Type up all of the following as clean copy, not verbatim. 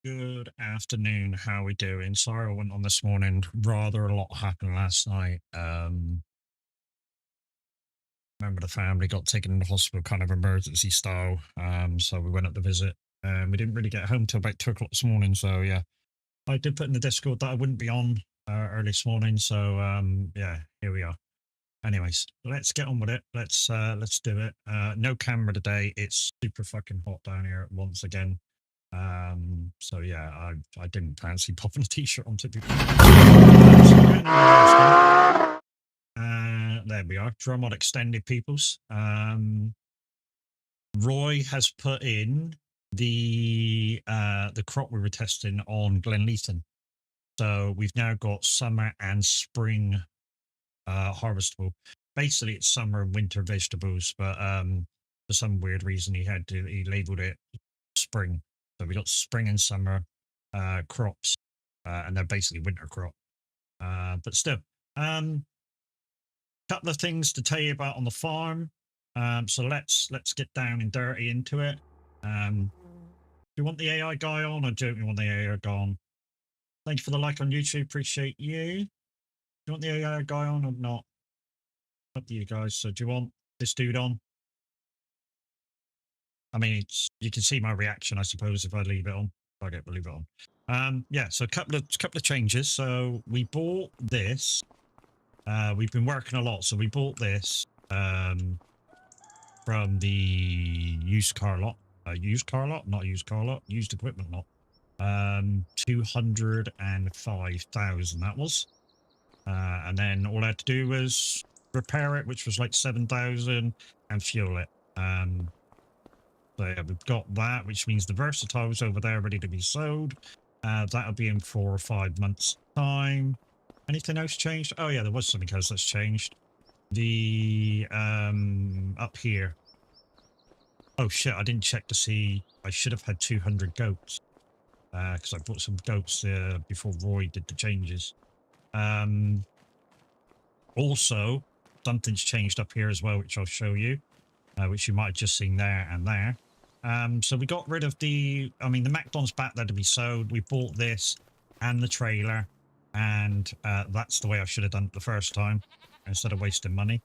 Good afternoon. How are we doing? Sorry I went on this morning. Rather a lot happened last night. Remember the family got taken in the hospital, kind of emergency style. So we went up to visit. We didn't really get home till about 2 o'clock this morning. So yeah, I did put in the Discord that I wouldn't be on early this morning. So yeah, here we are. Anyways, let's get on with it. Let's do it. No camera today. It's super fucking hot down here once again. So yeah, I didn't fancy popping a t-shirt on, to be there we are. Drumard Extended Peoples. Roy has put in the crop we were testing on Glenleaton. So we've now got summer and spring harvestable. Basically it's summer and winter vegetables, but for some weird reason he labeled it spring. So we got spring and summer crops, and they're basically winter crop. But still, couple of things to tell you about on the farm. So let's get down and dirty into it. Do you want the AI guy on, or don't you want the AI guy on? Thank you for the like on YouTube. Appreciate you. Do you want the AI guy on or not? Up to you guys. So do you want this dude on? I mean, you can see my reaction, I suppose, if I leave it on. If I get to leave it on. Yeah. So a couple of changes. So we bought this. We've been working a lot, so we bought this from the used car lot. Not used car lot, used equipment lot. 205,000 that was. And then all I had to do was repair it, which was like 7,000, and fuel it. So yeah, we've got that, which means the Versatile's over there ready to be sold. That'll be in 4 or 5 months time. Anything else changed? Oh yeah, there was something else that's changed. The up here. Oh shit, I didn't check to see. I should have had 200 goats. Because I bought some goats before Roy did the changes. Also, something's changed up here as well, which I'll show you, which you might have just seen there and there. So we got rid of the MacDon's back there to be sold. We bought this and the trailer, and that's the way I should have done it the first time instead of wasting money.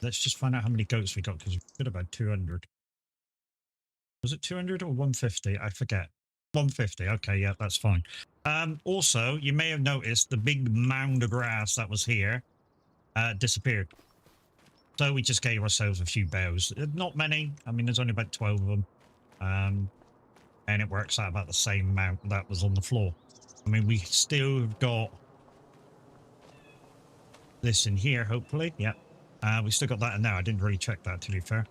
Let's just find out how many goats we got, because we should have had 200. Was it 200 or 150? I forget. 150. Okay, yeah, that's fine. Also, you may have noticed the big mound of grass that was here disappeared. So we just gave ourselves a few bales. Not many. I mean, there's only about 12 of them. And it works out about the same amount that was on the floor. I mean, we still got this in here, hopefully. Yeah. We still got that in there. I didn't really check that, to be fair.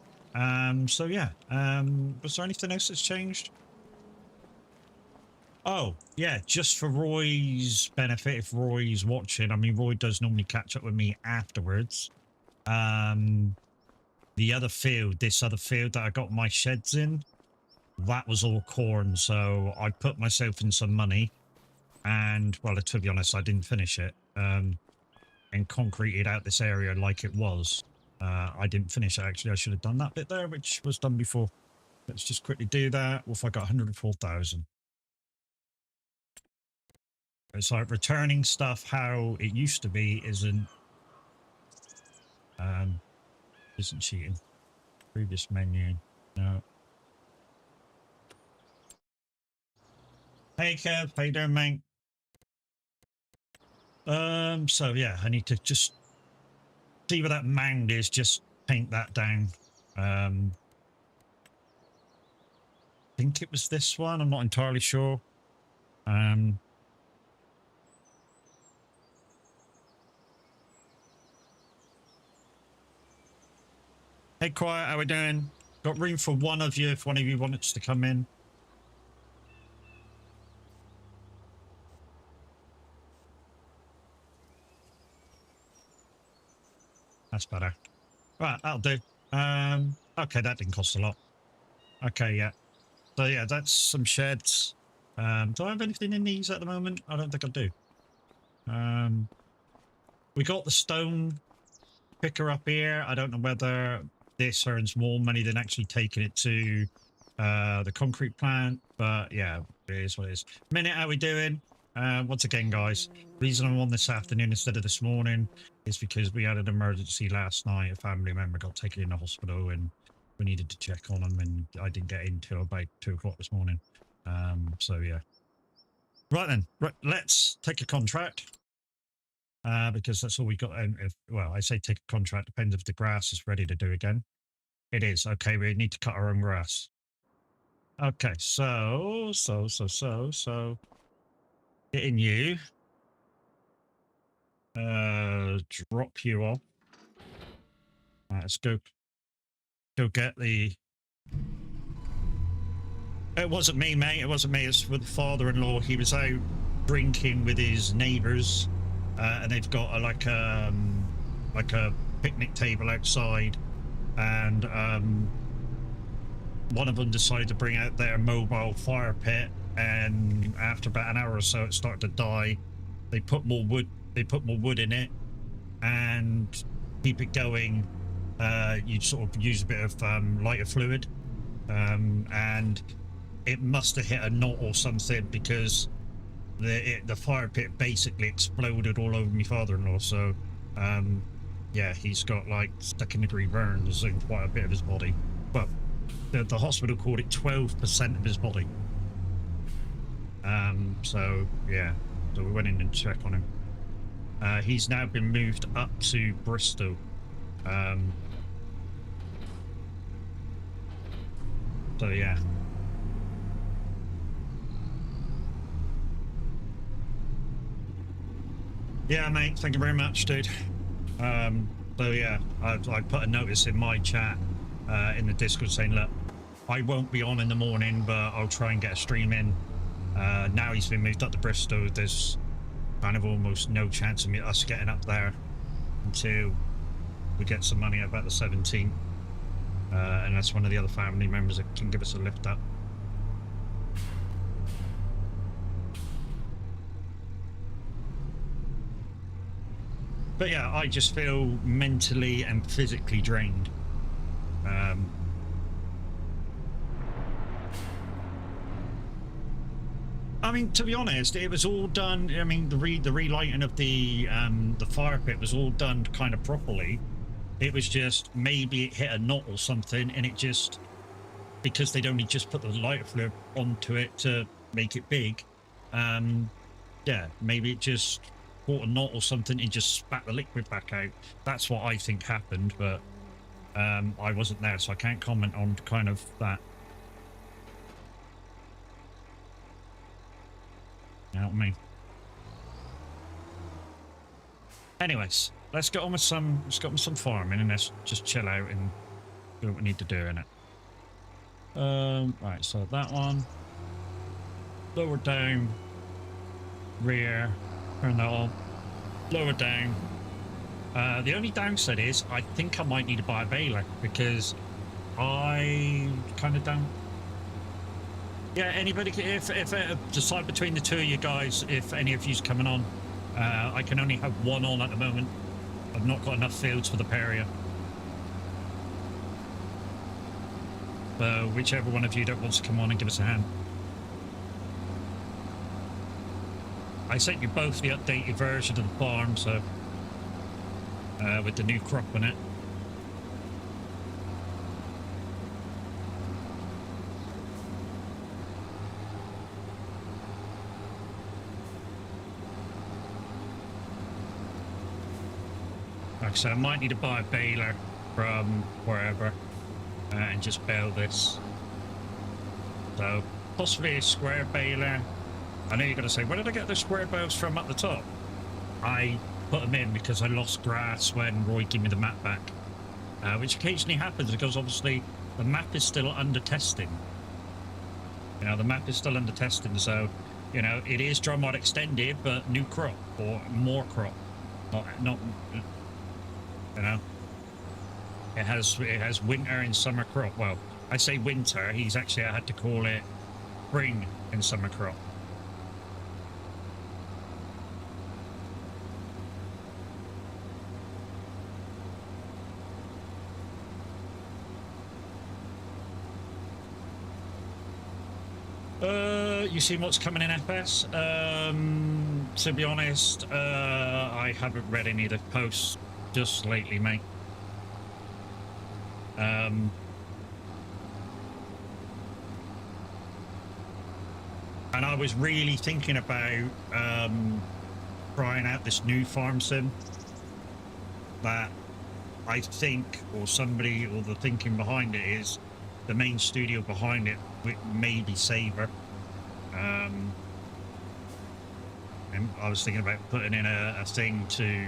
So yeah. Was there anything else that's changed? Oh, yeah, just for Roy's benefit, if Roy's watching. I mean, Roy does normally catch up with me afterwards. The other field, this other field that I got my sheds in, that was all corn, so I put myself in some money, and, well, to be honest, I didn't finish it, and concreted out this area like it was. I didn't finish it, actually. I should have done that bit there, which was done before. Let's just quickly do that. What if I got 104,000? It's like returning stuff how it used to be isn't cheating. Previous menu. No. Hey Kev, how you doing, mate? So yeah, I need to just see where that mound is, just paint that down. I think it was this one, I'm not entirely sure. Hey Quiet, how we doing? Got room for one of you if one of you wants to come in. That's better. Right, that'll do. Okay, that didn't cost a lot. Okay, yeah. So yeah, that's some sheds. Do I have anything in these at the moment? I don't think I do. We got the stone picker up here. I don't know whether this earns more money than actually taking it to the concrete plant, but yeah, it is what it is. Minute, how we doing? Once again, guys, reason I'm on this afternoon instead of this morning is because we had an emergency last night. A family member got taken in the hospital and we needed to check on them, and I didn't get in till about 2 o'clock this morning. So yeah. Right then, right, let's take a contract. Because that's all we got. Well, I say take a contract, depends if the grass is ready to do again. It is. Okay, we need to cut our own grass. Okay, so getting you, drop you off. Right, let's go get the. It wasn't me, mate. It wasn't me. It's with the father-in-law. He was out drinking with his neighbours, and they've got like a picnic table outside, and one of them decided to bring out their mobile fire pit, and after about an hour or so, it started to die. They put more wood. They put more wood in it, and keep it going. You sort of use a bit of lighter fluid, and it must have hit a knot or something, because the fire pit basically exploded all over my father-in-law. So, yeah, he's got like second-degree burns in quite a bit of his body. But the hospital called it 12% of his body. So yeah, so we went in and checked on him. He's now been moved up to Bristol. So yeah. Yeah, mate, thank you very much, dude. So yeah, I put a notice in my chat in the Discord saying, look, I won't be on in the morning, but I'll try and get a stream in. Now he's been moved up to Bristol, there's kind of almost no chance of us getting up there until we get some money about the 17th. Unless one of the other family members that can give us a lift up. But yeah, I just feel mentally and physically drained. I mean, to be honest, it was all done. I mean, the relighting of the fire pit was all done kind of properly. It was just maybe it hit a knot or something, and it just, because they'd only just put the lighter fluid onto it to make it big. Yeah, maybe it just caught a knot or something and just spat the liquid back out. That's what I think happened, but I wasn't there, so I can't comment on kind of that. You know what I mean? Anyways, let's get on with some farming, and let's just chill out and do what we need to do in it. Right, so that one, lower down, rear, turn that on, lower down. The only downside is I think I might need to buy a baler, because I kind of don't. Yeah, anybody, if decide between the two of you guys, if any of you's coming on. I can only have one on at the moment. I've not got enough fields for the paria. So whichever one of you that wants to come on and give us a hand. I sent you both the updated version of the farm, so with the new crop on it. Like I said, I might need to buy a baler from wherever and just bale this. So possibly a square baler. I know you're going to say, where did I get the square bales from at the top? I put them in because I lost grass when Roy gave me the map back, which occasionally happens because obviously the map is still under testing. You know, the map is still under testing, so, you know, it is Drumard extended, but new crop or more crop. Not you know, it has winter and summer crop. Well, I say winter. I had to call it spring and summer crop. You seen what's coming in FS? To be honest, I haven't read any of the posts just lately, mate. And I was really thinking about trying out this new farm sim that I think, or somebody, or the thinking behind it is the main studio behind it, maybe Saber. And I was thinking about putting in a thing to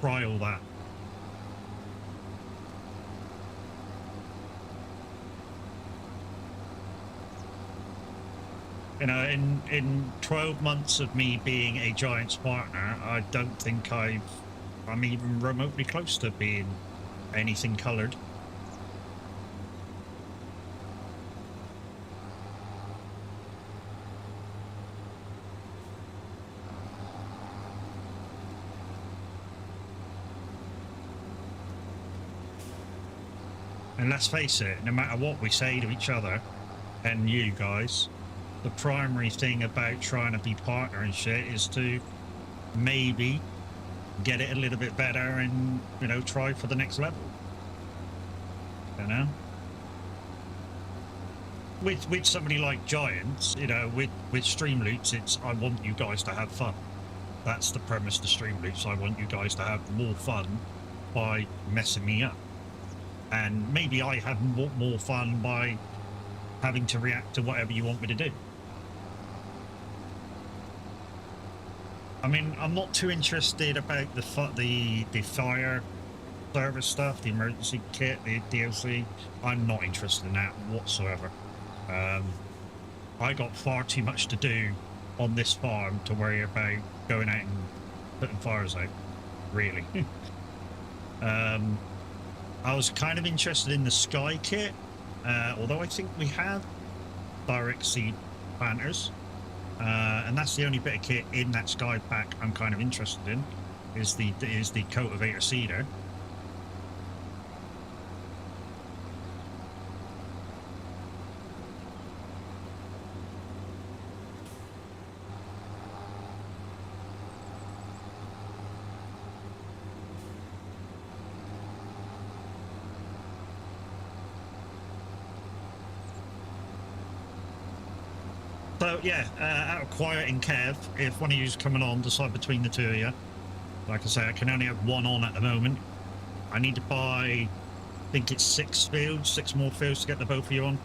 trial that. You know, in 12 months of me being a Giants partner, I don't think I'm even remotely close to being anything coloured. And let's face it, no matter what we say to each other and you guys, the primary thing about trying to be partner and shit is to maybe get it a little bit better and, you know, try for the next level. You know? With somebody like Giants, you know, with Stream Loops, it's I want you guys to have fun. That's the premise of Stream Loops. I want you guys to have more fun by messing me up. And maybe I have more fun by having to react to whatever you want me to do. I mean, I'm not too interested about the fire service stuff, the emergency kit, the DLC. I'm not interested in that whatsoever. I got far too much to do on this farm to worry about going out and putting fires out, really. I was kind of interested in the Sky kit, although I think we have direct seed planters. And that's the only bit of kit in that Sky pack I'm kind of interested in, is the cultivator seeder. So yeah, out of Quiet and Kev, if one of you's coming on, decide between the two of you. Like I say, I can only have one on at the moment. I need to buy, I think it's 6 more fields to get the both of you on.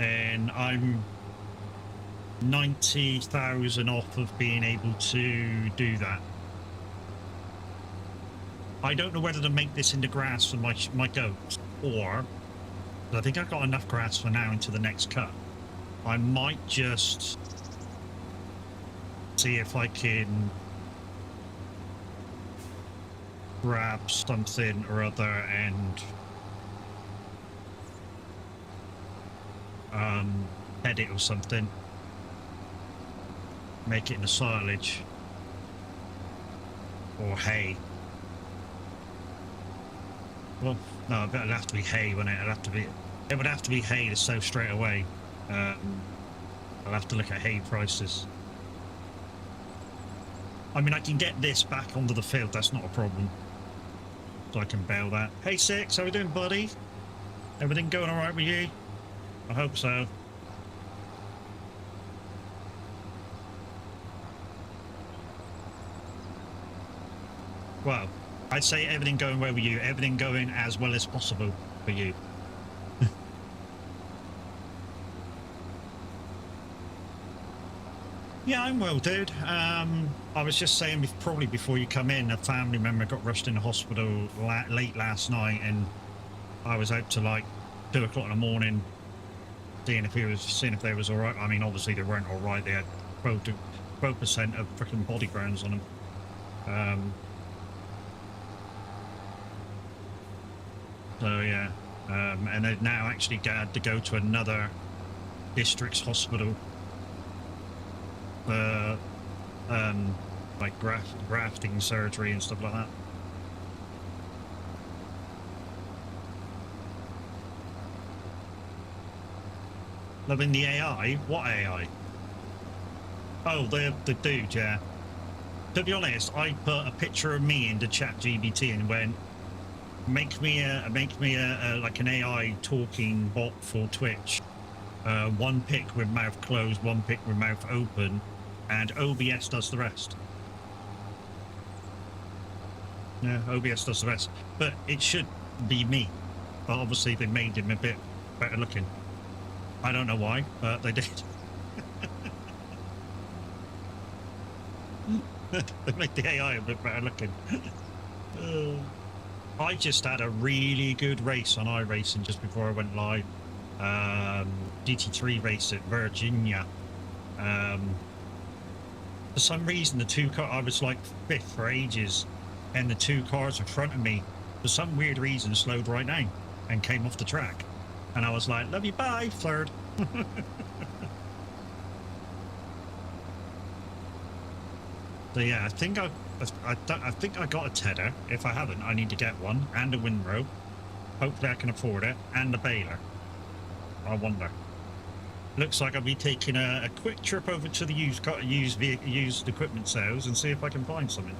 And I'm 90,000 off of being able to do that. I don't know whether to make this into grass for my goats, or I think I've got enough grass for now into the next cut. I might just see if I can grab something or other and head it or something, make it into silage or hay. Well, no, it'll have to be hay, wouldn't it? It would have to be hay to sow straight away. I'll have to look at hay prices. I mean, I can get this back onto the field, that's not a problem. So I can bail that. Hey Six, how we doing, buddy? Everything going alright with you? I hope so. Well, I'd say everything going well with you, everything going as well as possible for you. Yeah, I'm well, dude. I was just saying, probably before you come in, a family member got rushed into hospital late last night, and I was out to like 2 o'clock in the morning, seeing if they was all right. I mean, obviously they weren't all right. They had 12% of freaking body grounds on them. So yeah, and they've now actually had to go to another district's hospital for like grafting surgery and stuff like that. Loving the AI? What AI? Oh, the dude, yeah. To be honest, I put a picture of me into ChatGPT and went, make me a like an AI talking bot for Twitch. One pic with mouth closed, one pic with mouth open, and OBS does the rest. Yeah, OBS does the rest. But it should be me. But obviously they made him a bit better looking. I don't know why, but they did. They make the AI a bit better looking. I just had a really good race on iRacing just before I went live. GT3 race at Virginia. For some reason, the two cars, I was like fifth for ages, and the two cars in front of me, for some weird reason, slowed right down and came off the track. And I was like, love you, bye, third. So yeah, I think I got a tedder. If I haven't, I need to get one, and a windrow. Hopefully I can afford it, and a baler. I wonder. Looks like I'll be taking a quick trip over to the used equipment sales and see if I can find something.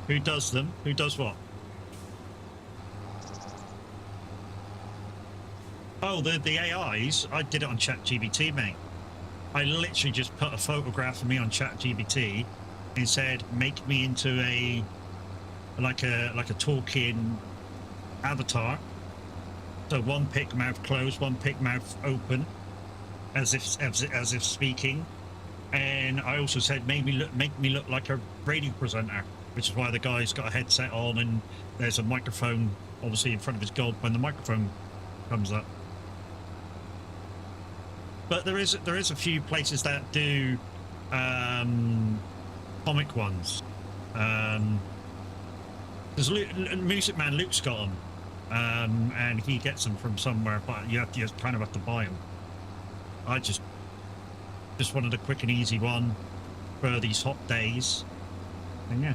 Who does them? Who does what? Oh, the AIs. I did it on ChatGPT, mate. I literally just put a photograph of me on ChatGPT and said, make me into like a talking avatar. So one pic mouth closed, one pic mouth open, as if speaking. And I also said, make me look like a radio presenter, which is why the guy's got a headset on and there's a microphone obviously in front of his gob when the microphone comes up. But there is a few places that do comic ones. There's Music Man Luke's got them, and he gets them from somewhere, but you kind of have to buy them. I just wanted a quick and easy one for these hot days, and yeah.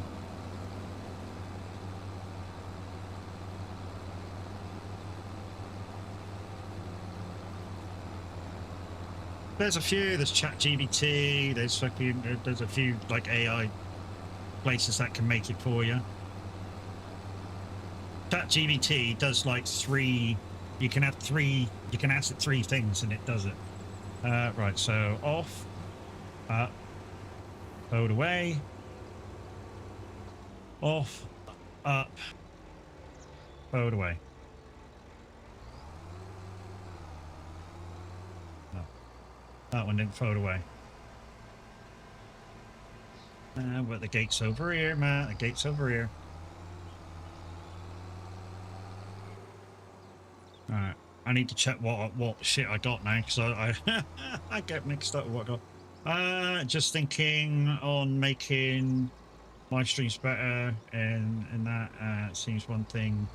There's a few. There's ChatGPT. There's a few like AI places that can make it for you. ChatGPT does like three. You can ask it 3 things and it does it. Right. So off, up, load away, off, up, load away. That one didn't float away. But the gate's over here, man. The gate's over here. Alright. I need to check what shit I got now, because I get mixed up with what I got. Just thinking on making my streams better, and that seems one thing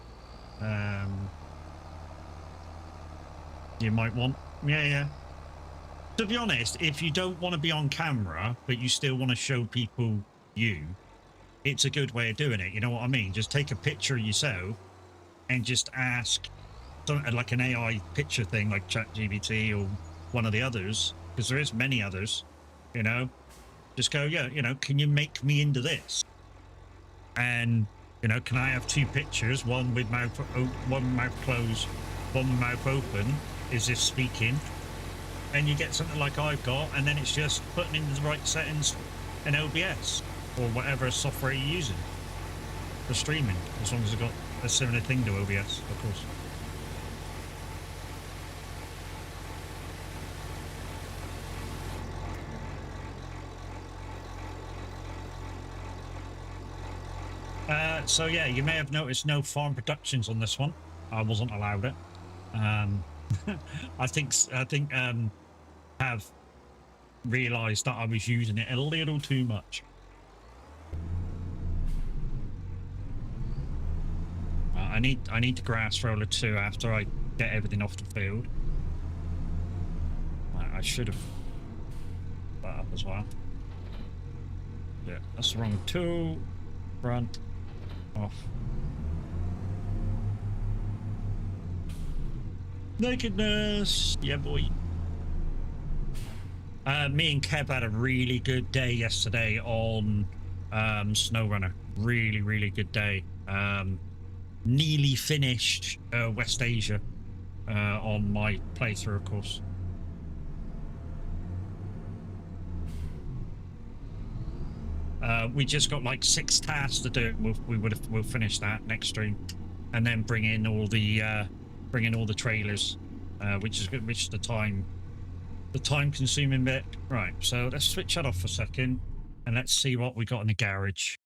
you might want. Yeah. To be honest, if you don't want to be on camera, but you still want to show people you, it's a good way of doing it. You know what I mean? Just take a picture of yourself and just ask something like an AI picture thing like ChatGPT or one of the others, because there is many others, you know, just go, yeah, you know, can you make me into this? And, you know, can I have 2 pictures, one with mouth closed, one mouth open, is this speaking? And you get something like I've got, and then it's just putting in the right settings in OBS or whatever software you're using for streaming, as long as it's got a similar thing to OBS, of course. So yeah, you may have noticed no farm productions on this one. I wasn't allowed it. I think have realized that I was using it a little too much. I need to grass roller too after I get everything off the field. I should have that up as well. Yeah, that's the wrong tool. Front off. Nakedness. Yeah, boy. Me and Kev had a really good day yesterday on SnowRunner. Really, really good day. Nearly finished West Asia on my playthrough, of course. We just got like 6 tasks to do. We'll finish that next stream, and then bring in all the trailers, which is the time consuming bit. Right, so let's switch that off for a second, and let's see what we got in the garage.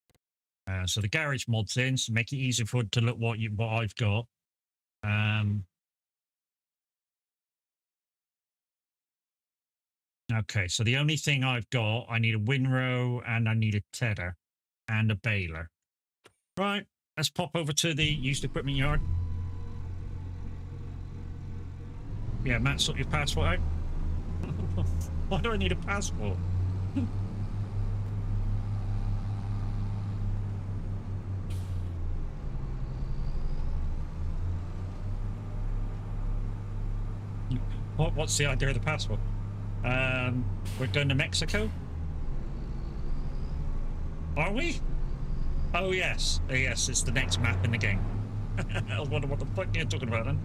So the garage mod's in, so make it easier for it to look what I've got. Okay, so the only thing I've got, I need a windrow and I need a tedder and a baler. Right, let's pop over to the used equipment yard. Yeah, Matt, sort your passport out. Why do I need a passport? What's the idea of the passport? We're going to Mexico? Are we? Oh, yes. Yes, it's the next map in the game. I wonder what the fuck you're talking about then.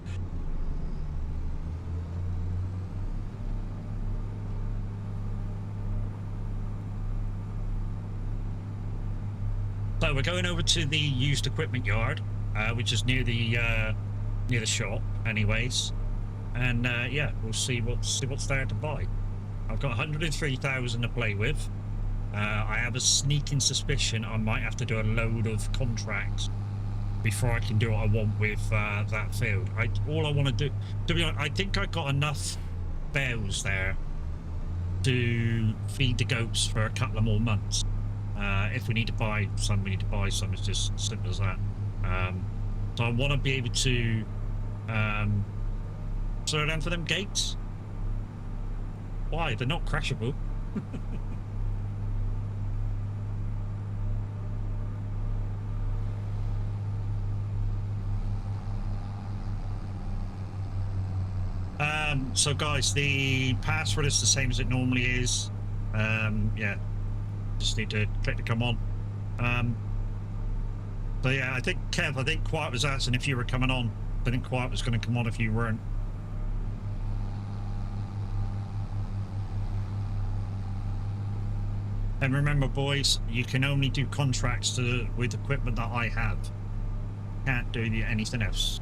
So we're going over to the used equipment yard, which is near the shop, anyways. And yeah, we'll see what's there to buy. I've got 103,000 to play with. I have a sneaking suspicion I might have to do a load of contracts before I can do what I want with that field. All I want to do, to be honest, I think I got enough bales there to feed the goats for a couple of more months. If we need to buy some, we need to buy some. It's just as simple as that. So I want to be able to slow down for them gates. Why? They're not crashable. So guys, the password is the same as it normally is. Yeah, just need to click to come on. So yeah, I think Kev, I think Quiet was asking if you were coming on. I think Quiet was going to come on if you weren't. And remember, boys, you can only do contracts with equipment that I have. Can't do anything else.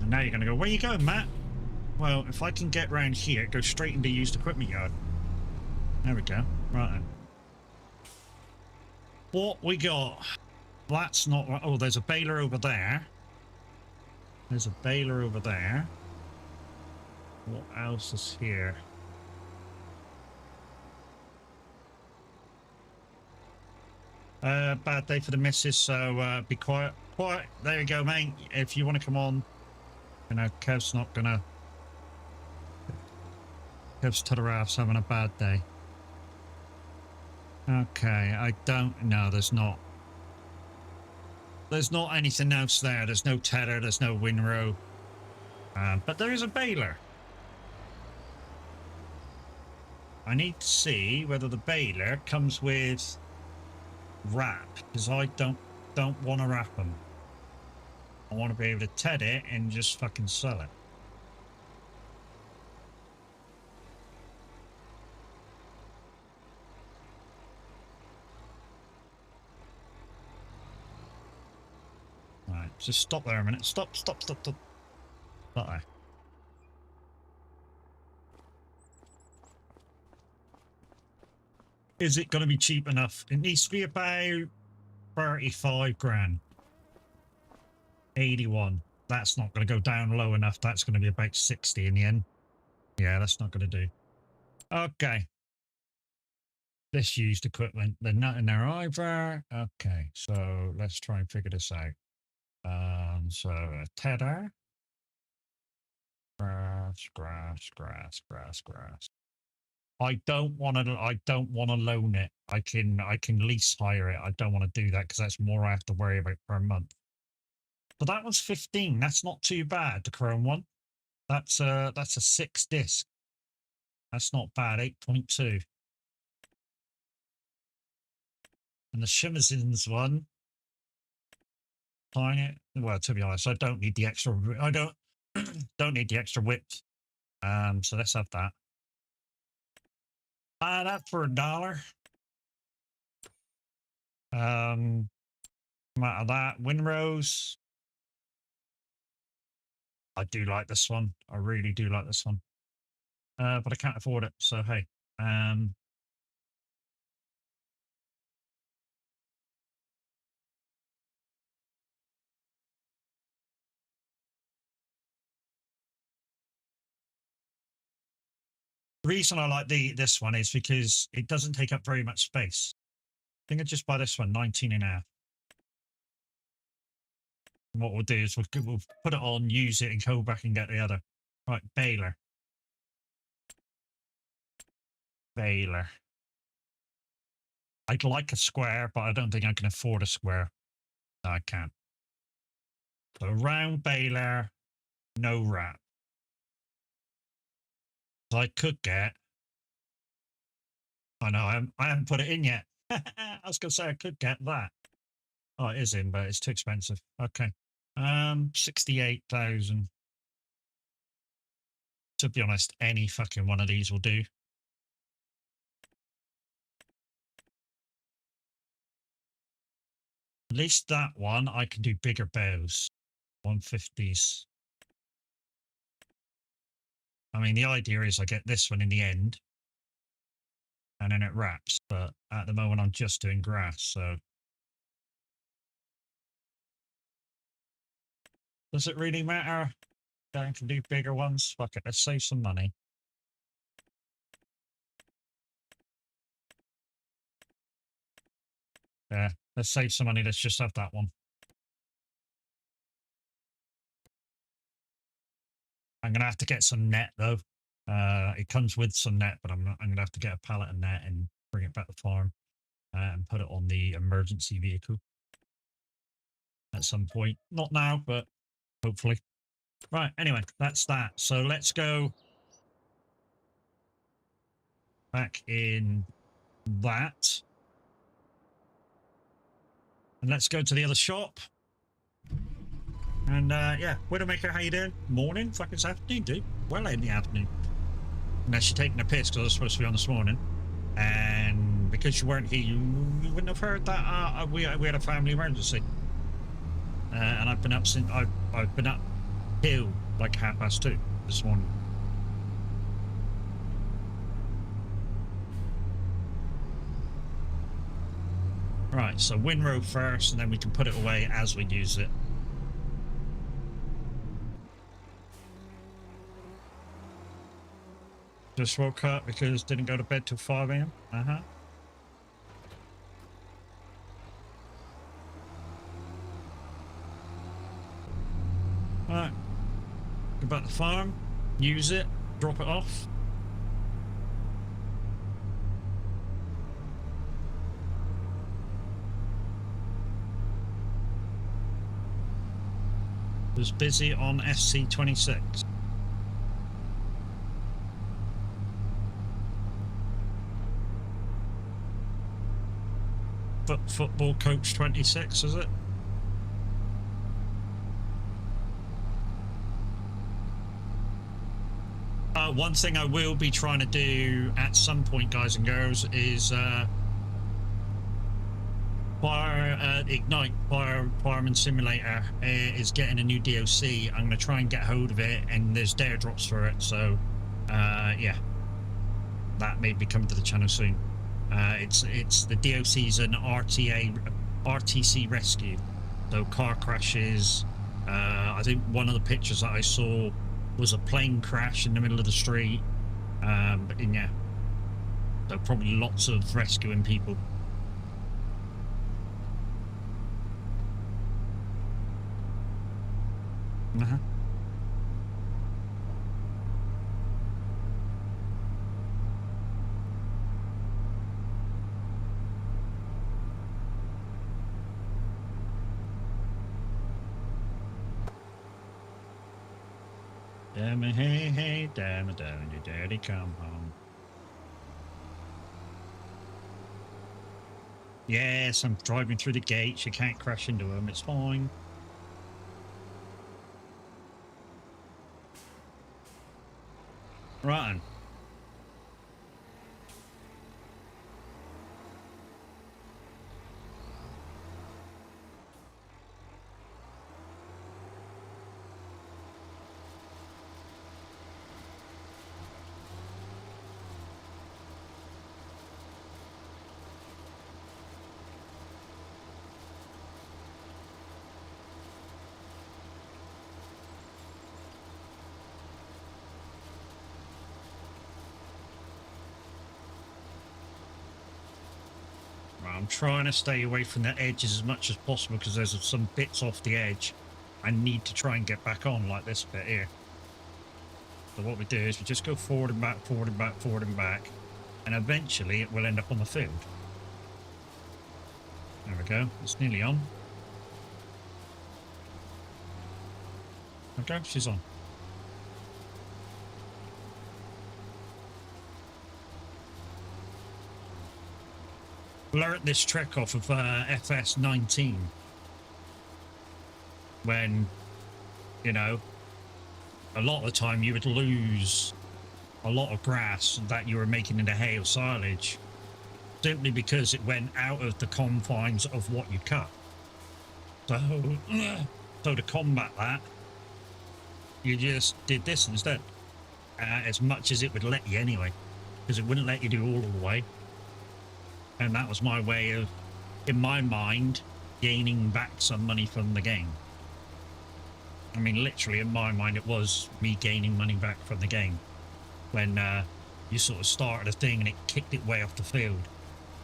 And now you're going to go, where you going, Matt? Well, if I can get round here, go straight into used equipment yard. There we go. Right then. What we got? That's not... Oh, there's a baler over there. There's a baler over there. What else is here? Bad day for the missus, so be quiet. Quiet. There you go, mate. If you want to come on, you know, Kev's not gonna... Kev's Tudoraf's having a bad day. Okay, I don't know. There's not anything else there. There's no tedder, there's no windrow. But there is a baler. I need to see whether the baler comes with wrap, because I don't want to wrap them. I want to be able to ted it and just fucking sell it. Right, just stop there a minute. Stop. Stop there. Is it going to be cheap enough? It needs to be about 35 grand. 81. That's not going to go down low enough. That's going to be about 60 in the end. Yeah, that's not going to do. Okay. this used equipment. They're not in there either. Okay, so let's try and figure this out. So a tether. Grass. I don't want to. I don't want to loan it. I can lease hire it. I don't want to do that because that's more I have to worry about per month. So that was 15. That's not too bad. The Chrome one. That's a 6 disc. That's not bad. 8.2. And the Shimazins one. Tiny. Well, to be honest, I don't need the extra. I don't don't need the extra width. So let's have that. Buy that for $1. Come out of that. Windrose. I do like this one. I really do like this one. But I can't afford it. So hey. The reason I like this one is because it doesn't take up very much space. I think I'll just buy this one, 19.5. And what we'll do is we'll put it on, use it, and go back and get the other. Right, baler. I'd like a square, but I don't think I can afford a square. No, I can't. So round baler, no wrap. So I could get. I know I haven't put it in yet. I was gonna say I could get that. Oh, it is in, but it's too expensive. Okay. 68,000. To be honest, any fucking one of these will do. At least that one I can do bigger bows. 150s. I mean, the idea is I get this one in the end, and then it wraps. But at the moment, I'm just doing grass, so does it really matter? I can do bigger ones. Fuck it, let's save some money. Yeah, let's save some money. Let's just have that one. I'm gonna have to get some net though. It comes with some net, but I'm gonna have to get a pallet of net and bring it back to the farm and put it on the emergency vehicle at some point. Not now, but hopefully. Right. Anyway, that's that. So let's go back in that, and let's go to the other shop. And yeah, Widowmaker, how you doing? Morning? Fucking it's afternoon, dude. Well in the afternoon. Unless you're taking a piss because I was supposed to be on this morning. And because you weren't here, you wouldn't have heard that we had a family emergency. And I've been up since I've been up till like 2:30 this morning. Right, so windrow first, and then we can put it away as we use it. Just woke up because didn't go to bed till 5 AM. Right. Go back to the farm, use it, drop it off. Was busy on SC26. Football coach 26, is it? One thing I will be trying to do at some point, guys and girls, is Ignite Fireman Simulator is getting a new DLC. I'm going to try and get hold of it, and there's dare drops for it. So yeah, that may be coming to the channel soon. It's the DLC's an RTC rescue, so car crashes. I think one of the pictures that I saw was a plane crash in the middle of the street. But yeah, So probably lots of rescuing people. Uh-huh. Damn it, hey, hey, damn it, your daddy come home. Yes, I'm driving through the gates. You can't crash into them. It's fine. Right. I'm trying to stay away from the edges as much as possible because there's some bits off the edge I need to try and get back on, like this bit here. So what we do is we just go forward and back, forward and back, forward and back, and eventually it will end up on the field. There we go. It's nearly on. Okay, she's on. Learnt this trick off of FS19 when, you know, a lot of the time you would lose a lot of grass that you were making into hay or silage simply because it went out of the confines of what you cut. So to combat that, you just did this instead, as much as it would let you anyway, because it wouldn't let you do all of the way. And that was my way of, in my mind, gaining back some money from the game. I mean, literally, in my mind, it was me gaining money back from the game. When you sort of started a thing and it kicked it way off the field.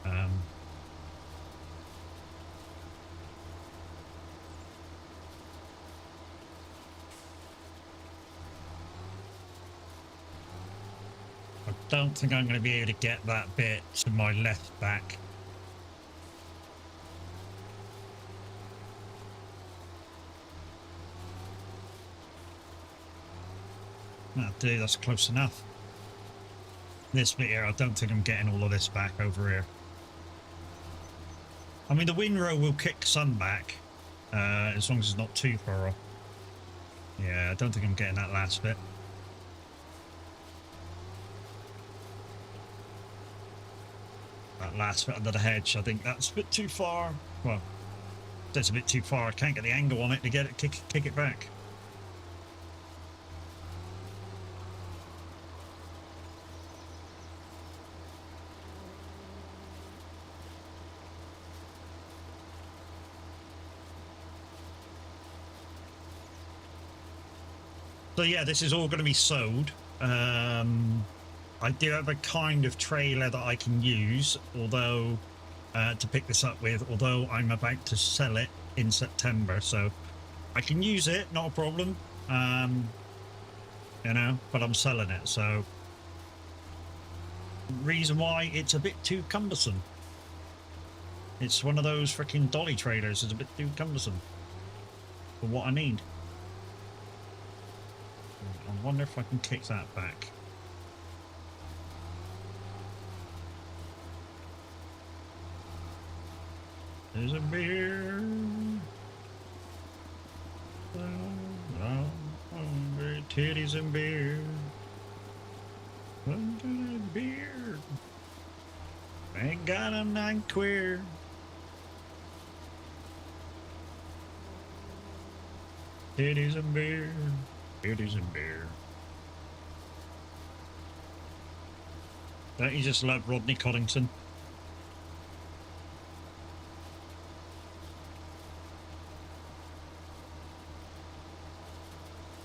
I don't think I'm going to be able to get that bit to my left back. That'll do, that's close enough. This bit here, I don't think I'm getting all of this back over here. I mean, the windrow will kick some back, as long as it's not too far off. Yeah, I don't think I'm getting that last bit. That last bit under the hedge, I think that's a bit too far. Well, that's a bit too far. I can't get the angle on it to get it kick it back. So yeah, this is all going to be sewed. I do have a kind of trailer that I can use, although to pick this up with, although I'm about to sell it in September, so I can use it, not a problem. You know, but I'm selling it, so reason why it's a bit too cumbersome. It's one of those freaking dolly trailers. It's a bit too cumbersome for what I need. I wonder if I can kick that back. There's a beer. Titties and beer. Beer. Ain't got 'em not queer. Titties and beer. Titties and beer. Don't you just love Rodney Coddington?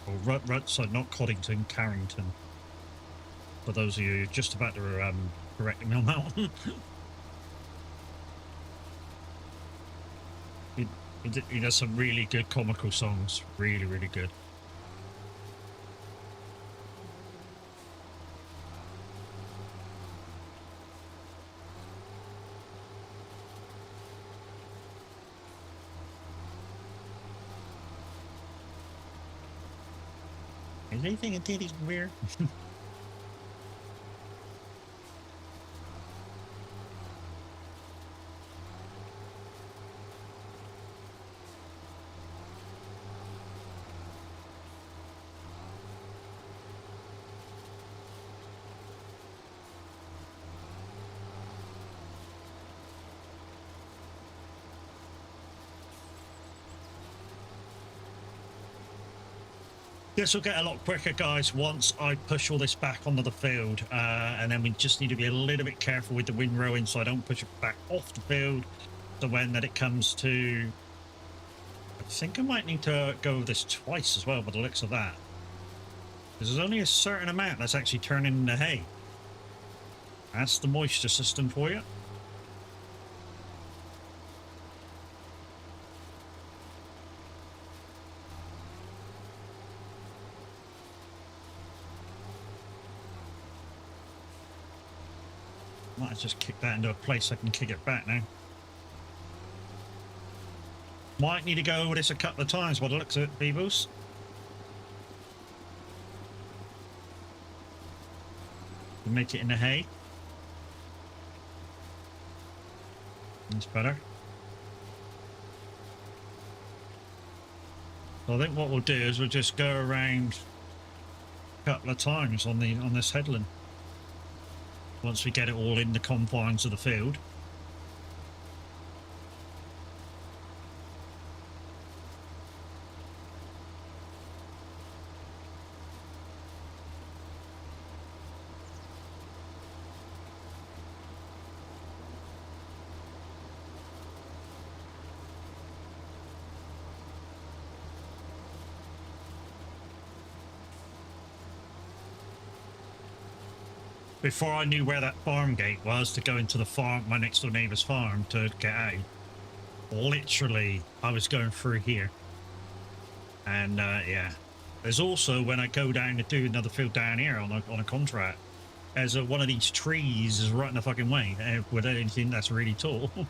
Or sorry, not Coddington, Carrington. For those of you just about to correcting me on that one. He does some really good comical songs. Really, really good. Is anything in titties weird? This will get a lot quicker, guys, once I push all this back onto the field. And then we just need to be a little bit careful with the windrowing so I don't push it back off the field. So when that it comes to... I think I might need to go over this twice as well by the looks of that. Because there's only a certain amount that's actually turning into hay. That's the moisture system for you. Might just kick that into a place I can kick it back now. Might need to go over this a couple of times by the looks of it, Beebles. Make it in the hay. That's better. So I think what we'll do is we'll just go around a couple of times on this headland. Once we get it all in the confines of the field. Before I knew where that farm gate was to go into the farm, my next door neighbour's farm to get out, literally I was going through here. And yeah, there's also when I go down to do another field down here on a contract, there's one of these trees is right in the fucking way with anything that's really tall. And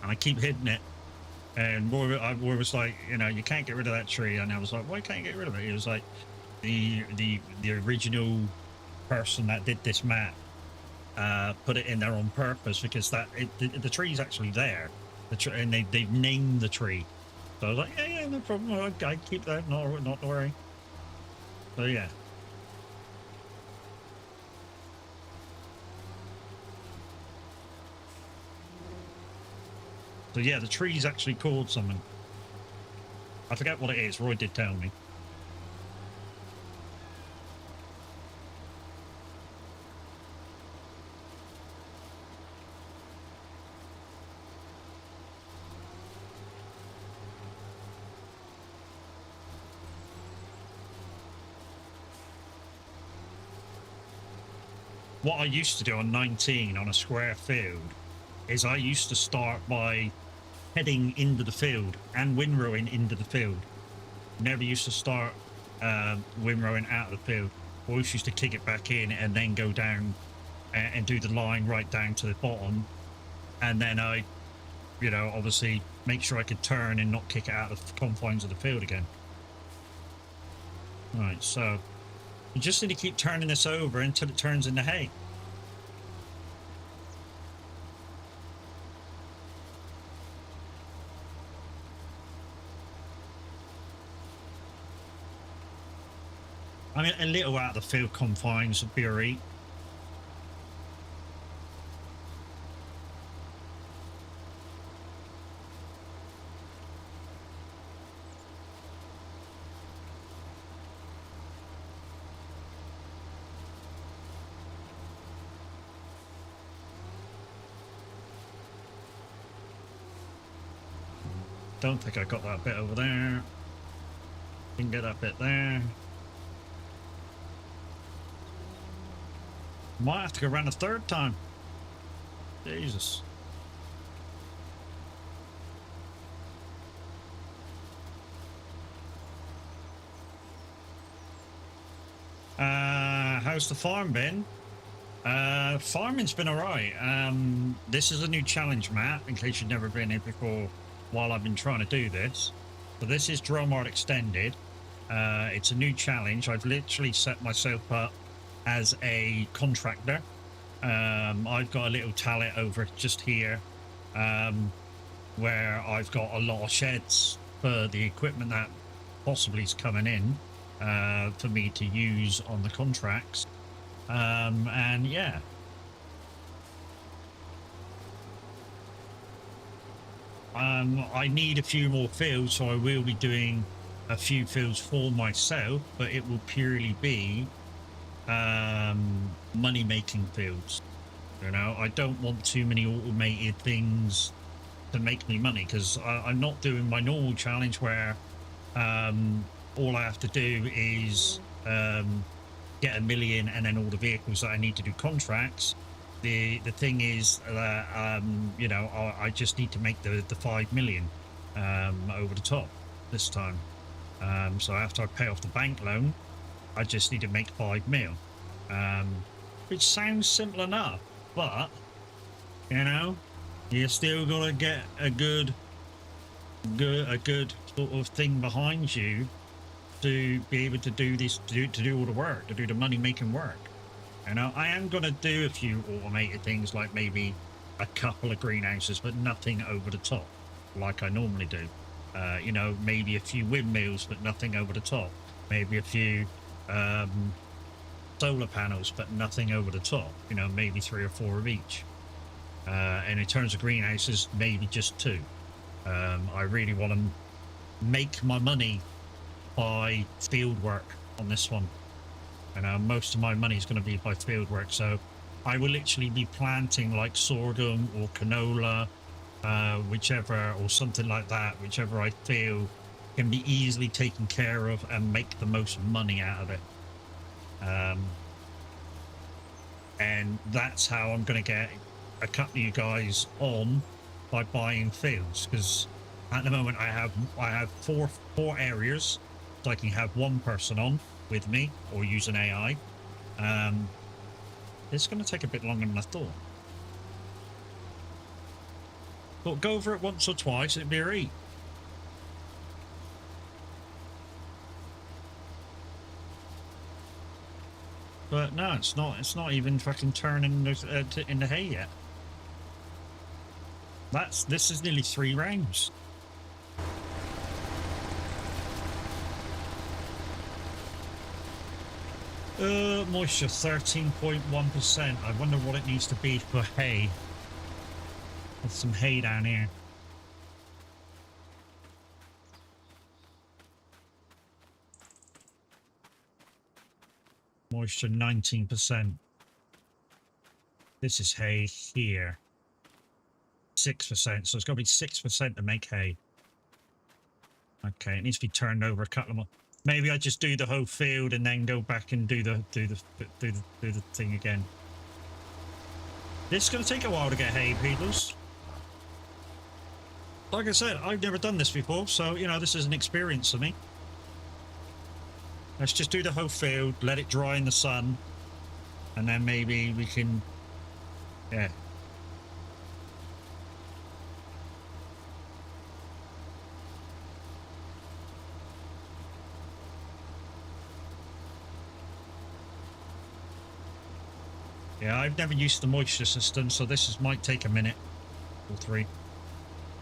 I keep hitting it. And Roy was like, you know, you can't get rid of that tree. And I was like, why can't you get rid of it? He was like, the original person that did this map put it in there on purpose because the tree's actually there, and they've named the tree. So I was like, yeah, no problem. I keep that, not to worry. So yeah. So yeah, the tree's actually called something. I forget what it is. Roy did tell me. What I used to do on 19 on a square field is I used to start by heading into the field and windrowing into the field. Never used to start windrowing out of the field. Always used to kick it back in and then go down and do the line right down to the bottom. And then I, you know, obviously make sure I could turn and not kick it out of the confines of the field again. Right, so you just need to keep turning this over until it turns into hay. I mean, a little out of the field confines of BRE. Don't think I got that bit over there. Didn't get that bit there. Might have to go around a third time. Jesus. How's the farm been? Farming's been alright. This is a new challenge map, in case you've never been here before while I've been trying to do this. So this is Drumard Extended. It's a new challenge. I've literally set myself up as a contractor. I've got a little talent over just here, where I've got a lot of sheds for the equipment that possibly is coming in for me to use on the contracts. And yeah. I need a few more fields, so I will be doing a few fields for myself, but it will purely be money making fields. You know, I don't want too many automated things to make me money, because I'm not doing my normal challenge where all I have to do is get 1 million and then all the vehicles that I need to do contracts. The thing is that you know, I just need to make the 5 million over the top this time. So after I pay off the bank loan, I just need to make 5 mil, which sounds simple enough, but you know, you still gotta get a good sort of thing behind you to be able to do this, to do all the work, to do the money making work. You know, I am gonna do a few automated things, like maybe a couple of greenhouses, but nothing over the top like I normally do. You know, maybe a few windmills, but nothing over the top. Maybe a few solar panels, but nothing over the top. You know, maybe 3 or 4 of each. And in terms of greenhouses, maybe just 2. I really want to make my money by field work on this one. And most of my money is going to be by field work, so I will literally be planting like sorghum or canola, whichever, or something like that, whichever I feel can be easily taken care of and make the most money out of it. And that's how I'm going to get a couple of you guys on, by buying fields, because at the moment I have four areas, so I can have one person on with me or use an AI. It's going to take a bit longer than I thought. But go over it once or twice, it'd be alright. But no, it's not even fucking turning in the hay yet. This is nearly 3 rounds. Moisture 13.1%. I wonder what it needs to be for hay. There's some hay down here. Moisture 19%. This is hay here. 6%. So it's got to be 6% to make hay. Okay, it needs to be turned over a couple more. Maybe I just do the whole field and then go back and do the thing again. This is going to take a while to get hay, peoples. Like I said, I've never done this before, so you know, this is an experience for me. Let's just do the whole field, let it dry in the sun, and then maybe we can, yeah. Yeah, I've never used the moisture system, so this might take a minute or 3.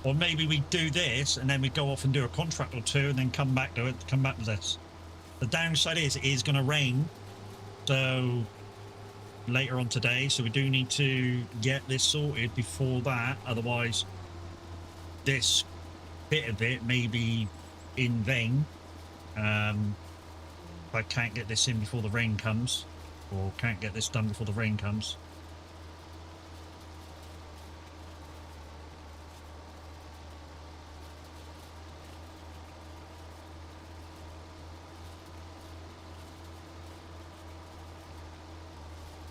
Or maybe we do this and then we go off and do a contract or 2 and then come back to this. The downside is it is going to rain, so later on today, so we do need to get this sorted before that, otherwise this bit of it may be in vain if I can't get this in before the rain comes. Or can't get this done before the rain comes.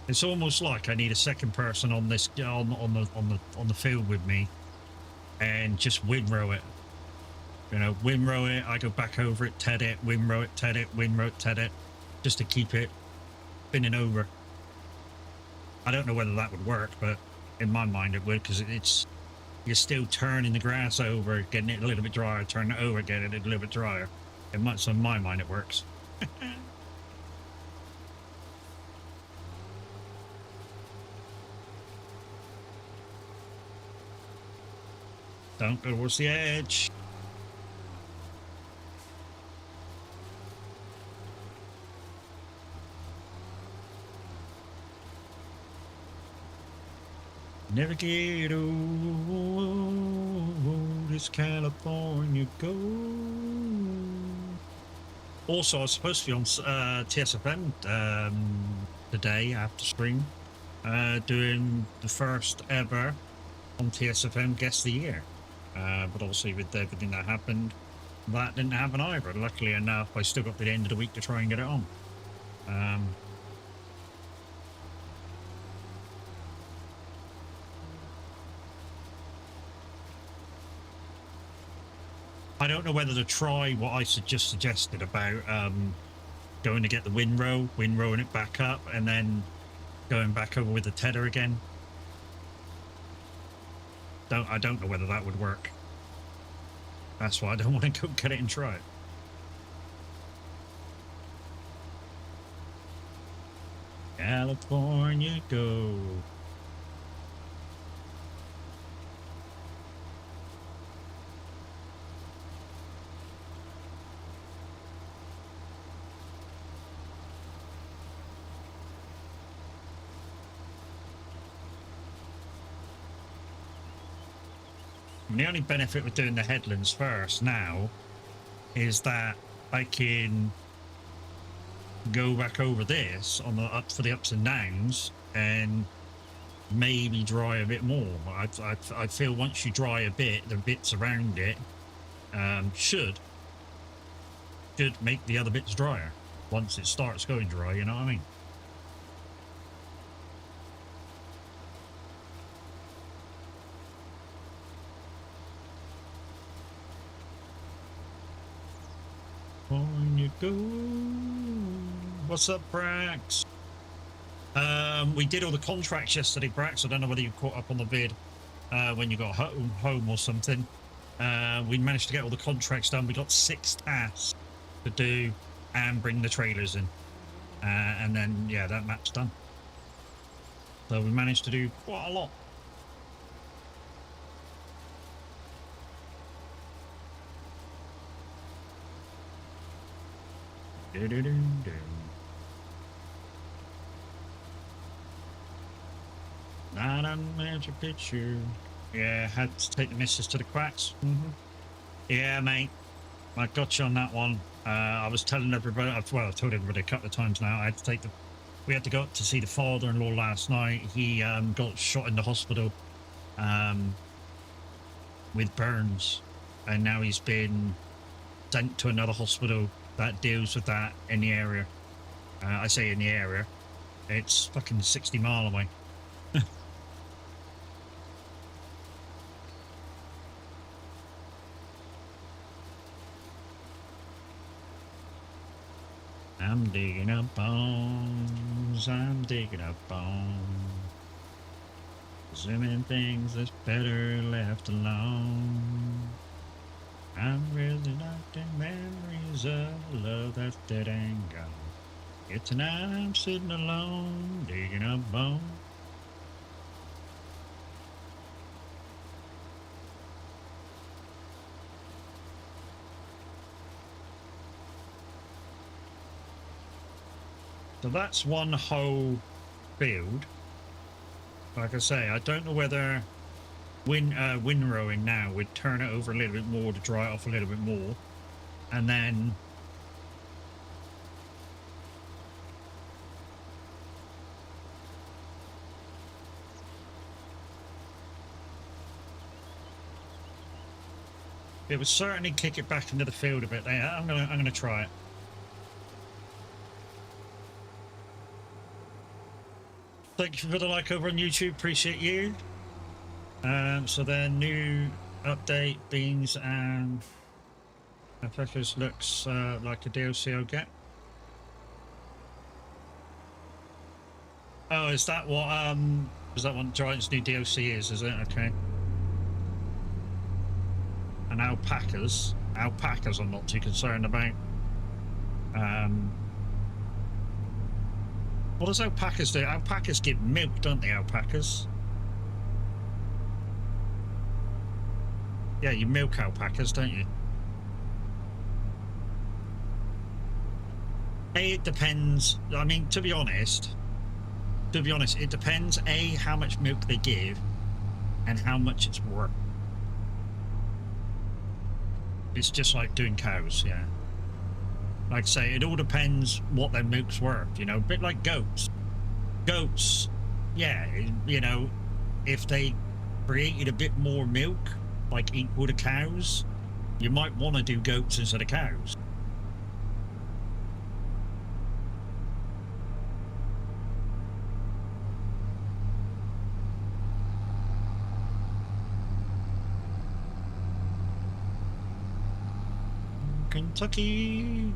It's almost like I need a second person on this on the field with me, and just windrow it. You know, windrow it. I go back over it, TED it, windrow it, TED it, windrow it, TED it, just to keep it spinning over. I don't know whether that would work, but in my mind it would, because it's you're still turning the grass over, getting it a little bit drier, turning it over, getting it a little bit drier. It might, so in my mind it works. Don't go towards the edge. Never get old, it's California gold. Also, I was supposed to be on TSFM today after stream, doing the first ever on TSFM Guest of the Year. But obviously with everything that happened, that didn't happen either. Luckily enough, I still got to the end of the week to try and get it on. I don't know whether to try what I just suggested about going to get the windrowing it back up, and then going back over with the tether again. I don't know whether that would work. That's why I don't want to go get it and try it. California go. And the only benefit with doing the headlands first now is that I can go back over this on the for the ups and downs and maybe dry a bit more. I feel once you dry a bit, the bits around it should make the other bits drier once it starts going dry, you know what I mean? On you go. What's up, Brax? We did all the contracts yesterday, Brax. I don't know whether you caught up on the vid when you got home or something. We managed to get all the contracts done. We got 6 tasks to do and bring the trailers in. And then, yeah, that map's done. So we managed to do quite a lot. Not a magic picture. Yeah, had to take the missus to the quacks. Yeah, mate. I got you on that one. I was telling everybody, well, I've told everybody a couple of times now, I had to take we had to go up to see the father-in-law last night. He got shot in the hospital with burns, and now he's been sent to another hospital that deals with that in the area. I say in the area, it's fucking 60 miles away. I'm digging up bones, I'm digging up bones. So many things that's better left alone. I'm really not the memories of love that's dead and gone. Yet tonight I'm sitting alone, digging up bones. So that's one whole field. Like I say, I don't know whether windrowing now would turn it over a little bit more to dry it off a little bit more, and then it would certainly kick it back into the field a bit. I'm gonna try it. Thank you for the like over on YouTube. Appreciate you. So then new update, beans and peppers looks like a DLC I'll get. Oh, is that what Giant's new DLC is it? Okay. And alpacas I'm not too concerned about. What does alpacas do? Alpacas get milk, don't they, alpacas? Yeah, you milk alpacas, don't you? It depends. I mean, to be honest, it depends, how much milk they give and how much it's worth. It's just like doing cows, yeah. Like I say, it all depends what their milk's worth, you know, a bit like goats. Goats, yeah, you know, if they created a bit more milk, like equal to cows, you might want to do goats instead of cows. Kentucky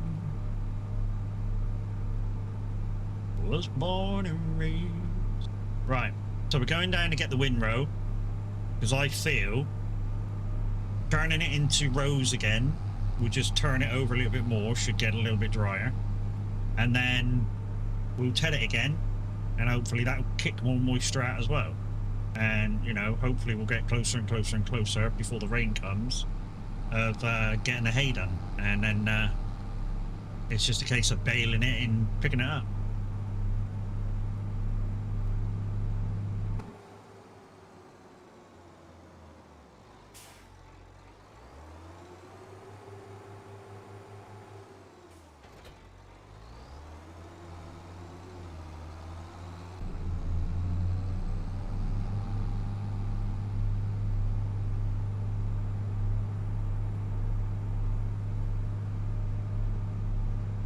was born and raised. Right, so we're going down to get the windrow because I feel turning it into rows again will just turn it over a little bit more, should get a little bit drier, and then we'll tet it again and hopefully that'll kick more moisture out as well, and you know, hopefully we'll get closer and closer and closer before the rain comes of getting the hay done, and then it's just a case of baling it and picking it up.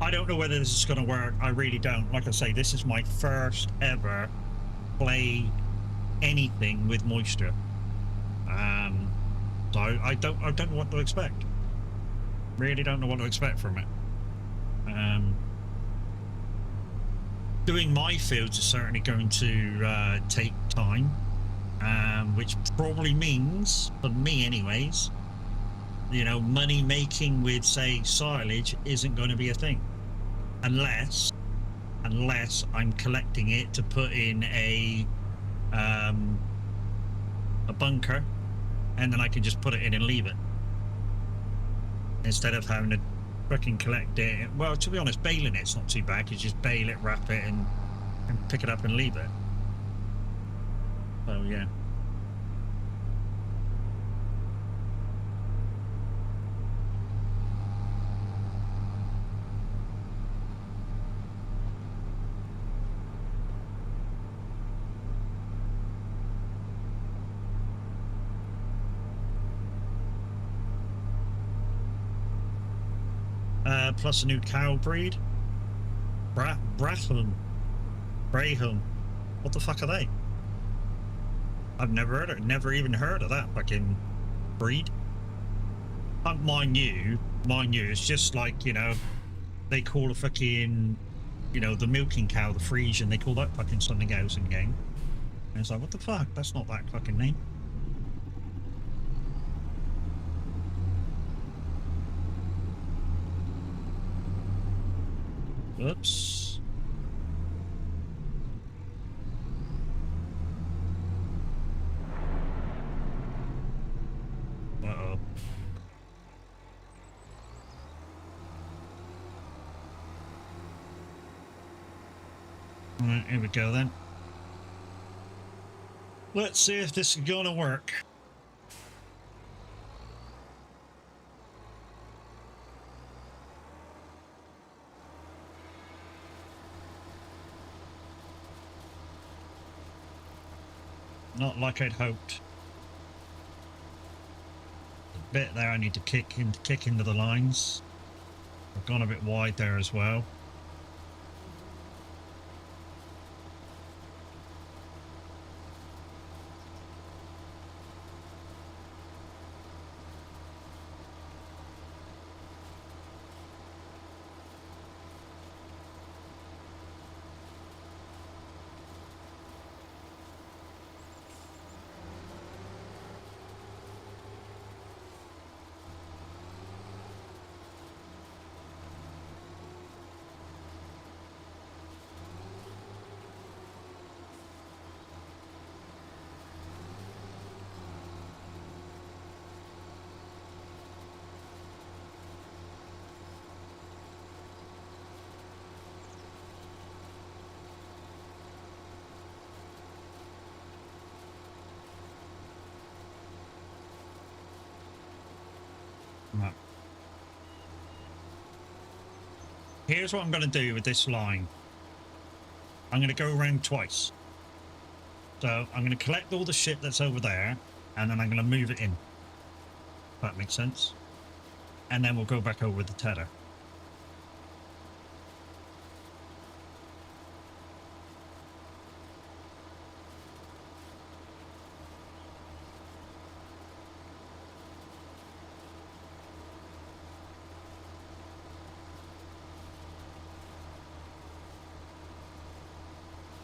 I don't know whether this is going to work. I really don't. Like I say, this is my first ever play anything with moisture. So I don't know what to expect. Really don't know what to expect from it. Doing my fields is certainly going to take time, which probably means, for me anyways, you know, money making with, say, silage isn't going to be a thing. Unless I'm collecting it to put in a bunker, and then I can just put it in and leave it instead of having to fucking collect it. Well, to be honest, baling it's not too bad. You just bale it, wrap it, and pick it up and leave it. So yeah. Plus a new cow breed. Braham. What the fuck are they? I've never even heard of that fucking breed. Mind you, it's just like, you know, they call a fucking, you know, the milking cow, the Frisian, they call that fucking something else in the game. And it's like, what the fuck? That's not that fucking name. Oops. Uh-oh. Alright, here we go then. Let's see if this is gonna work. Not like I'd hoped. A bit there I need to kick into the lines. I've gone a bit wide there as well. Here's what I'm going to do with this line. I'm going to go around twice. So I'm going to collect all the shit that's over there, and then I'm going to move it in. If that makes sense. And then we'll go back over the tether.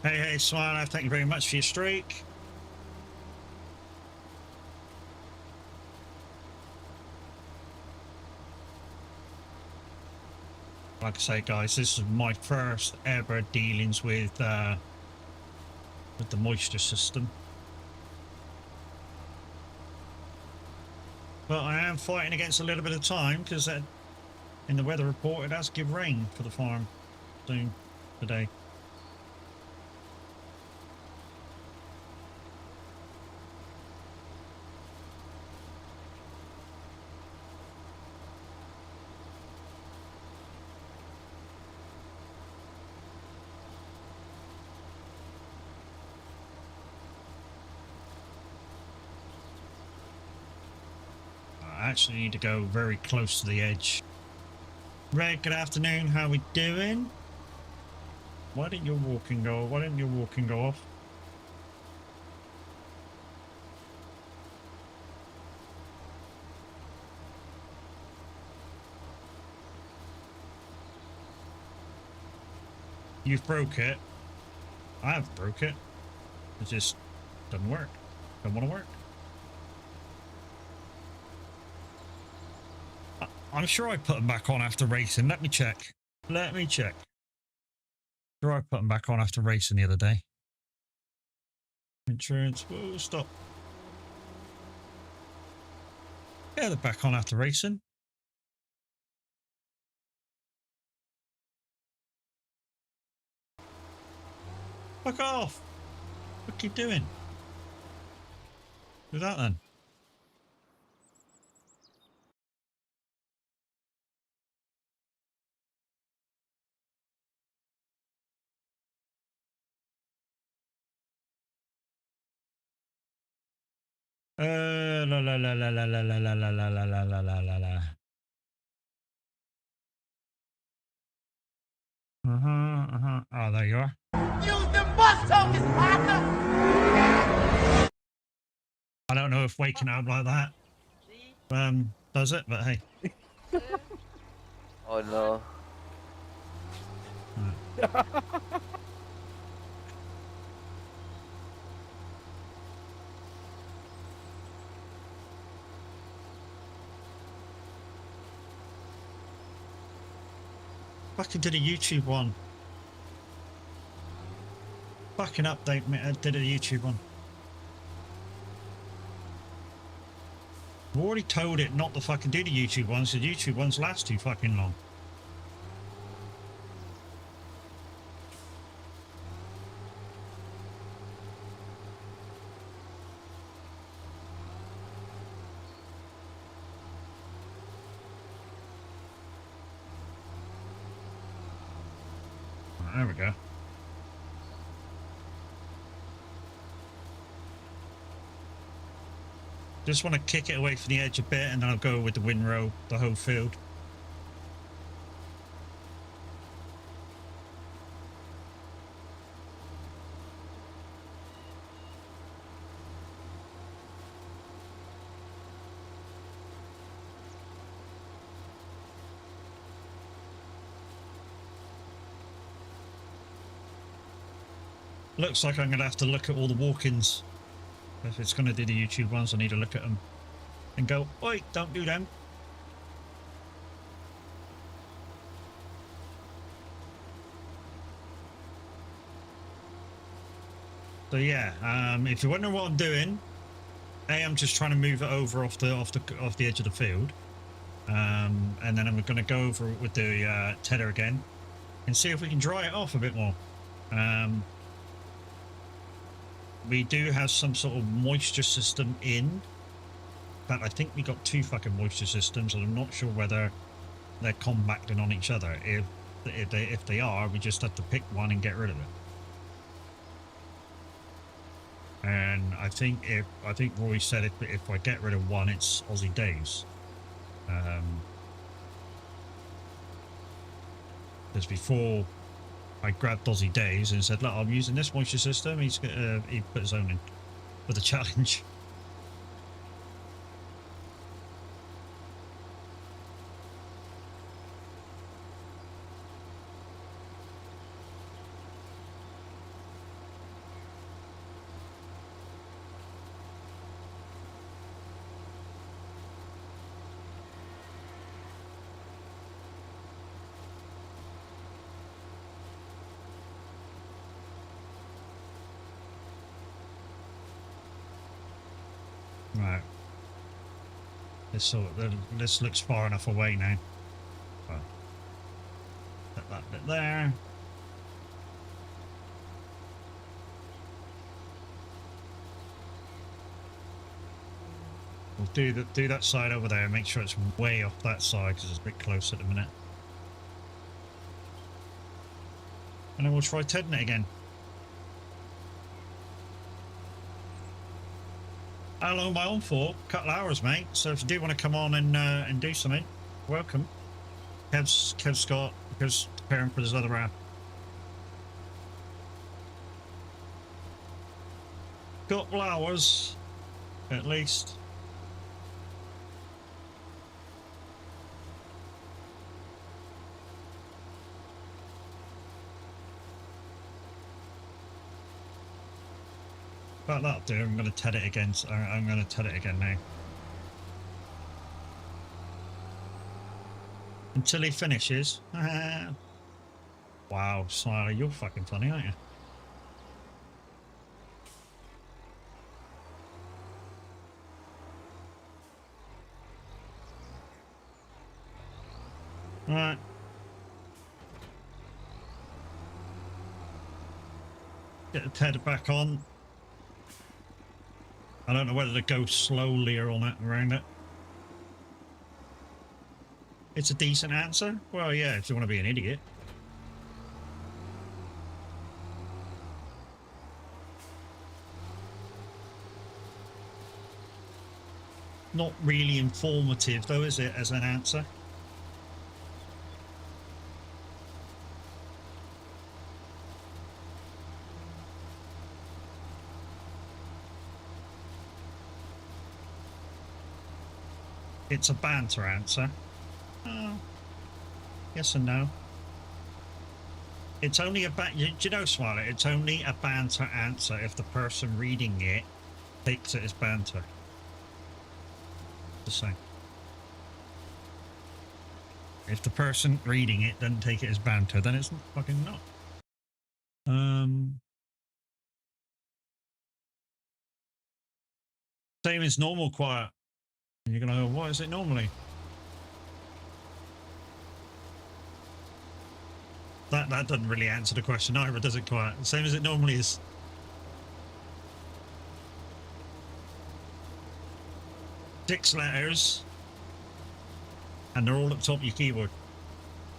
Hey, Smile, thank you very much for your streak. Like I say, guys, this is my first ever dealings with the moisture system. But I am fighting against a little bit of time because in the weather report it has to give rain for the farm soon today. I actually need to go very close to the edge. Red, good afternoon. How we doing? Why didn't your walking go? Why didn't your walking go off? You've broke it. I have broke it. It just doesn't work. Don't want to work. I'm sure I put them back on after racing. Let me check. Let me check. Sure, I put them back on after racing the other day. Insurance. Whoa, stop. Yeah, they're back on after racing. Fuck off. What are you doing? Do that then. La la la la la la la la la la la la la la la. Oh, there you are. Use the bus tokens, partner. I don't know if waking up like that does it, but hey. Oh no. Fucking did a YouTube one. Fucking update me. I did a YouTube one. I've already told it not to fucking do the YouTube ones. The YouTube ones last too fucking long. There we go. Just want to kick it away from the edge a bit and then I'll go with the windrow, the whole field. Looks like I'm going to have to look at all the walk-ins. If it's going to do the YouTube ones, I need to look at them and go, oi, don't do them. So yeah, if you're wondering what I'm doing, I'm just trying to move it over off the edge of the field, and then I'm going to go over it with the tether again and see if we can dry it off a bit more. We do have some sort of moisture system in, but I think we got two fucking moisture systems and I'm not sure whether they're compacting on each other. If they are, we just have to pick one and get rid of it. And I think Roy said if I get rid of one, it's Aussie Days. Because before I grabbed Aussie Days and said, look, I'm using this moisture system, he put his own in for the challenge. Right. This looks far enough away now. Well, put that bit there. We'll do that side over there and make sure it's way off that side because it's a bit close at the minute. And then we'll try tedding it again. How long am I on for? A couple of hours, mate. So if you do want to come on and do something, welcome. Kev Scott, because preparing for this other round. Couple hours, at least. But that'll do. I'm going to TED it again. So I'm going to TED it again now. Until he finishes. Wow, Smiley, you're fucking funny, aren't you? Right. Get the TED back on. I don't know whether to go slowly or on it around it. It's a decent answer. Well, yeah, if you want to be an idiot. Not really informative, though, is it, as an answer? It's a banter answer. Yes and no. It's only do you know, Smiley, it's only a banter answer if the person reading it takes it as banter. Just saying. If the person reading it doesn't take it as banter, then it's fucking not. Same as normal quiet. And you're gonna go, what is it normally? That doesn't really answer the question either, does it, quiet? Same as it normally is. 6 letters. And they're all at the top of your keyboard.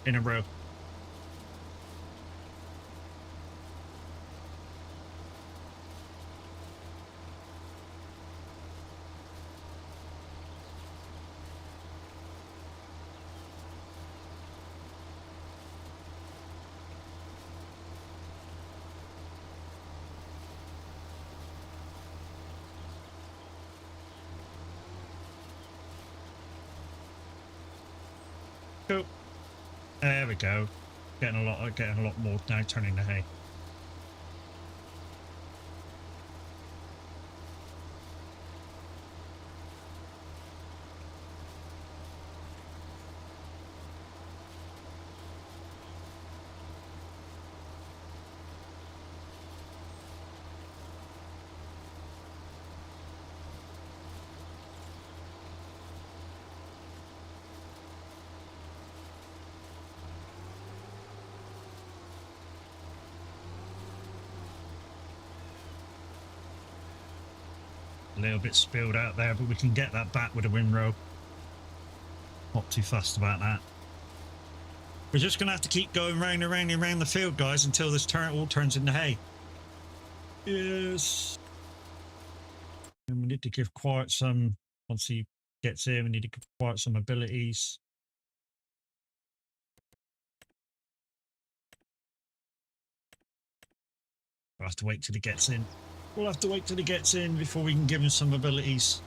In a row. Cool. There we go. Getting a lot more now, turning the hay. A little bit spilled out there, but we can get that back with a windrow. Not too fussed about that. We're just going to have to keep going round and round and round the field, guys, until this all turns into hay. Yes. And we need to give Quiet some, once he gets here, we need to give Quiet some abilities. We'll have to wait till he gets in. We'll have to wait till he gets in before we can give him some abilities.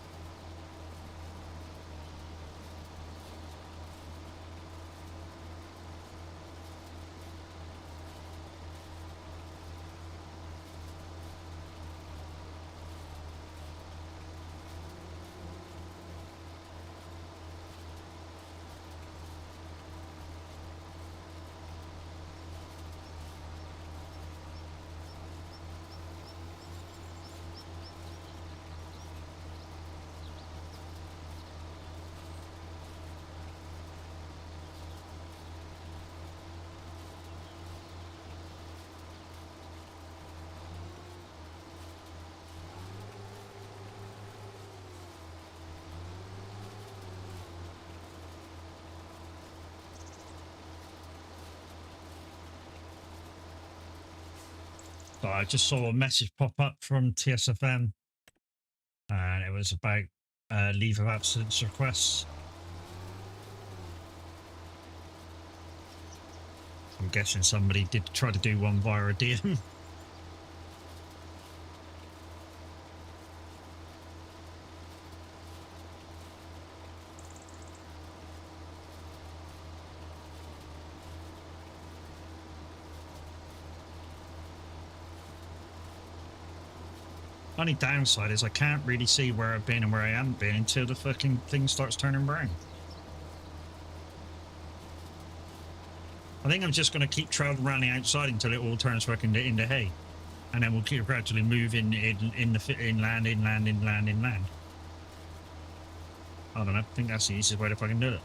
So I just saw a message pop up from TSFM, and it was about leave of absence requests. I'm guessing somebody did try to do one via a DM. Only downside is I can't really see where I've been and where I haven't been until the fucking thing starts turning brown. I think I'm just going to keep traveling around the outside until it all turns fucking into hay, and then we'll keep gradually moving inland. I don't know. I think that's the easiest way to fucking do it.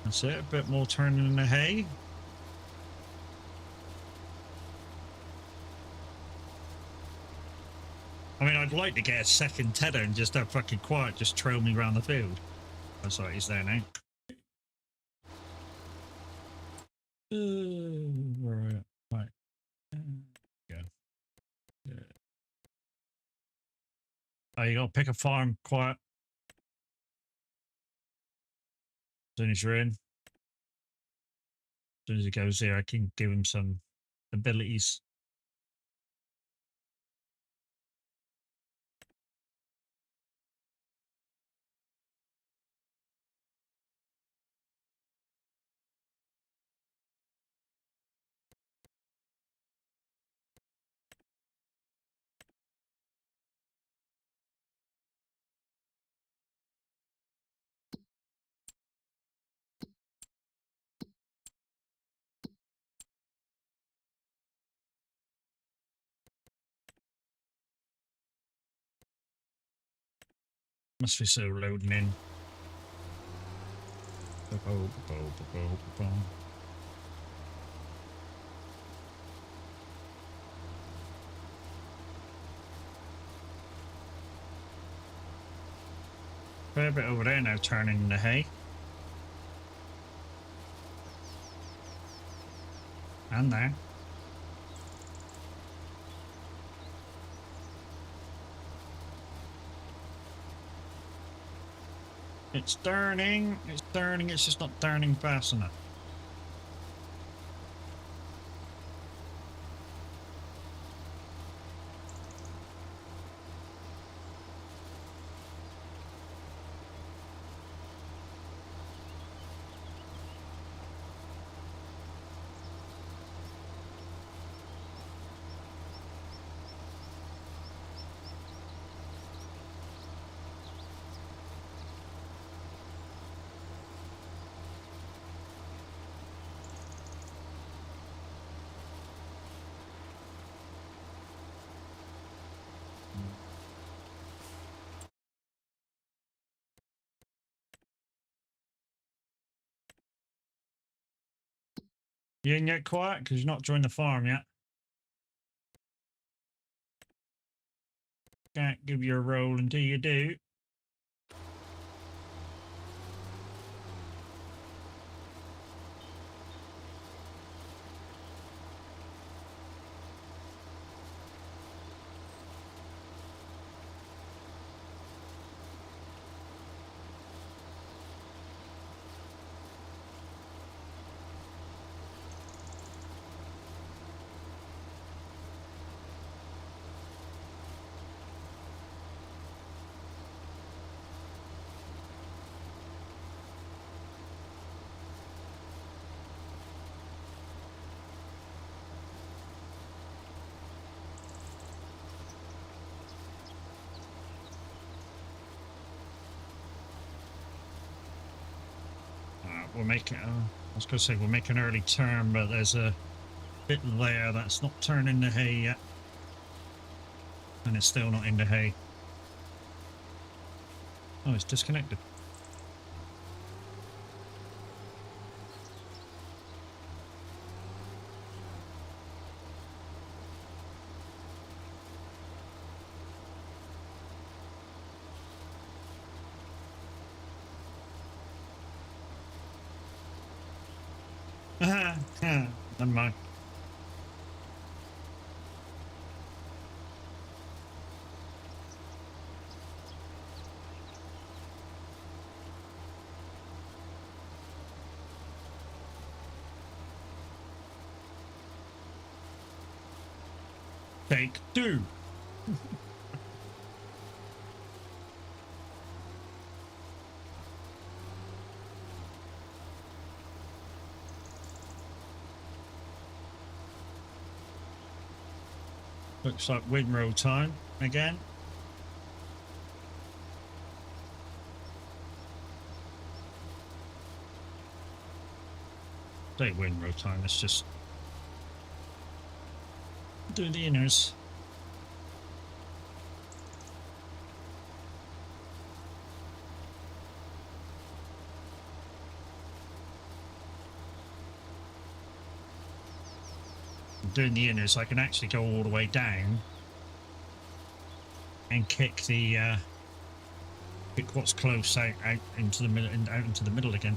That's it, a bit more turning in the hay. I mean, I'd like to get a second tether and just have fucking Quiet just trail me around the field. Oh, sorry, he's there now. Right. Go. Yeah. Oh, you gotta pick a farm, Quiet. As soon as you're in. As soon as he goes there, I can give him some abilities. Must be still loading in. Fair bit over there now, turning the hay. And there. It's turning, it's just not turning fast enough. You ain't get quiet because you're not joined the farm yet. Can't give you a roll until you do. We'll make it. I was going to say we'll make an early turn, but there's a bit there that's not turning the hay yet, and it's still not in the hay. Oh, it's disconnected. Never mind. Take two. Looks like windrow time again. Say windrow time, let's just do the inners. Doing the inners, I can actually go all the way down and kick the kick what's close out into the middle and out into the middle again.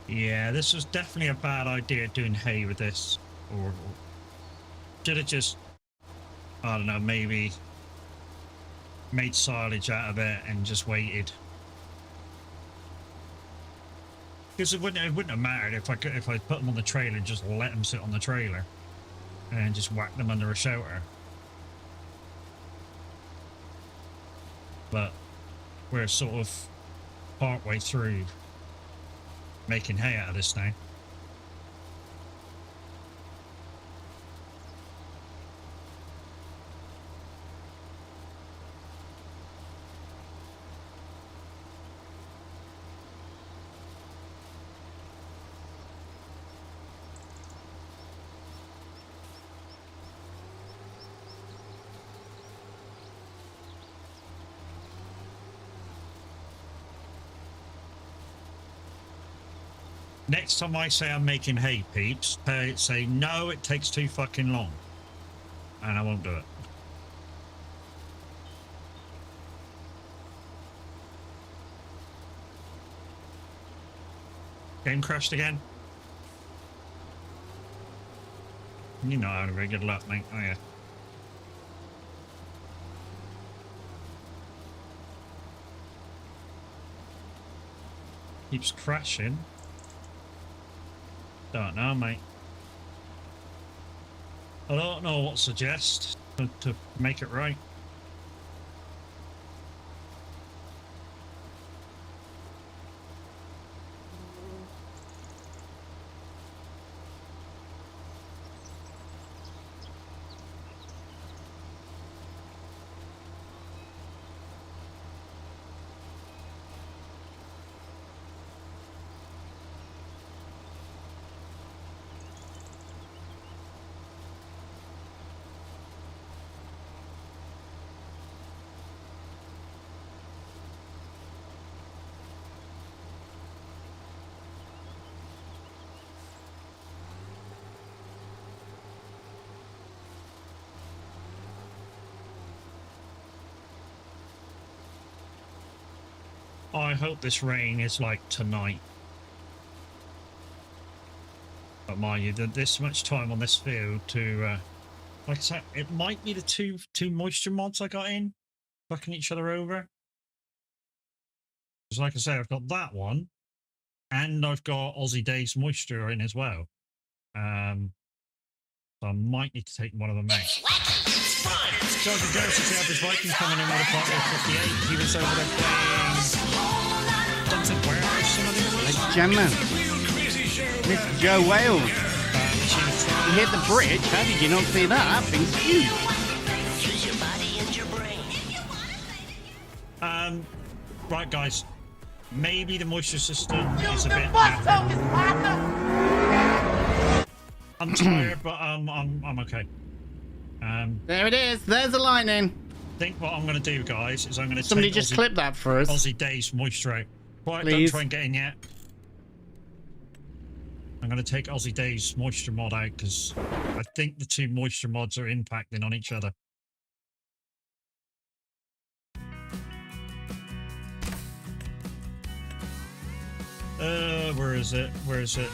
Yeah, this was definitely a bad idea doing hay with this, or should have just, I don't know, maybe made silage out of it and just waited. Because it wouldn't have mattered if I put them on the trailer and just let them sit on the trailer and just whack them under a shelter. But we're sort of part way through making hay out of this now. Next time I say I'm making hay, peeps, say no, it takes too fucking long, and I won't do it. Game crashed again. You know how to very good luck, mate. Oh yeah. Keeps crashing. Don't know, mate. I don't know what to suggest to make it right. I hope this rain is like tonight. But mind you, this much time on this field to, like I said, it might be the two moisture mods I got in, fucking each other over. Because like I say, I've got that one, and I've got Aussie Days Moisture in as well. So I might need to take one of them out. Sergeant Joseph, the average Viking coming in with a party of 58. He was over there playing something warehouse, something. Ladies and gentlemen, Mr. Joe Wales. He hit the bridge. How did you not see that? That thing's huge. Right, guys. Maybe the moisture system is a the bit. bus token, partner! I'm tired, but I'm okay. There it is. There's the lightning. I think what I'm going to do, guys, is I'm going to Somebody take just Aussie, clip that for us. Aussie Days Moisture out. Right, Please. don't try and get in yet. I'm going to take Aussie Days Moisture mod out because I think the two moisture mods are impacting on each other. Where is it? Where is it?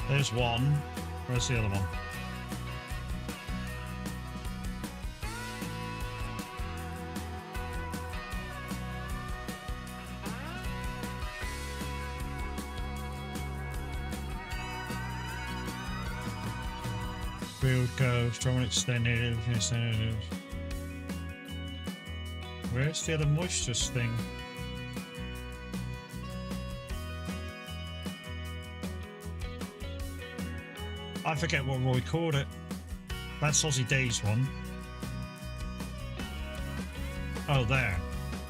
There's one. Where's the other one? Field go, strong and extended. Where's the other moisture thing? I forget what Roy called it. That's Aussie Days one. Oh, there.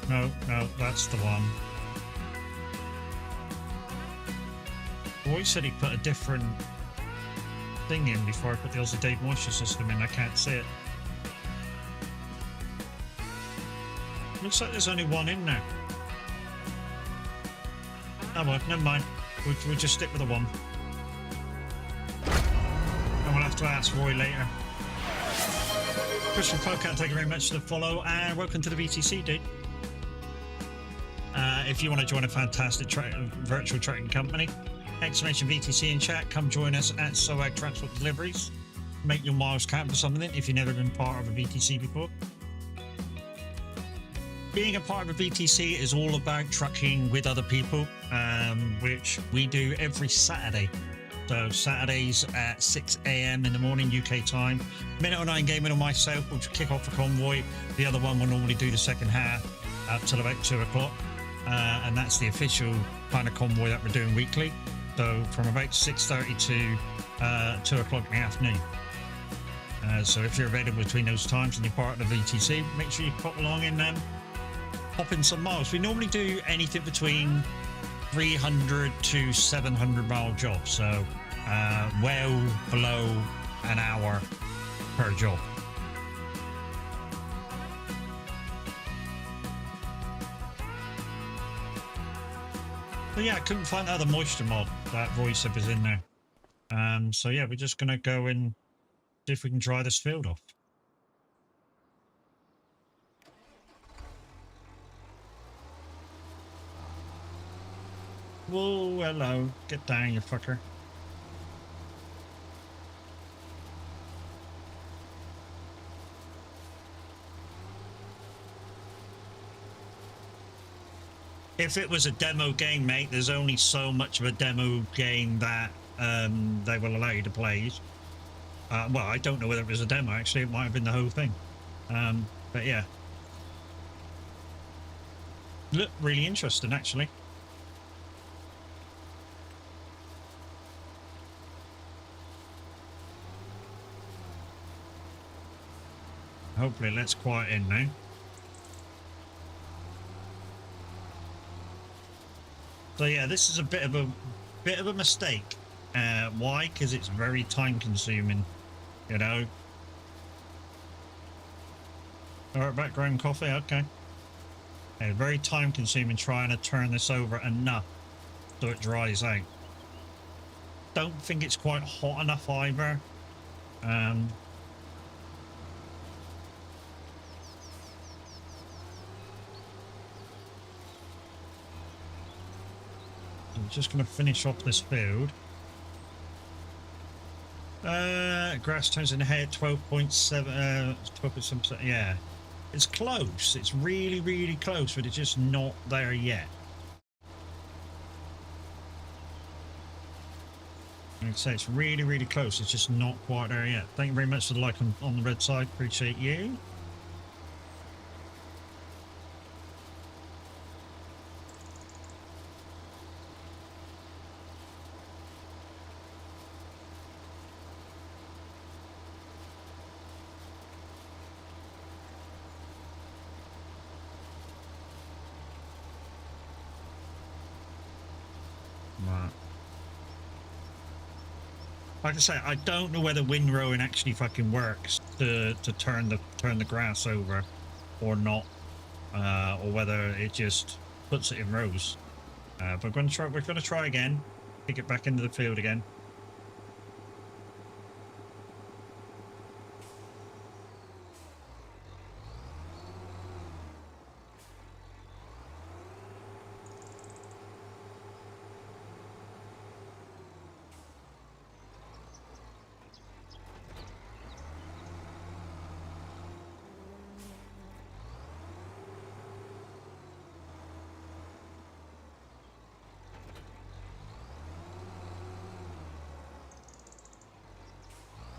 No, that's the one. Roy said he put a different thing in before I put the Aussie Day moisture system in. I can't see it. Looks like there's only one in there. Oh well, never mind. We'll just stick with the one. And we'll have to ask Roy later. Christian Pocat, thank you very much for the follow, and welcome to the VTC, dude. If you want to join a fantastic virtual tracking company, exclamation VTC in chat, come join us at SOAG Transport Deliveries. Make your miles count for something if you've never been part of a VTC before. Being a part of a VTC is all about trucking with other people, which we do every Saturday. So Saturdays at 6 a.m. in the morning UK time. Minute 09 gaming on myself will kick off a convoy. The other one will normally do the second half up till about 2 o'clock. And that's the official kind of convoy that we're doing weekly. So from about 6:30 to 2 o'clock in the afternoon. So if you're available between those times and you're part of the VTC, make sure you pop along and pop in some miles. We normally do anything between 300 to 700 mile jobs. So well below an hour per job. But yeah, I couldn't find the other moisture mod that Roy said was in there. So yeah, we're just going to go and see if we can dry this field off. Whoa, hello. Get down, you fucker. If it was a demo game, mate, there's only so much of a demo game that they will allow you to play. Well, I don't know whether it was a demo, actually. It might have been the whole thing. But yeah. Look really interesting, actually. Hopefully, let's quiet in now. So yeah, this is a bit of a mistake. Why? Because it's very time consuming, you know. All right, background coffee, okay. Yeah, very time consuming trying to turn this over enough so it dries out. Don't think it's quite hot enough either. I'm just going to finish off this field. Grass turns in the head 12.7, 12.7%. Yeah, it's close. It's really, really close, but it's just not there yet. Like I say, it's really, really close. It's just not quite there yet. Thank you very much for the like on the red side. Appreciate you. Right. Like I say, I don't know whether windrowing actually fucking works to turn the grass over or not, or whether it just puts it in rows. But we're going to try again, kick it back into the field again.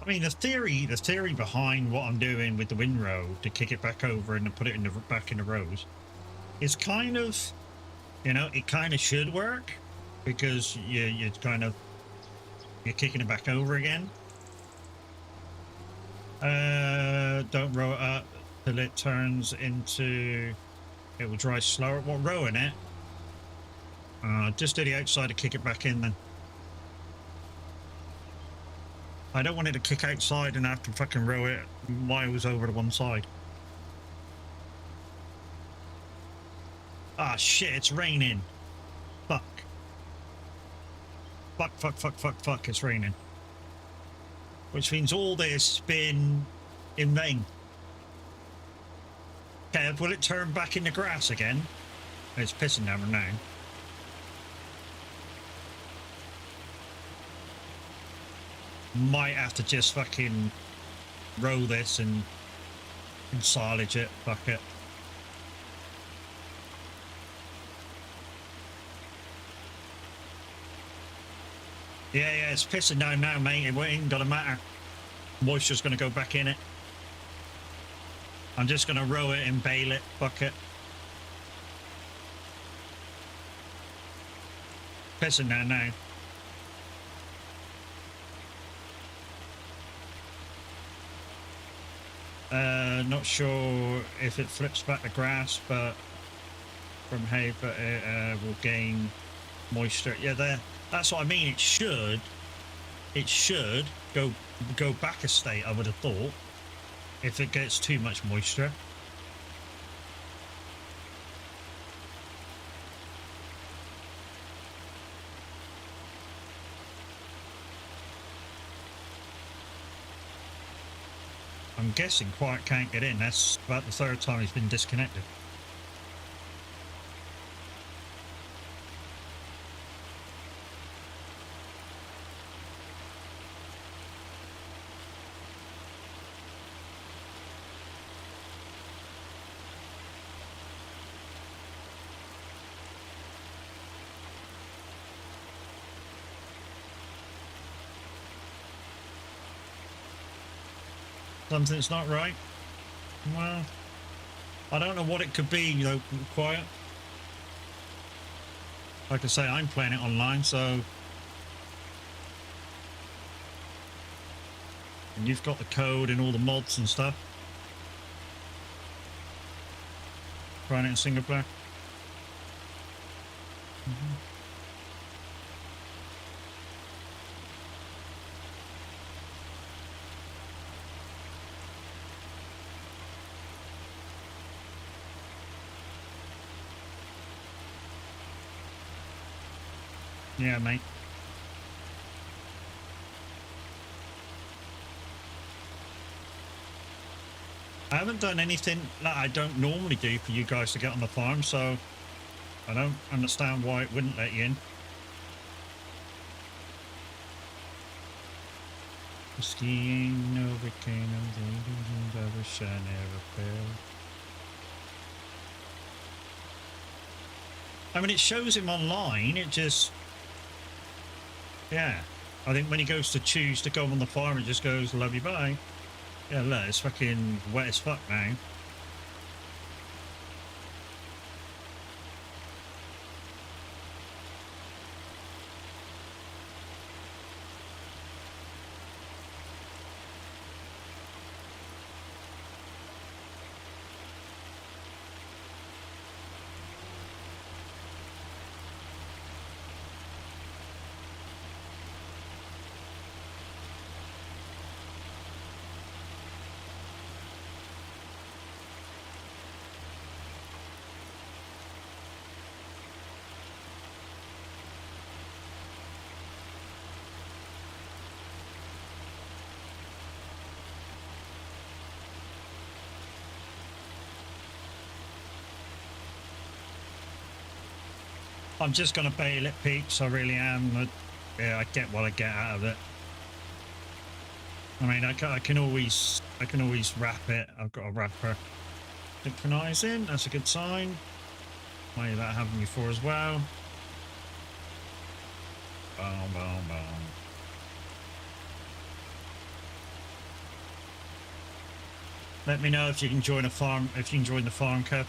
I mean, the theory behind what I'm doing with the windrow to kick it back over and then put it in back in the rows is kind of, you know, it kind of should work because you're kicking it back over again. Don't row it up till it turns into, it will dry slower. Well, rowing it. Just do the outside to kick it back in then. I don't want it to kick outside and have to fucking row it miles over to one side. Ah, shit, it's raining. Fuck. Fuck, it's raining. Which means all this has been in vain. Kev, will it turn back in the grass again? It's pissing down now. Might have to just fucking row this and silage it. Fuck it. Yeah, it's pissing down now, mate. It ain't gonna matter. Moisture's gonna go back in it. I'm just gonna row it and bale it. Fuck it. Pissing down now. Not sure if it flips back the grass, but from hay, but it will gain moisture. Yeah, there. That's what I mean. It should go back a state. I would have thought if it gets too much moisture. I'm guessing Quiet can't get in. That's about the third time he's been disconnected. Something's not right. Well, I don't know what it could be, though, quiet. Like I say, I'm playing it online, so... And you've got the code and all the mods and stuff. Trying it in single player. Yeah, mate. I haven't done anything that I don't normally do for you guys to get on the farm, so I don't understand why it wouldn't let you in. Skiing, no volcanoes, ever shine, never fail. I mean, it shows him online, it just... Yeah. I think when he goes to choose to go on the farm, it just goes, love you, bye. Yeah, look, it's fucking wet as fuck now. I'm just going to bail it, peeps. I really am. Yeah, I get what I get out of it. I mean, I can always wrap it. I've got a wrapper. Synchronizing. That's a good sign. Might that happened before as well. Boom, boom, boom. Let me know if you can join a farm. If you can join the farm cup.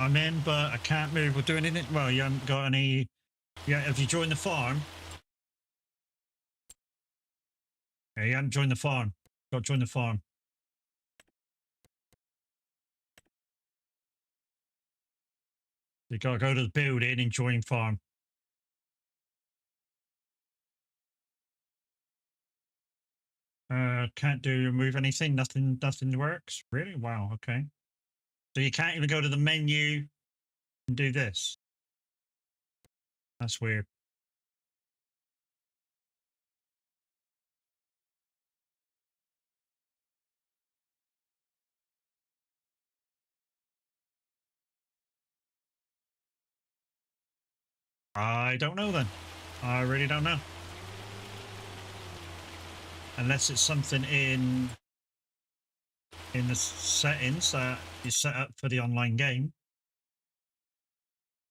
I'm in, but I can't move or do anything. Well, you haven't got any. Yeah, have you joined the farm? Yeah, you haven't joined the farm. Got to join the farm. You got to go to the building and join farm. Can't do remove anything. Nothing works. Really? Wow. Okay. So you can't even go to the menu and do this. That's weird. I don't know then. I really don't know. Unless it's something in the settings that is set up for the online game.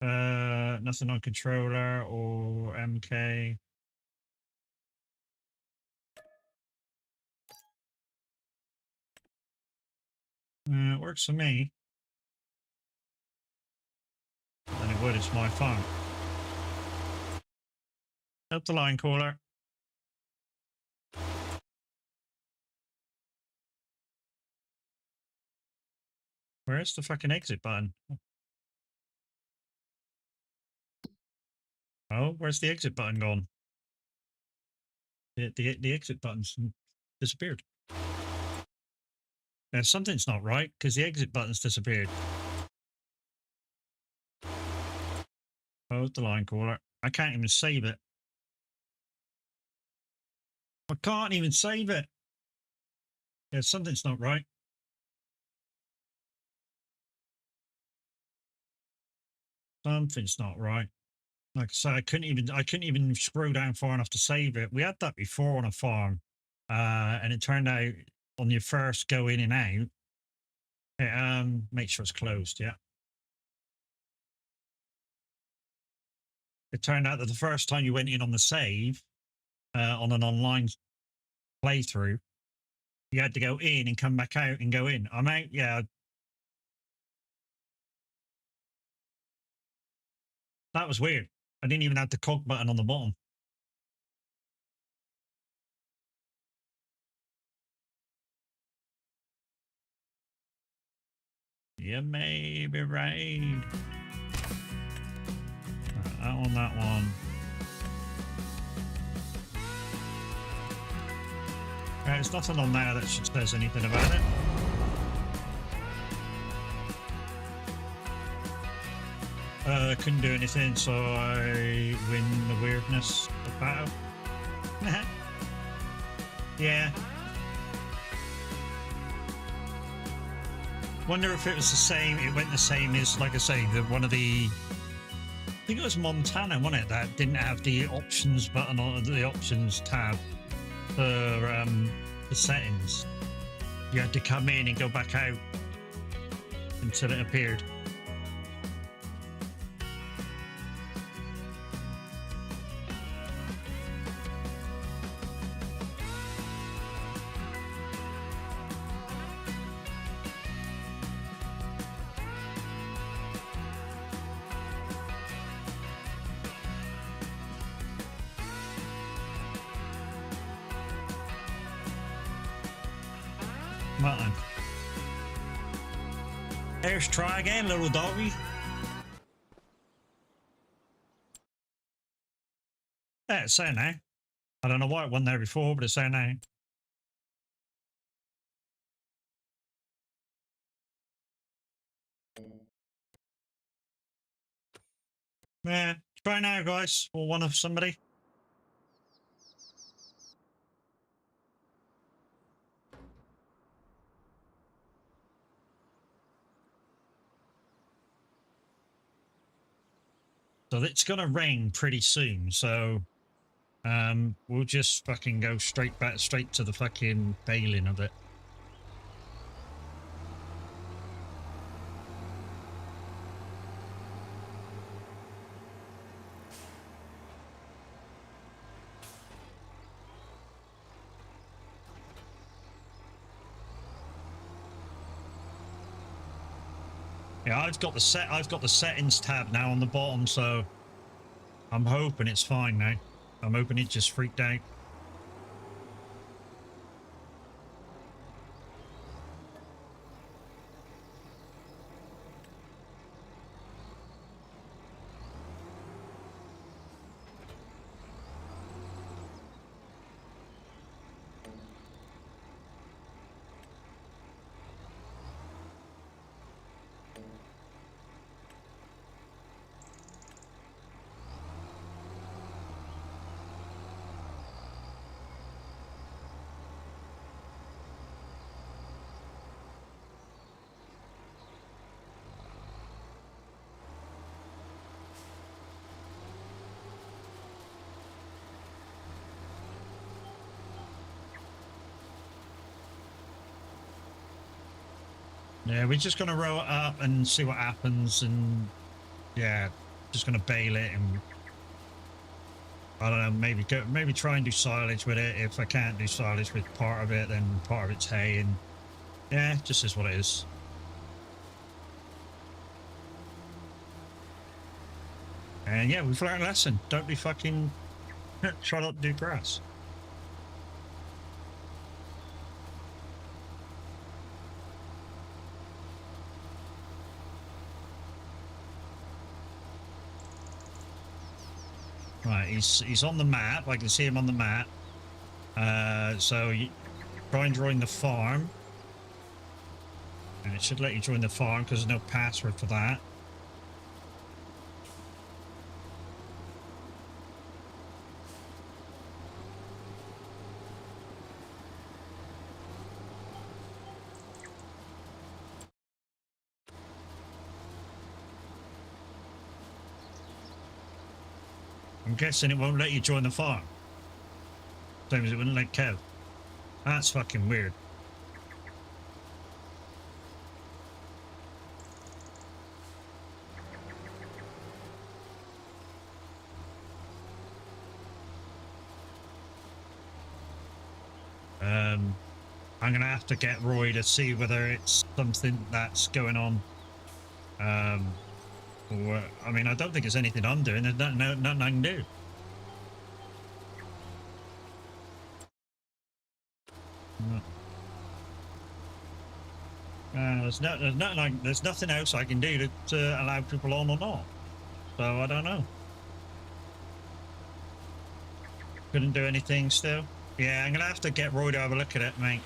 Nothing on controller or MK. It works for me. And it would, it's my phone. Up the line caller. Where's the fucking exit button? Oh, where's the exit button gone? The exit button's disappeared. Now, something's not right because the exit button's disappeared. Oh, the line caller. I can't even save it. I can't even save it. Yeah, something's not right. Something's not right. Like I said, I couldn't even scroll down far enough to save it. We had that before on a farm, and it turned out on your first go in and out, make sure it's closed. Yeah, it turned out that the first time you went in on the save, on an online playthrough, you had to go in and come back out and go in. I'm out. Yeah, that was weird. I didn't even have the cog button on the bottom. You may be right. That one. There's nothing on there that says anything about it. Couldn't do anything, so I win the weirdness of battle. Yeah. Wonder if it was the same. It went the same as, like I say, one of the. I think it was Montana, wasn't it? That didn't have the options button or the options tab for the settings. You had to come in and go back out until it appeared. Well, let's try again, little doggy. Yeah, it's there now. I don't know why it wasn't there before, but it's there now. Yeah, try now, guys, or one of somebody. So it's gonna rain pretty soon, so we'll just fucking go straight to the fucking bailing of it. Yeah, I've got the settings tab now on the bottom, so I'm hoping it's fine now. I'm hoping it just freaked out. Yeah, we're just gonna row it up and see what happens, and yeah, just gonna bail it, and I don't know, maybe try and do silage with it. If I can't do silage with part of it, then part of it's hay, and yeah, it just is what it is. And yeah, we've learned a lesson. Don't be fucking try not to do grass. Right, he's on the map. I can see him on the map. So you try and join the farm. And it should let you join the farm because there's no password for that. I'm guessing it won't let you join the farm. Same as it wouldn't let Kev. That's fucking weird. I'm gonna have to get Roy to see whether it's something that's going on. Or I mean, I don't think there's anything I'm doing. There's nothing I can do. No. There's nothing else I can do to allow people on or not. So I don't know. Couldn't do anything still. Yeah, I'm gonna have to get Roy to have a look at it, mate.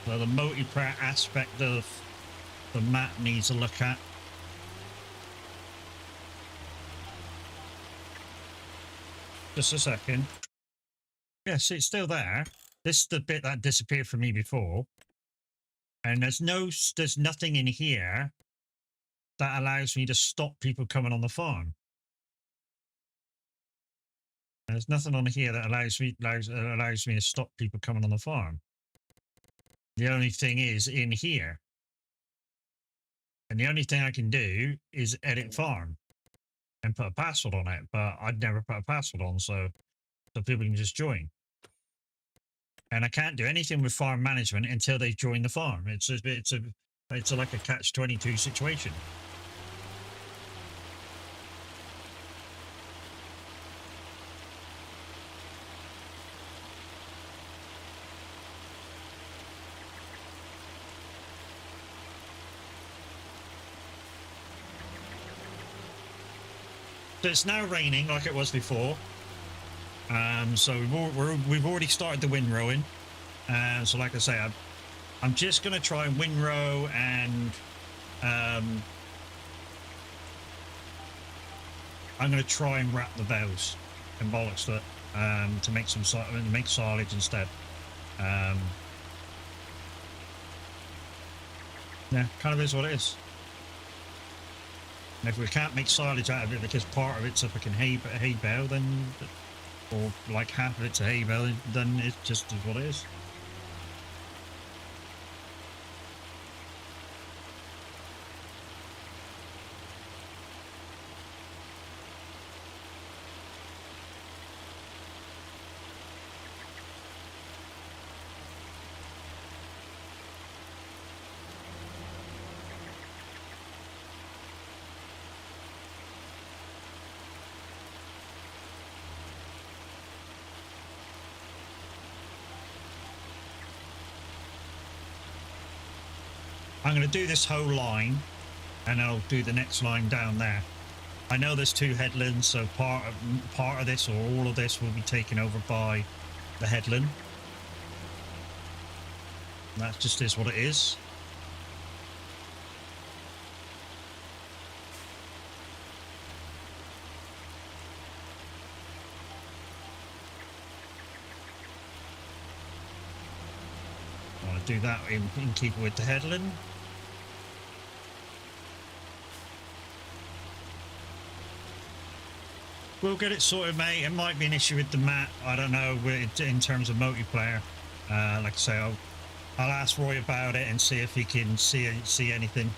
So the multiplayer aspect of the map needs a look at. Just a second. Yes, it's still there. This is the bit that disappeared from me before. And there's nothing in here that allows me to stop people coming on the farm. There's nothing on here that allows me to stop people coming on the farm. The only thing is in here. And the only thing I can do is edit farm and put a password on it, but I'd never put a password on, so people can just join. And I can't do anything with farm management until they join the farm. It's like a catch-22 situation. So it's now raining like it was before. So we've already started the windrowing. So like I say, I'm just going to try and windrow and I'm going to try and wrap the bales and bollocks to it to make make silage instead. Yeah, kind of is what it is. And if we can't make silage out of it because part of it's a fucking hay bale, then, or like half of it's a hay bale, then it just is what it is. I'm going to do this whole line and I'll do the next line down there. I know there's two headlands, so part of this or all of this will be taken over by the headland. That just is what it is. I want to do that in keeping with the headland. We'll get it sorted, mate. It might be an issue with the map. I don't know in terms of multiplayer. Like I say, I'll ask Roy about it and see if he can see anything.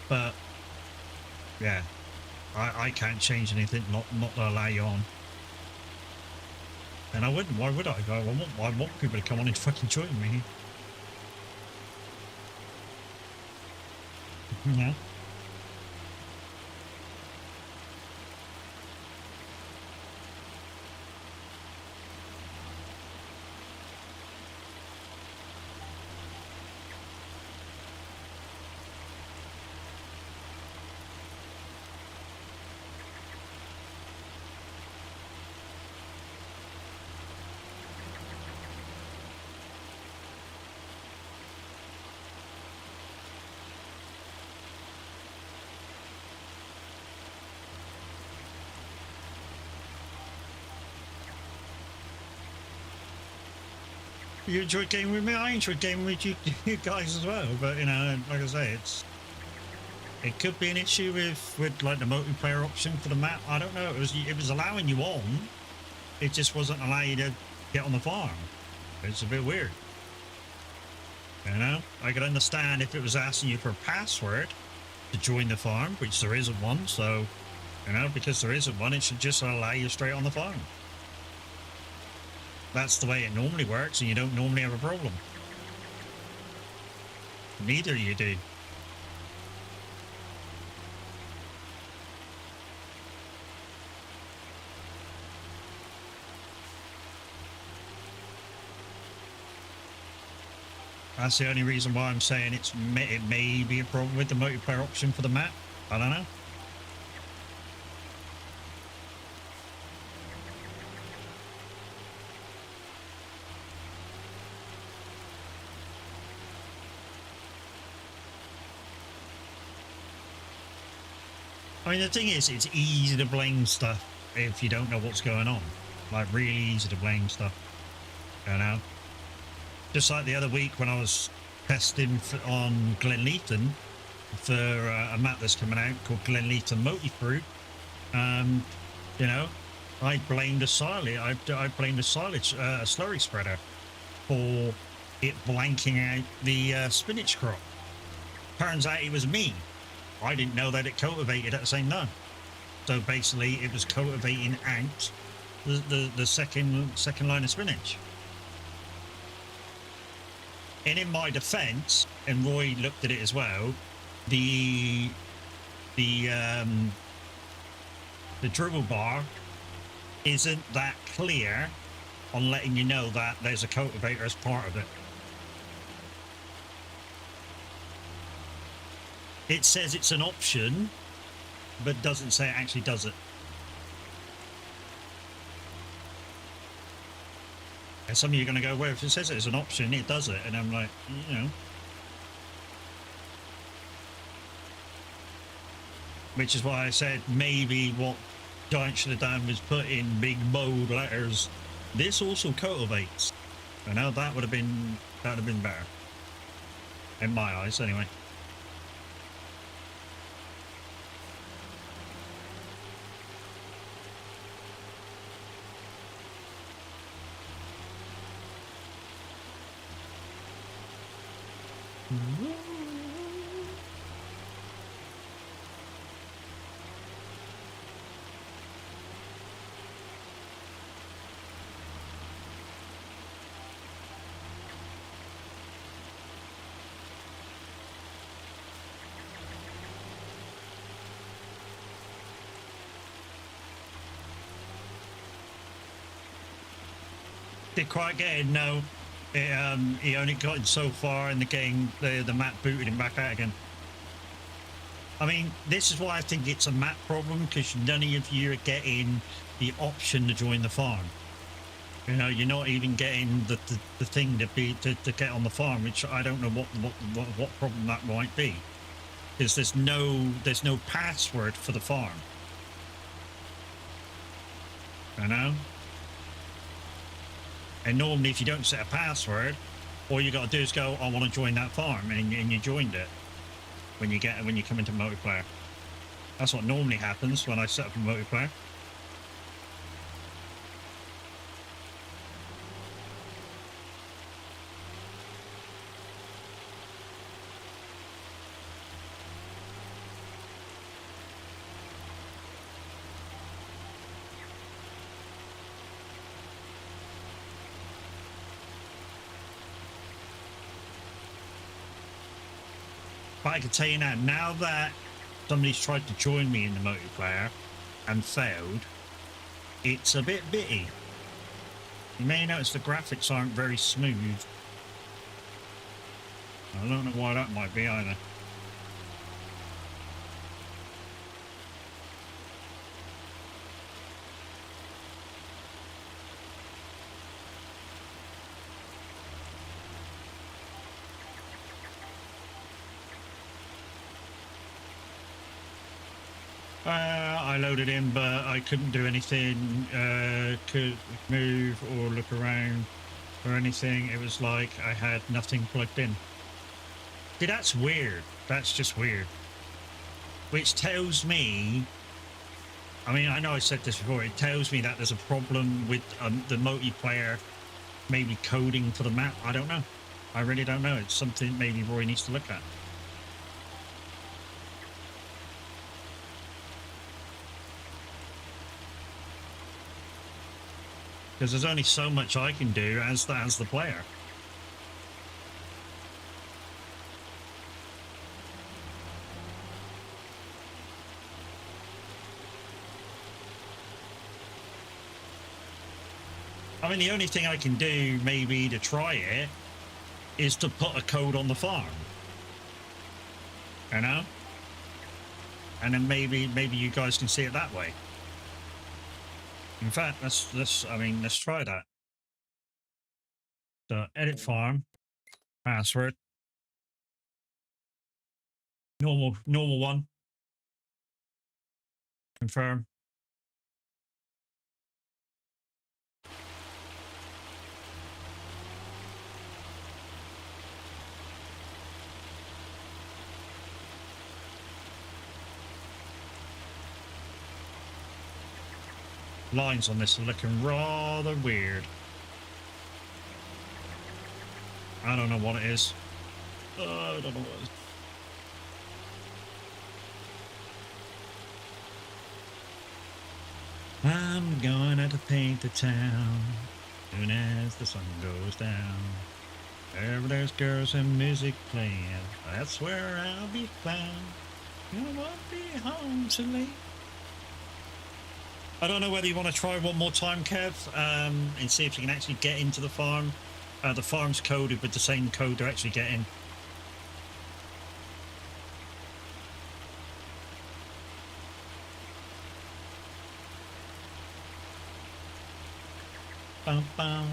But yeah, I can't change anything. Not to allow you on. And I wouldn't. Why would I? I want people to come on and fucking join me. Yeah. You enjoyed gaming with me. I enjoyed gaming with you guys as well. But you know, like I say, it could be an issue with like the multiplayer option for the map. I don't know. It was allowing you on. It just wasn't allowing you to get on the farm. It's a bit weird. You know, I could understand if it was asking you for a password to join the farm, which there isn't one. So, you know, because there isn't one, it should just allow you straight on the farm. That's the way it normally works, and you don't normally have a problem. Neither you do. That's the only reason why I'm saying it may be a problem with the multiplayer option for the map. I don't know. I mean, the thing is, it's easy to blame stuff if you don't know what's going on. Like, really easy to blame stuff, you know? Just like the other week when I was testing on Glenleaton for a map that's coming out called Glenleaton Multi-Fruit, you know, I blamed a silage. I blamed a silage slurry spreader for it blanking out the spinach crop. Turns out it was me. I didn't know that it cultivated at the same time. So basically, it was cultivating out the second line of spinach. And in my defence, and Roy looked at it as well, the dribble bar isn't that clear on letting you know that there's a cultivator as part of it. It says it's an option, but doesn't say it actually does it. And some of you are going to go, well, if it says it's an option, it does it. And I'm like, you know. Which is why I said maybe what Giant should have done was put in big bold letters, this also cultivates. You know, that would have been better. In my eyes, anyway. Did quite get it, no. He only got it so far in the game, the map booted him back out again. I mean, this is why I think it's a map problem, because none of you are getting the option to join the farm. You know, you're not even getting the thing to get on the farm, which I don't know what problem that might be. Because there's no password for the farm. You know? And normally, if you don't set a password, all you got to do is go, I want to join that farm, and you joined it when you come into multiplayer. That's what normally happens when I set up a multiplayer. But I can tell you now that somebody's tried to join me in the multiplayer and failed, it's a bit bitty. You may notice the graphics aren't very smooth. I don't know why that might be either. I loaded in, but I couldn't do anything. Could move or look around. or anything. It was like I had nothing plugged in. See, that's weird. That's just weird. Which tells me, I mean, I know I said this before, it tells me that there's a problem with the multiplayer, maybe coding for the map. I don't know. I really don't know. It's something maybe Roy needs to look at. Because there's only so much I can do as the player. I mean, the only thing I can do maybe to try it is to put a code on the farm. You know? And then maybe you guys can see it that way. In fact, let's try that. So edit farm, password, normal one, confirm. Lines on this are looking rather weird. I don't know what it is. I don't know what it is. I'm gonna paint the town soon as the sun goes down. Wherever there's girls and music playing, that's where I'll be found. You won't be home too late. I don't know whether you want to try one more time, Kev, and see if you can actually get into the farm. The farm's coded with the same code they're actually getting. Bum, bum.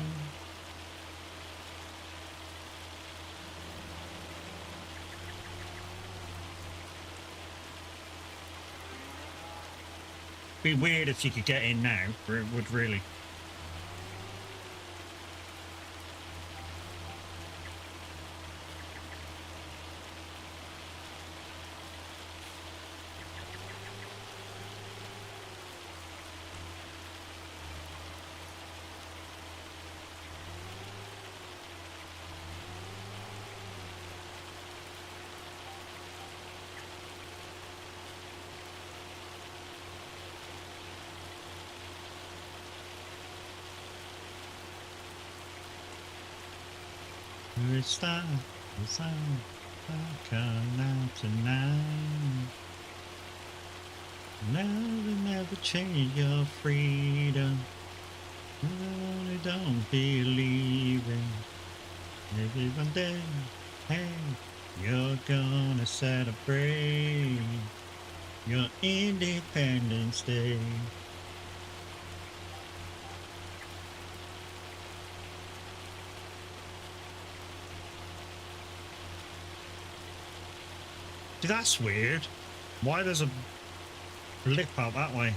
Be weird if you could get in now. It would really. It's time, it's time, come out tonight. Never, never change your freedom. Only don't believe it. Maybe one day, hey, you're gonna celebrate your Independence Day. See, that's weird. Why there's a blip out that way?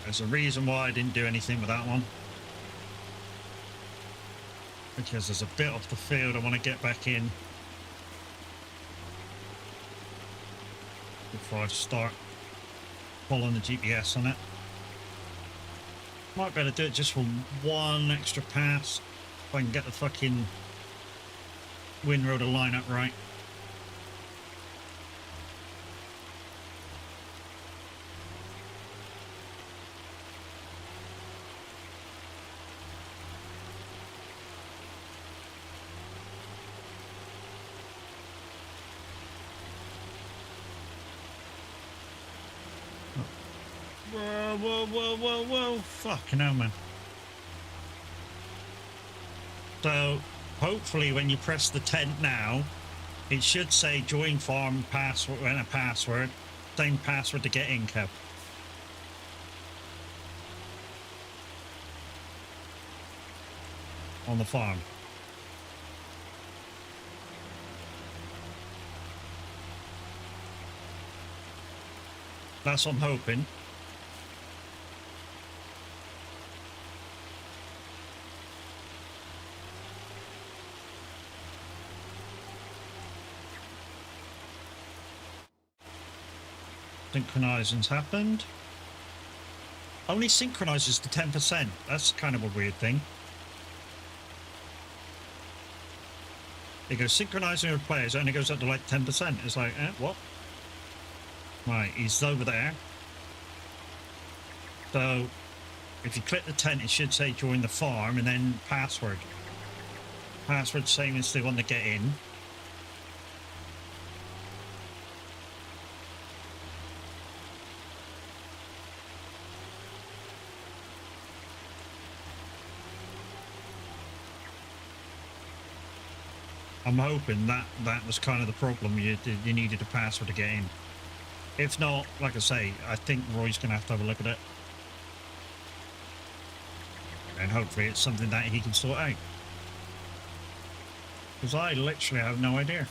There's a reason why I didn't do anything with that one. Because there's a bit off the field I want to get back in before I start following the GPS on it. Might better do it just for one extra pass if I can get the fucking windrow to line up right. Whoa, whoa, whoa, whoa, whoa. Fucking hell, man. So hopefully when you press the tent now, it should say join farm password and a password. Same password to get in, Kev. On the farm. That's what I'm hoping. Synchronizing's happened. Only synchronizes to 10%. That's kind of a weird thing. It goes synchronizing with players, it only goes up to like 10%. It's like, what? Right, he's over there. So if you click the tent, it should say join the farm and then password. Password same as the one to get in. I'm hoping that was kind of the problem. You needed a password to get in. If not, like I say, I think Roy's going to have a look at it. And hopefully it's something that he can sort out. Because I literally have no idea.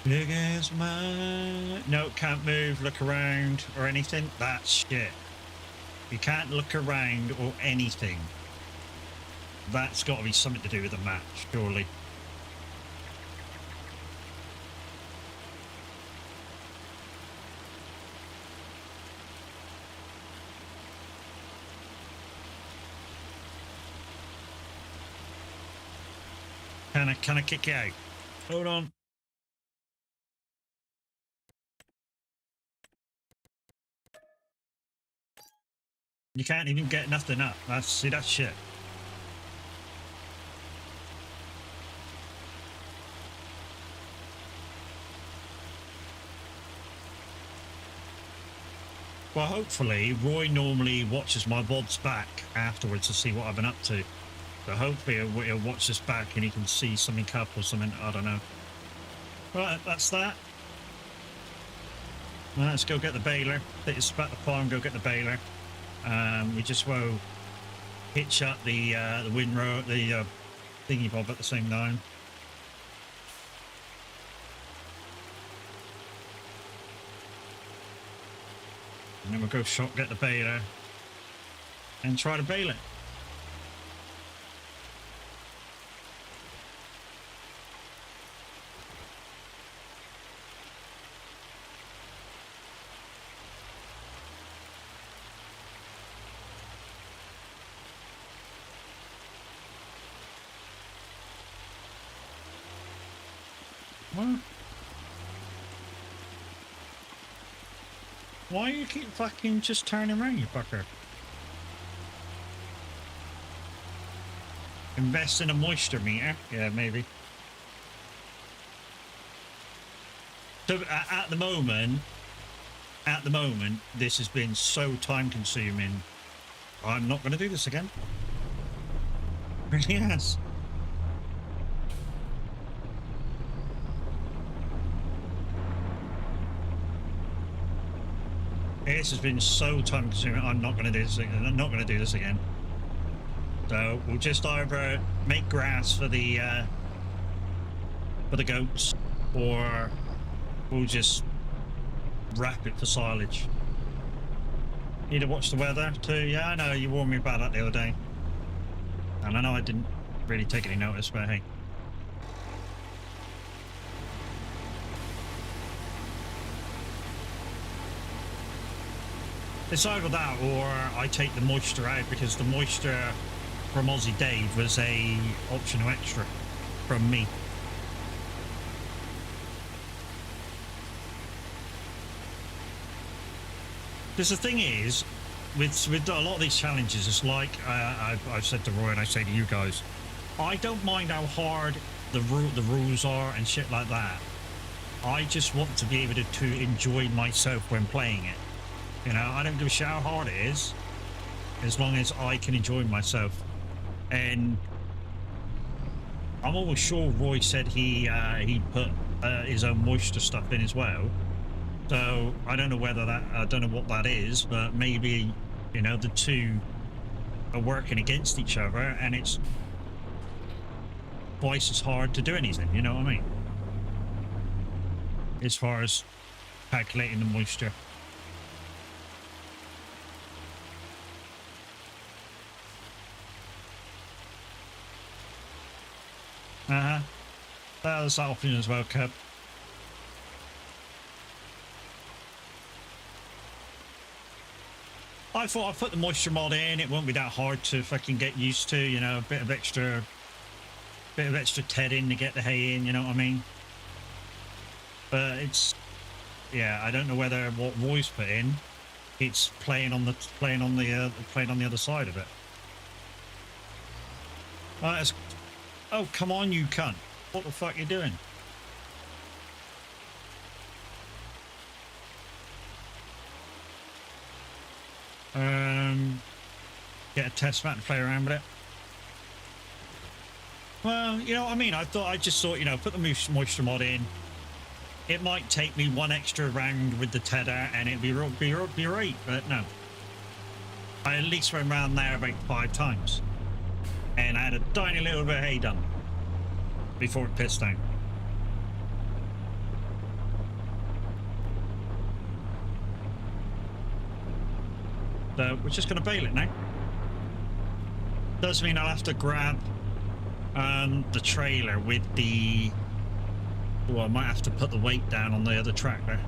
Big as my... No, can't move, look around or anything. That's shit. You can't look around or anything. That's got to be something to do with the match, surely. Can I kick you out? Hold on. You can't even get nothing up. That's shit. Well, hopefully, Roy normally watches my VODs back afterwards to see what I've been up to. So hopefully he'll watch this back and he can see something up or something. I don't know. Right, that's that. Well, let's go get the baler. Take this back to the farm, go get the baler. We just will hitch up the windrow, the thingy bob at the same time. And then we'll go shop, get the baler, and try to bale it. What? Why you keep fucking just turning around, you fucker? Invest in a moisture meter? Yeah, maybe. So at the moment, this has been so time consuming. I'm not going to do this again. It really has. This has been so time consuming. I'm not going to do this again. I'm not going to do this again. So we'll just either make grass for the goats, or we'll just wrap it for silage. Need to watch the weather too. Yeah, I know you warned me about that the other day, and I know I didn't really take any notice, but hey. It's either that or I take the moisture out, because the moisture from Aussie Dave was a optional extra from me. Because the thing is, with a lot of these challenges, it's like I've said to Roy and I say to you guys, I don't mind how hard the rules are and shit like that. I just want to be able to enjoy myself when playing it. You know, I don't give a shit how hard it is, as long as I can enjoy myself. And I'm almost sure Roy said he put his own moisture stuff in as well. So I don't know whether that, I don't know what that is, but maybe, you know, the two are working against each other and it's twice as hard to do anything, you know what I mean? As far as calculating the moisture. That's that option as well, Cub. I thought I'd put the moisture mod in. It won't be that hard to fucking get used to, you know, a bit of extra TED in to get the hay in, you know what I mean? But it's, yeah, I don't know whether what Roy's put in, it's playing on the other side of it. Oh, come on, you cunt! What the fuck are you doing? Get a test map and play around with it. Well, you know what I mean. I just thought, you know, put the moisture mod in. It might take me one extra round with the tether, and it'd be right. But no, I at least went around there about 5 times, and I had a tiny little bit of hay done before it pissed down. So we're just going to bale it now. Does mean I'll have to grab the trailer with the... Well, I might have to put the weight down on the other tractor.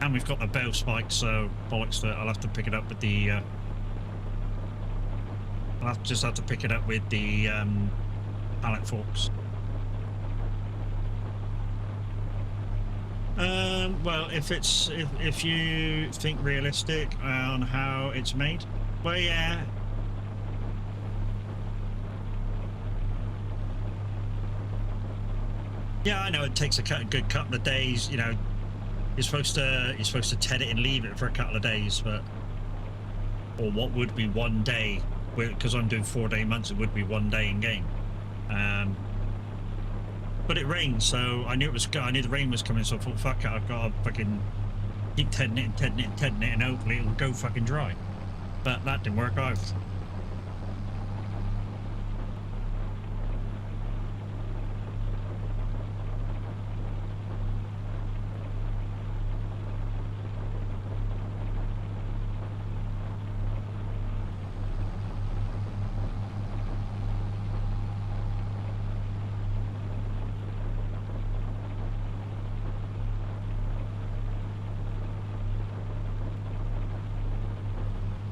And we've got the bell spike, so bollocks that I'll have to pick it up with the... I'll just have to pick it up with the pallet forks. Well, if you think realistic on how it's made, well, yeah. Yeah, I know it takes a good couple of days. You know, you're supposed to TED it and leave it for a couple of days, but or what would be one day, because I'm doing 4-day months, it would be 1 day in game. But it rained, so I knew it was. I knew the rain was coming, so I thought, fuck it, I've got to fucking keep tedding it and tedding it and tedding it, and hopefully it'll go fucking dry. But that didn't work out.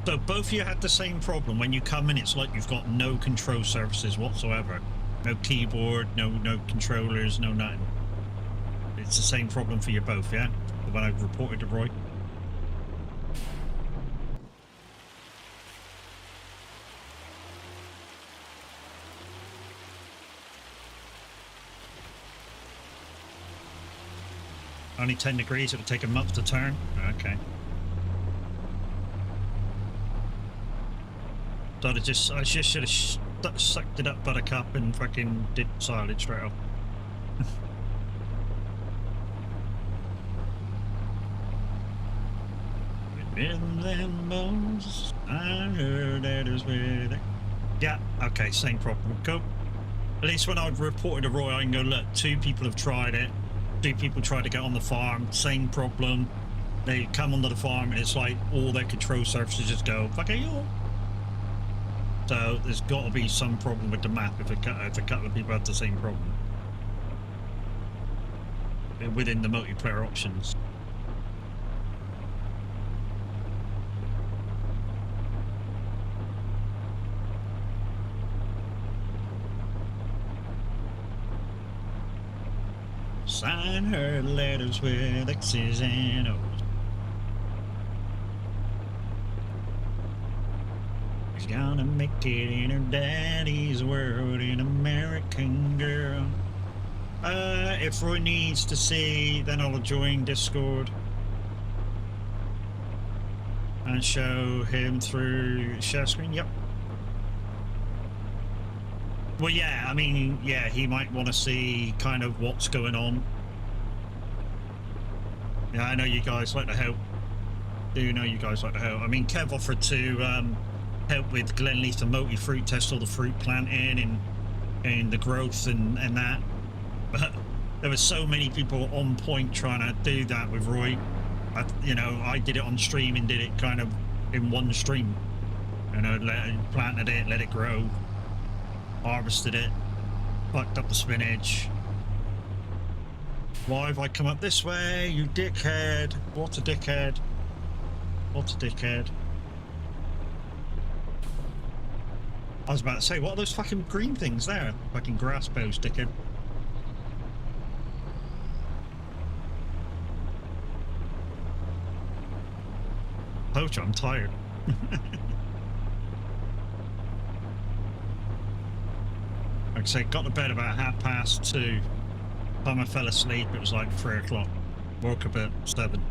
So both of you had the same problem. When you come in, it's like you've got no control surfaces whatsoever. No keyboard, no controllers, no nothing. It's the same problem for you both, yeah? The one I reported to Roy. Only 10 degrees, it'll take a month to turn? Okay. I just should have sucked it up buttercup and fucking did silage straight off. With them bones, I heard that is with it. Yeah, okay, same problem. Cool. At least when I've reported to Roy, I can go, look, 2 people have tried it. 2 people tried to get on the farm, same problem. They come onto the farm and it's like all their control surfaces just go, fuck you. So there's got to be some problem with the map if a couple of people have the same problem within the multiplayer options. Sign her letters with X's and O's. gonna make it in her daddy's world, an American girl. If Roy needs to see, then I'll join Discord and show him through share screen. Yep. Well, yeah, I mean, yeah, he might want to see kind of what's going on. Yeah, I know you guys like to help. Do know you guys like to help. I mean, Kev offered to help with Glenleaf and Multi Fruit, test all the fruit planting and the growth and that. But there were so many people on point trying to do that with Roy. I did it on stream and did it kind of in one stream. Planted it, let it grow, harvested it, plucked up the spinach. Why have I come up this way, you dickhead? What a dickhead. What a dickhead. I was about to say, what are those fucking green things there? Fucking grass bows, dickhead. Poach, I'm tired. Like I say, got to bed about 2:30. Time I fell asleep, it was like 3 o'clock. Woke up at 7.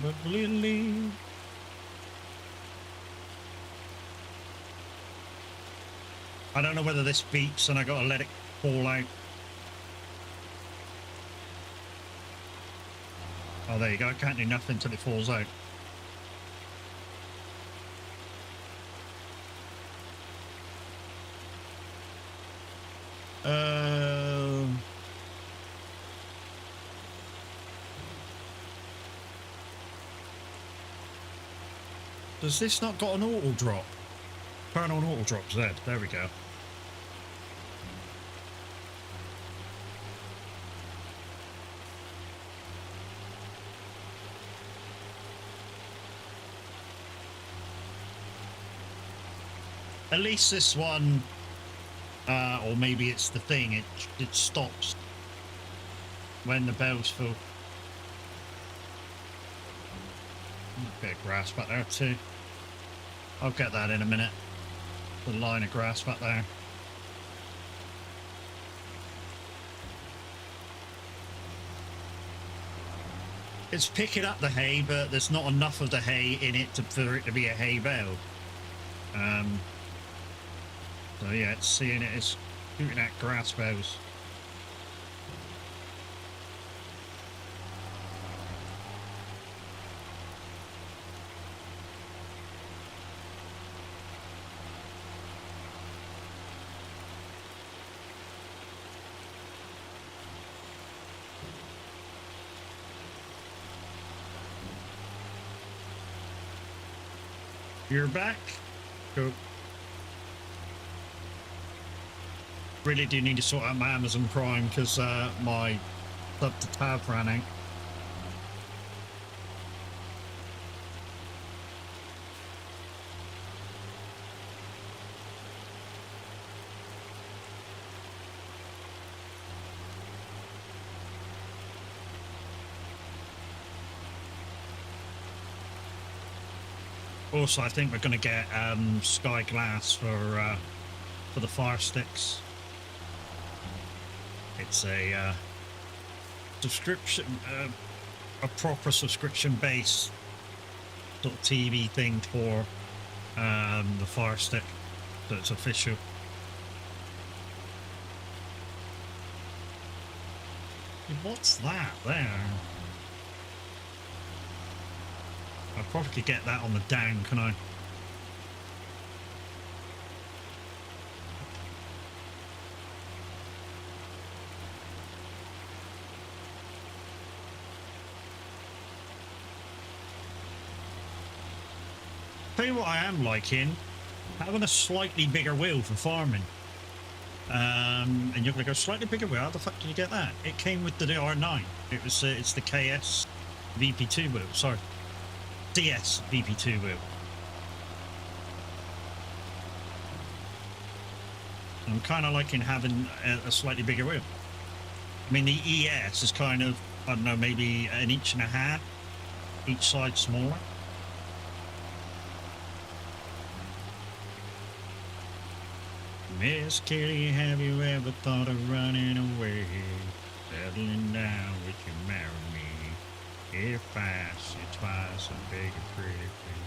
Probably. I don't know whether this beeps and I gotta let it fall out. Oh, there you go. I can't do nothing until it falls out. Does this not got an auto drop? Turn on auto drop Z. There we go. At least this one, or maybe it's the thing, it stops when the bell's full. A bit of grass back there too. I'll get that in a minute. The line of grass back there. It's picking up the hay, but there's not enough of the hay in it for it to be a hay bale. So yeah, it's seeing it as shooting at grass bales. You're back. Go. Really do need to sort out my Amazon Prime because my sub to tab ran out. Also, I think we're going to get Sky Glass for the Fire Sticks. It's a subscription, a proper subscription-based sort of TV thing for the Fire Stick, so it's official. What's that there? I probably could get that on the down, can I? Tell you what I am liking, having a slightly bigger wheel for farming. And you're going to go slightly bigger wheel. How the fuck did you get that? It came with the R9. It was it's the KS VP2 wheel. Sorry, DS VP2 wheel. I'm kind of liking having a slightly bigger wheel. I mean, the ES is kind of, I don't know, maybe 1.5 inches, each side smaller. Miss Kitty, have you ever thought of running away? Settling down, would you marry me? If I asked you twice, a big and pretty thing.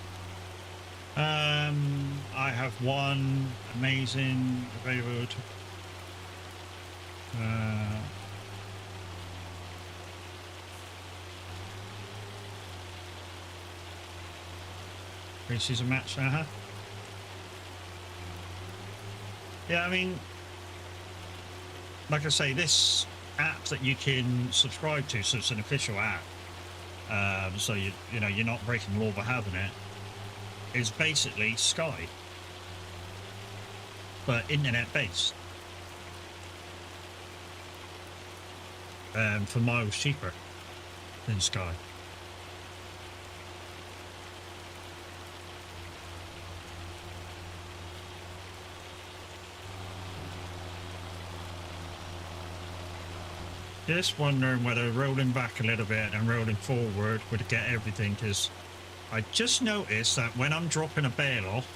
I have one amazing available to, pre-season match, Yeah, I mean, like I say, this app that you can subscribe to, so it's an official app, so you know, you're not breaking the law by having it, is basically Sky, but internet-based, for miles cheaper than Sky. Just wondering whether rolling back a little bit and rolling forward would get everything, because I just noticed that when I'm dropping a bale off,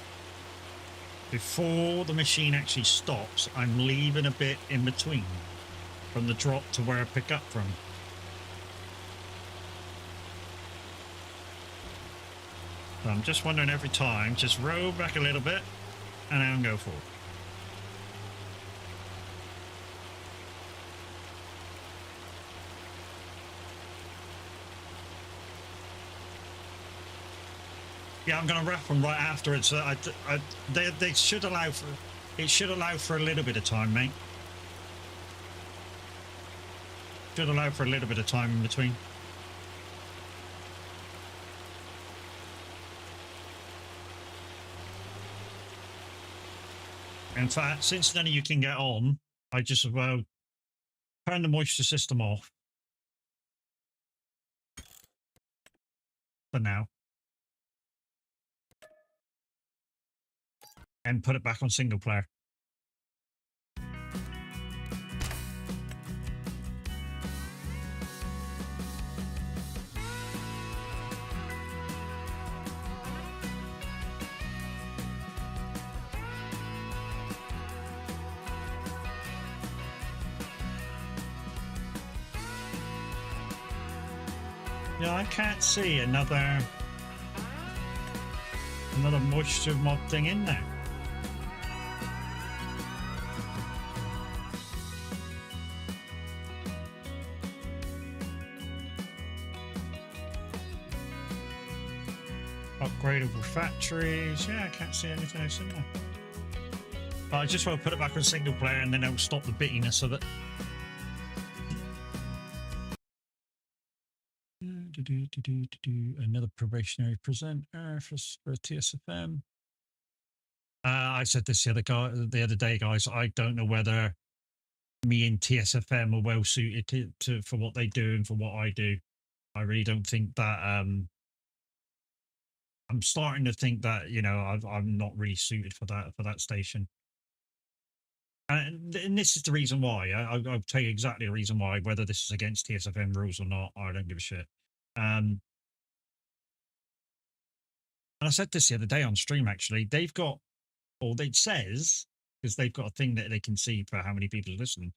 before the machine actually stops, I'm leaving a bit in between from the drop to where I pick up from. So I'm just wondering every time, just roll back a little bit and then go forward. Yeah, I'm going to wrap them right after it. So they should allow for, it should allow for a little bit of time, mate. Should allow for a little bit of time in between. In fact, since none of you can get on, I just as well turn the moisture system off for now. And put it back on single player. Yeah, I can't see another moisture mod thing in there. Upgradable factories. Yeah, I can't see anything else in there. But I just want to put it back on single player and then it'll stop the bittiness of it. Another probationary presenter for TSFM. I said this the other day, guys. I don't know whether me and TSFM are well suited to for what they do and for what I do. I really don't think that. I'm starting to think that, you know, I'm not really suited for that station. And this is the reason why. I'll tell you exactly the reason why. Whether this is against TSFM rules or not, I don't give a shit. And I said this the other day on stream, actually. They've got, or it says, because they've got a thing that they can see for how many people listen.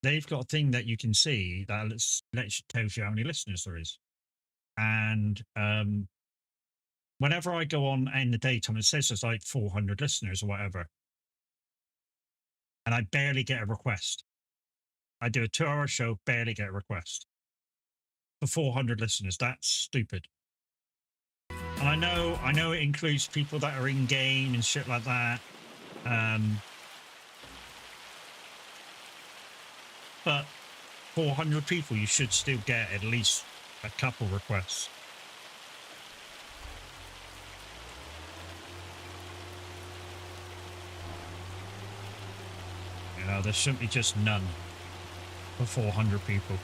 They've got a thing that you can see that tells you how many listeners there is. And whenever I go on in the daytime, it says there's like 400 listeners or whatever. And I barely get a request. I do a 2-hour show, barely get a request. For 400 listeners, that's stupid. And I know it includes people that are in game and shit like that. But 400 people, you should still get at least a couple requests. You know, there shouldn't be just none for 400 people.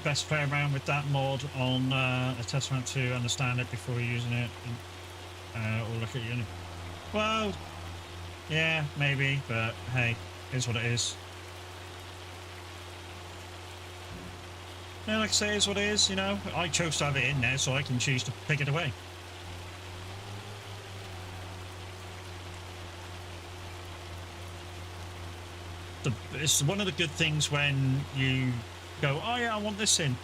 Best play around with that mod on a testament to understand it before using it, or look at it. Well, yeah, maybe, but hey, it's what it is. Yeah, like I say, it's what it is. You know, I chose to have it in there, so I can choose to pick it away. It's one of the good things when you go, oh yeah, I want this in.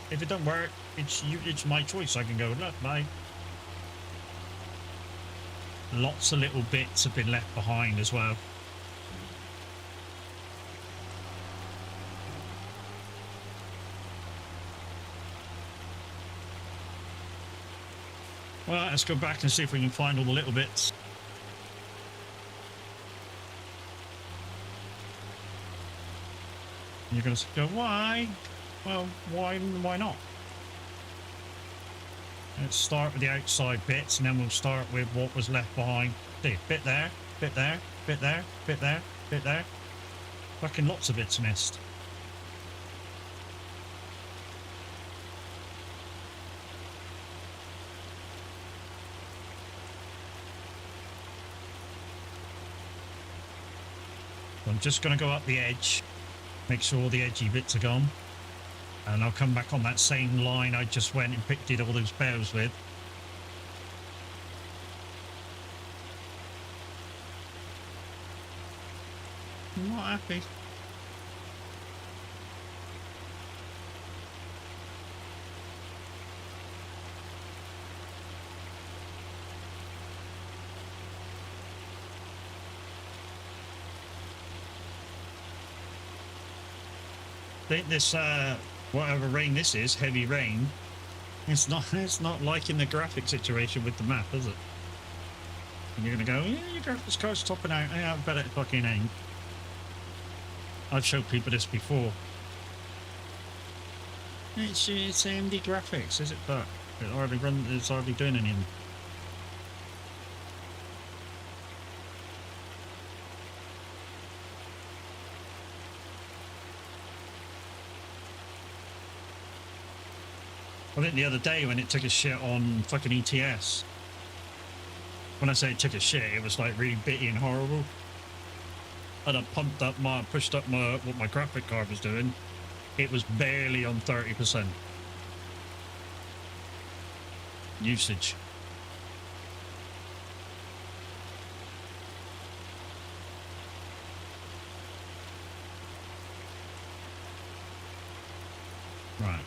If it don't work, it's my choice. I can go, look, bye. Lots of little bits have been left behind as well. Well, let's go back and see if we can find all the little bits. You're going to go, why? Well, why not? Let's start with the outside bits, and then we'll start with what was left behind. See, bit there, bit there, bit there, bit there, bit there. Fucking lots of bits missed. I'm just going to go up the edge, make sure all the edgy bits are gone, and I'll come back on that same line I just went and picked all those bells with. I'm not happy. I think this, whatever rain this is, heavy rain, it's not liking the graphic situation with the map, is it? And you're gonna go, yeah, your graphics card's topping out. Yeah, I bet it fucking ain't. I've showed people this before. It's AMD graphics, is it? But it's hardly doing anything. I think the other day when it took a shit on fucking ETS, when I say it took a shit, it was like really bitty and horrible. And I pushed up what my graphic card was doing. It was barely on 30% usage. Right.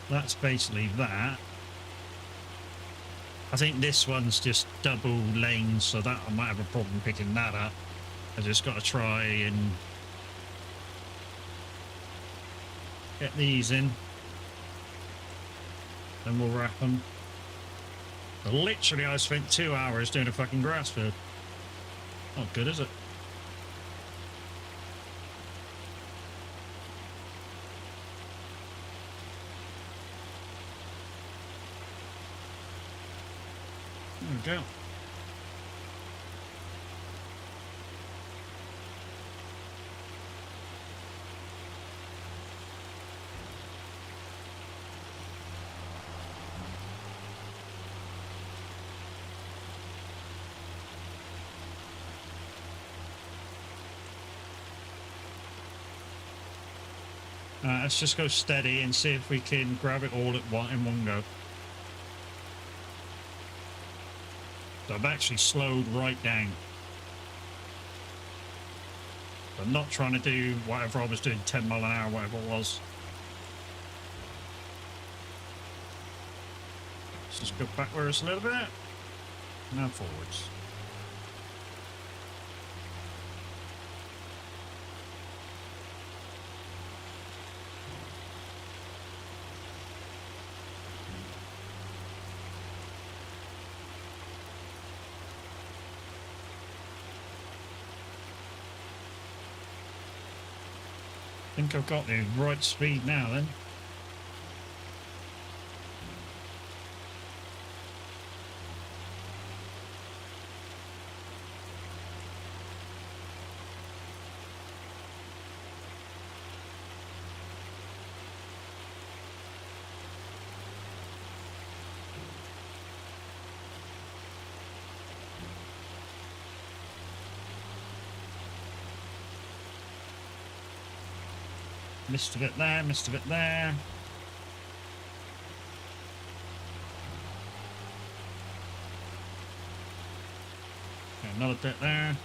That's basically that. I think this one's just double lanes, so that I might have a problem picking that up. I just got to try and get these in, then we'll wrap them. But literally, I spent 2 hours doing a fucking grass field. Not good, is it? There we go. Let's just go steady and see if we can grab it all in one go. So I've actually slowed right down. I'm not trying to do whatever I was doing, 10 mile an hour, whatever it was. Let's just go backwards a little bit. Now forwards. I think I've got the right speed now then. Missed a bit there, missed a bit there. Okay, another bit there.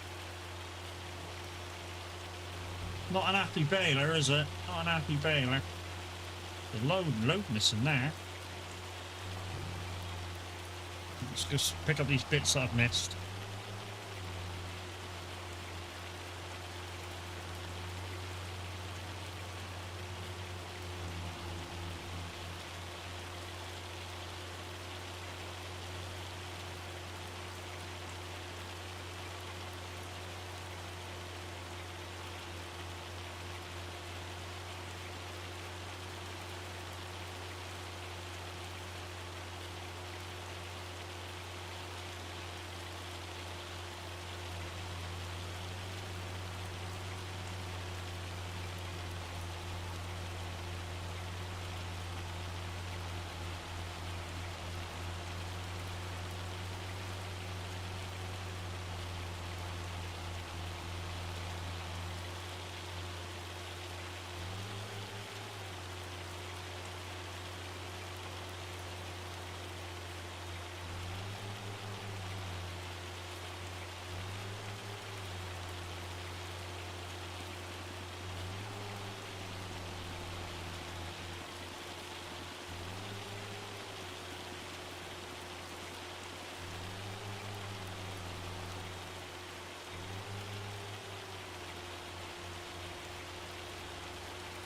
Not an happy baler, is it? Not an happy baler. There's load missing there. Let's just pick up these bits I've missed.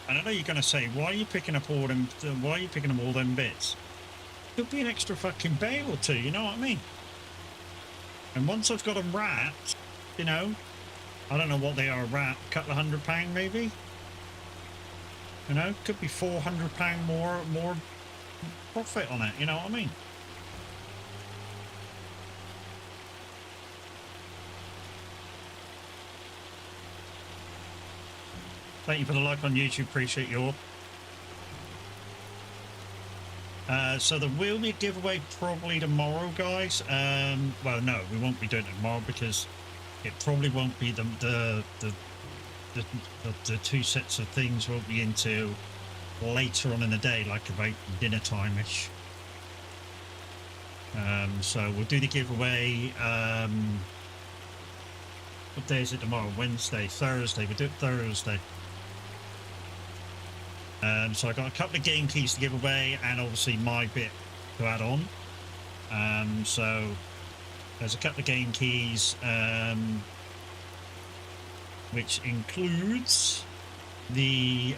And I know you're gonna say, why are you picking up all them? Why are you picking up all them bits? Could be an extra fucking bale or two. You know what I mean? And once I've got them wrapped, you know, I don't know what they are wrapped. A couple of £100 maybe. You know, could be £400 more profit on it. You know what I mean? Thank you for the like on YouTube, appreciate you all. So there will be a giveaway probably tomorrow, guys. Well, no, we won't be doing it tomorrow because it probably won't be the two sets of things won't be into later on in the day, like about dinner time-ish. So we'll do the giveaway. What day is it tomorrow? Wednesday, Thursday. We'll do it Thursday. So I got a couple of game keys to give away, and obviously my bit to add on. So there's a couple of game keys, which includes the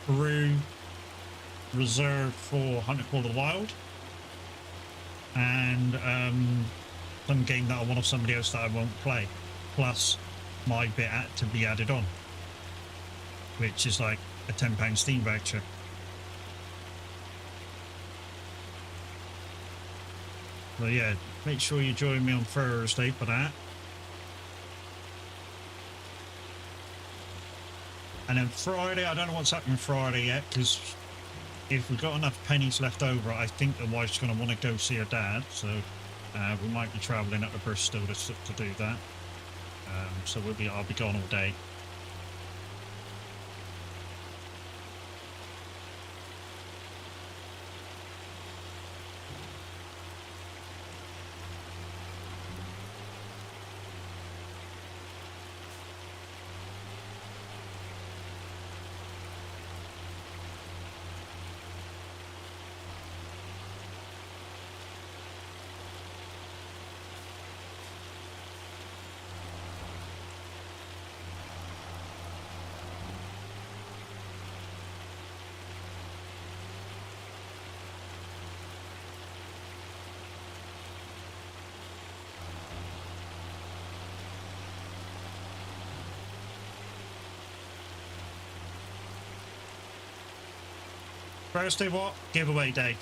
Peru Reserve for Hunter Call of the Wild, and some game that I want of somebody else that I won't play, plus my bit to be added on, which is like a £10 Steam voucher. So yeah, make sure you join me on Thursday for that. And then Friday, I don't know what's happening Friday yet, because if we've got enough pennies left over, I think the wife's going to want to go see her dad, so we might be travelling up to Bristol to do that. So I'll be gone all day. Thursday, what? Giveaway day.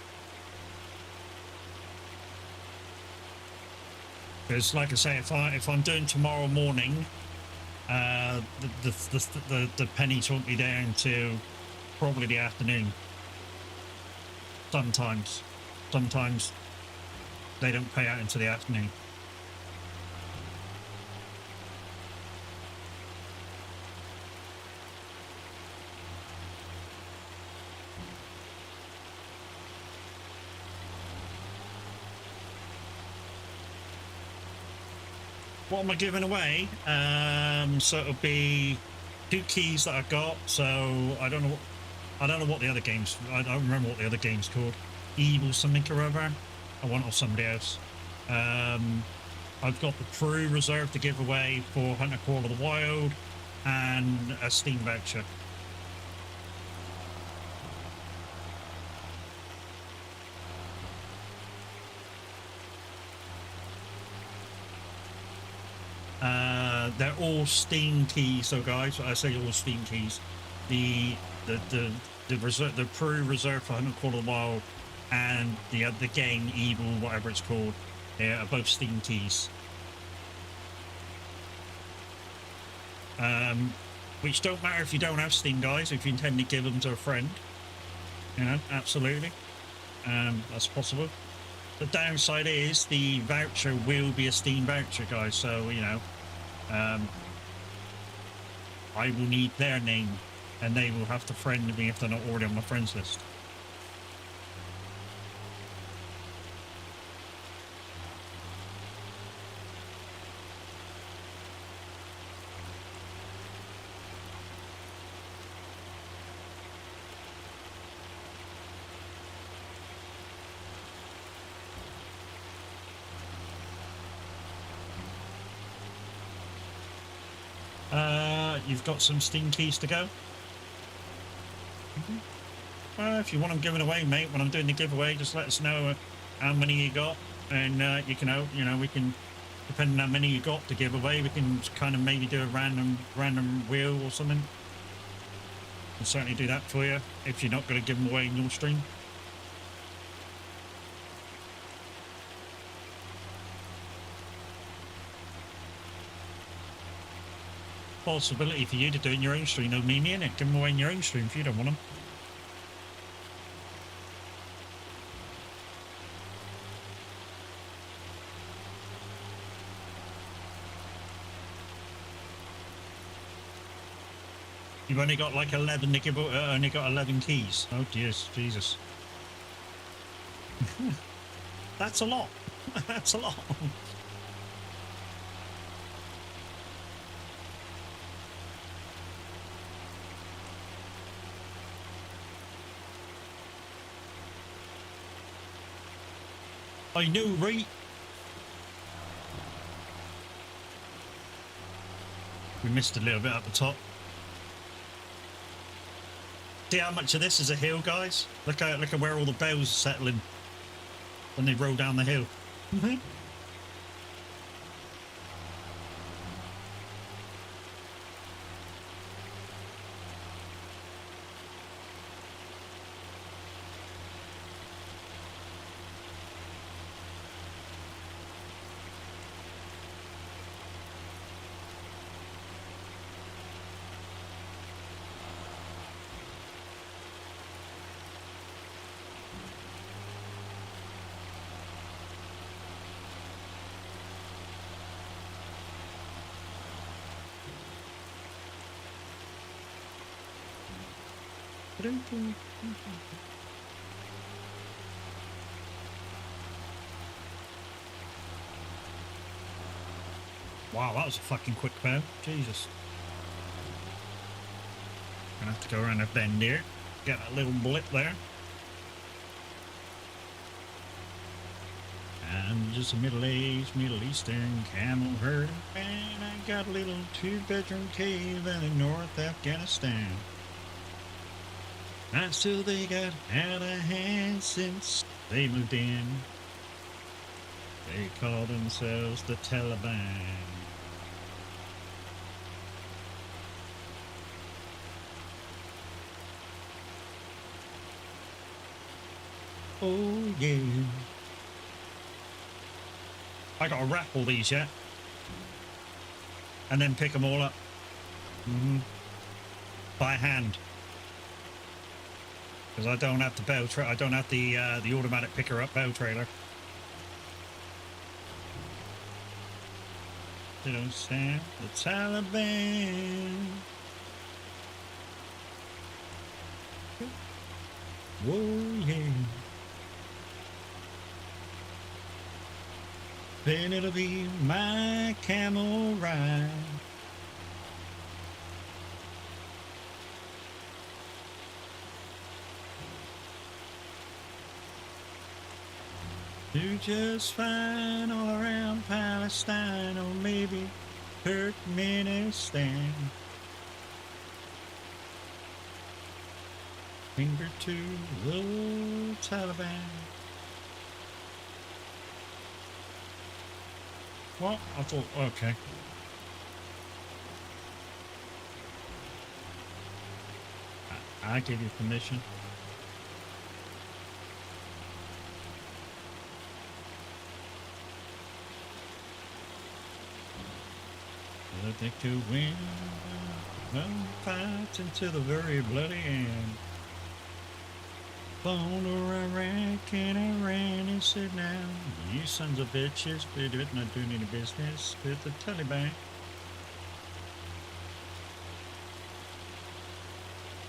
Because, like I say, if I'm doing tomorrow morning, the pennies won't be there until probably the afternoon. Sometimes they don't pay out until the afternoon. What am I giving away? So it'll be 2 keys that I've got. So I don't know what the other games. I don't remember what the other game's called. Evil something or other. I want it or somebody else. I've got the crew reserved to give away for Hunter Call of the Wild and a Steam voucher. They're all Steam keys, so guys. I say all Steam keys. The crew reserved for Hunter Call of the Wild and the game Evil, whatever it's called, they are both Steam keys. Which don't matter if you don't have Steam, guys. If you intend to give them to a friend, you know, absolutely, that's possible. The downside is the voucher will be a Steam voucher, guys. So you know, I will need their name, and they will have to friend me if they're not already on my friends list. You've got some Steam keys to go. If you want them given away, mate, when I'm doing the giveaway, just let us know how many you got, and you can, you know, we can, depending on how many you got to give away, we can kind of maybe do a random wheel or something. We'll certainly do that for you if you're not going to give them away in your stream. Possibility for you to do it in your own stream, no me in it. Give them away in your own stream if you don't want them. You've only got like 11 to give. Only got 11 keys. Oh dear, Jesus. That's a lot. That's a lot. I know, right? We missed a little bit at the top. See how much of this is a hill, guys? Look at where all the bells are settling when they roll down the hill. Wow, that was a fucking quick bow. Jesus. Gonna have to go around a bend here. Get that little blip there. I'm just a middle-aged Middle Eastern camel herd, and I got a little 2-bedroom cave in North Afghanistan. Not till they got out of hand since they moved in. They call themselves the Taliban. Oh yeah. I gotta wrap all these yet, and then pick them all up by hand, because I don't have the bell I don't have the automatic picker up bell trailer. They don't stand the Taliban. Whoa yeah. Then it'll be my camel ride. Do just fine all around Palestine, or maybe Turkmenistan. Finger to the Taliban. What? I thought, okay. I give you permission. Let it to win. I'm fighting to the very bloody end. Phone to Iraq and Iran and said now, you sons of bitches, but it not doing any business with the Taliban.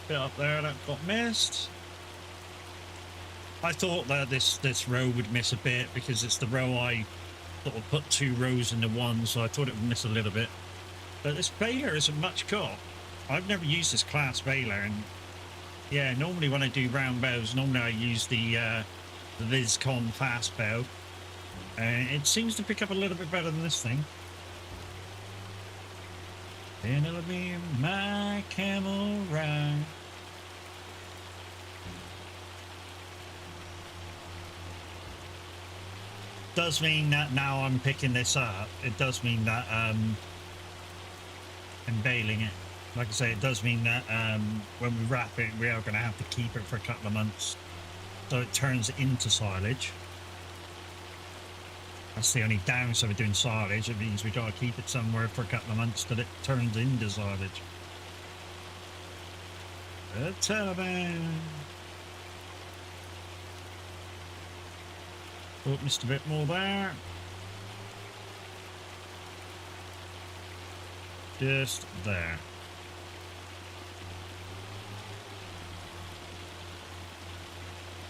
Bit up there that got missed. I thought that this row would miss a bit because it's the row I sort of put 2 rows into one, so I thought it would miss a little bit. But this baler isn't much caught. I've never used this class baler, and yeah, normally when I do round bows, normally I use the Viscon fast bow. It seems to pick up a little bit better than this thing. Then it'll be my camel ride. Does mean that now I'm picking this up, it does mean that I'm baling it. Like I say, it does mean that when we wrap it, we are going to have to keep it for a couple of months, so it turns into silage. That's the only downside of doing silage. It means we got to keep it somewhere for a couple of months till it turns into silage. The Taliban. Oh, missed a bit more there. Just there.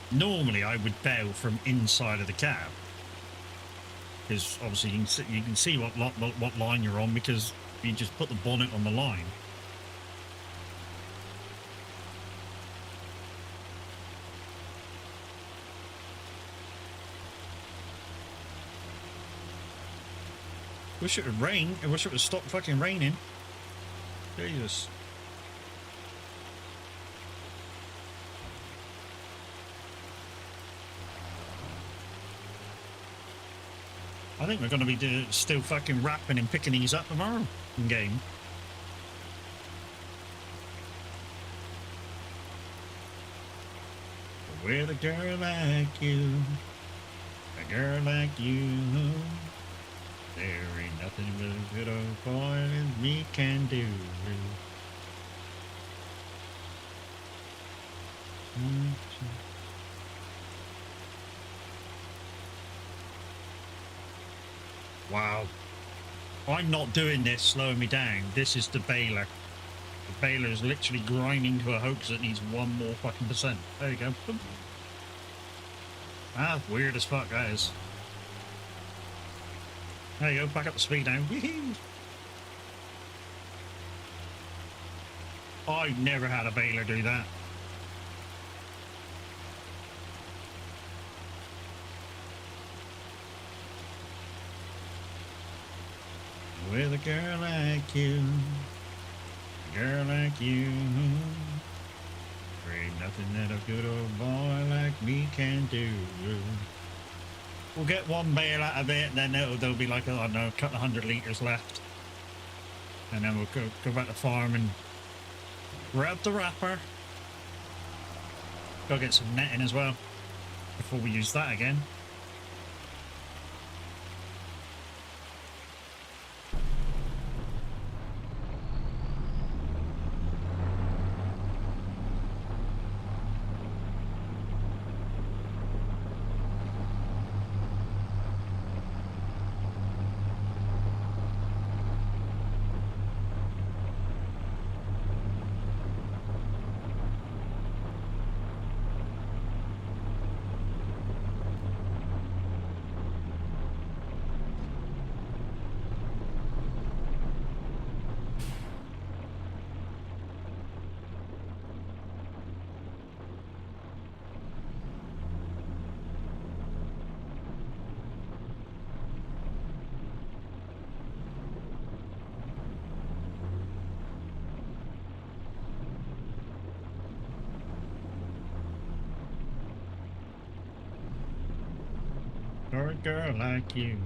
Normally I would bow from inside of the cab, because obviously you can see what line you're on, because you just put the bonnet on the line. Wish it would rain. I wish it would stop fucking raining. Jesus. I think we're going to be still fucking rapping and picking these up tomorrow in game. With a girl like you, a girl like you, there ain't nothing but a good old boy as me can do. Wow. I'm not doing this slowing me down. This is the baler. The baler is literally grinding to a halt because it needs 1 more fucking percent. There you go. Boom. Ah, weird as fuck, that is. There you go, back up the speed now. I've never had a baler do that. With a girl like you, a girl like you, there ain't nothing that a good old boy like me can do. We'll get 1 bale out of it, then there'll be like, I don't know, a couple of 100 litres left. And then we'll go back to farm and grab the wrapper. Go get some netting as well before we use that again. for a girl like you.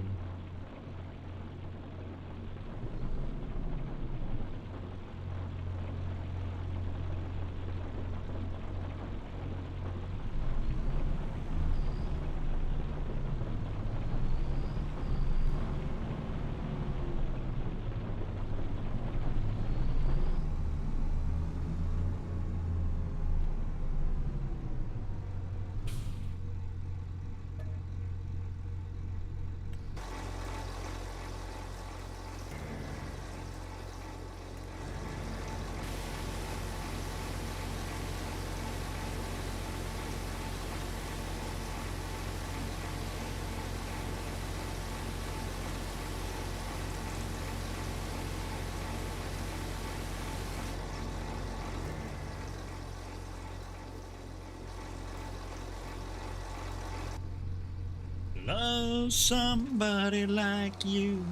Love somebody like you.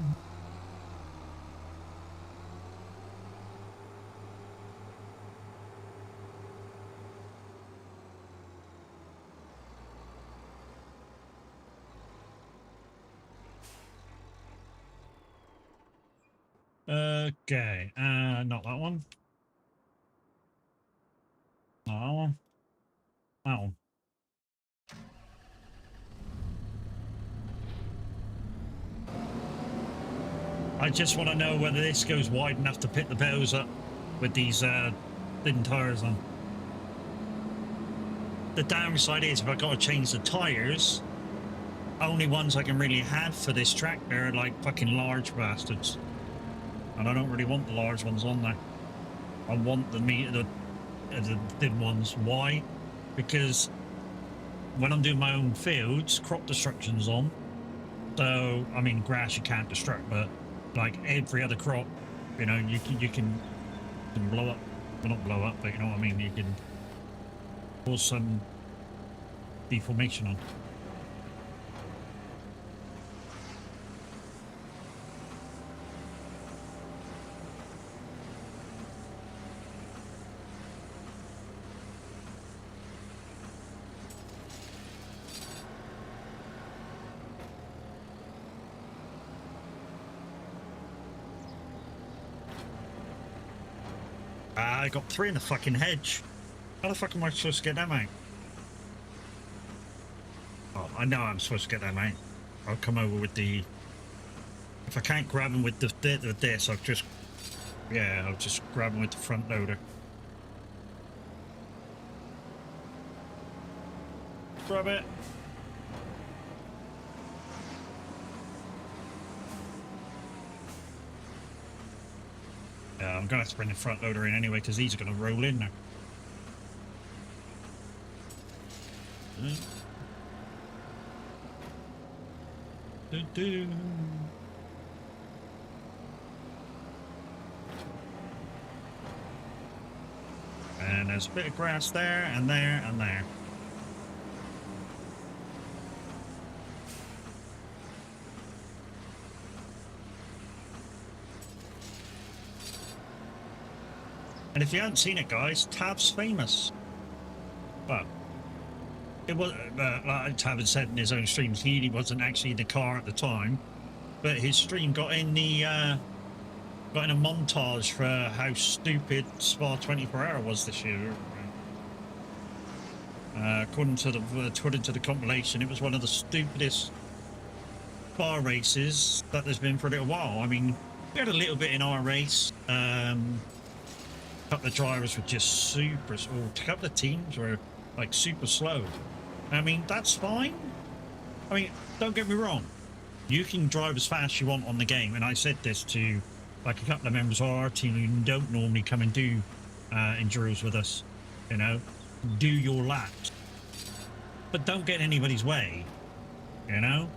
Okay, not that one. Not that one. That one. I just want to know whether this goes wide enough to pick the pedals up with these thin tires on. The downside is if I've got to change the tires, only ones I can really have for this tractor are like fucking large bastards. And I don't really want the large ones on there. I want the thin ones. Why? Because when I'm doing my own fields, crop destruction's on. So, I mean, grass you can't destruct, but like every other crop, you know, you can blow up. Well, not blow up, but you know what I mean. You can cause some deformation on. I got 3 in the fucking hedge. How the fuck am I supposed to get them out? Oh, I know I'm supposed to get them out. I'll come over with the... If I can't grab them with this, I'll just... Yeah, I'll just grab them with the front loader. Grab it. Yeah, I'm gonna have to bring the front loader in anyway because these are gonna roll in now. And there's a bit of grass there and there and there. And if you haven't seen it, guys, Tav's famous. Well, it was, like Tav had said in his own streams, he wasn't actually in the car at the time, but his stream got in the got in a montage for how stupid Spa 24 Hour was this year. According to the compilation, it was one of the stupidest bar races that there's been for a little while. I mean, we had a little bit in our race. A couple of drivers were just super, or a couple of teams were like super slow. I mean, that's fine. I mean, don't get me wrong. You can drive as fast as you want on the game, and I said this to like a couple of members of our team who don't normally come and do enduros with us. You know, do your laps, but don't get in anybody's way. You know,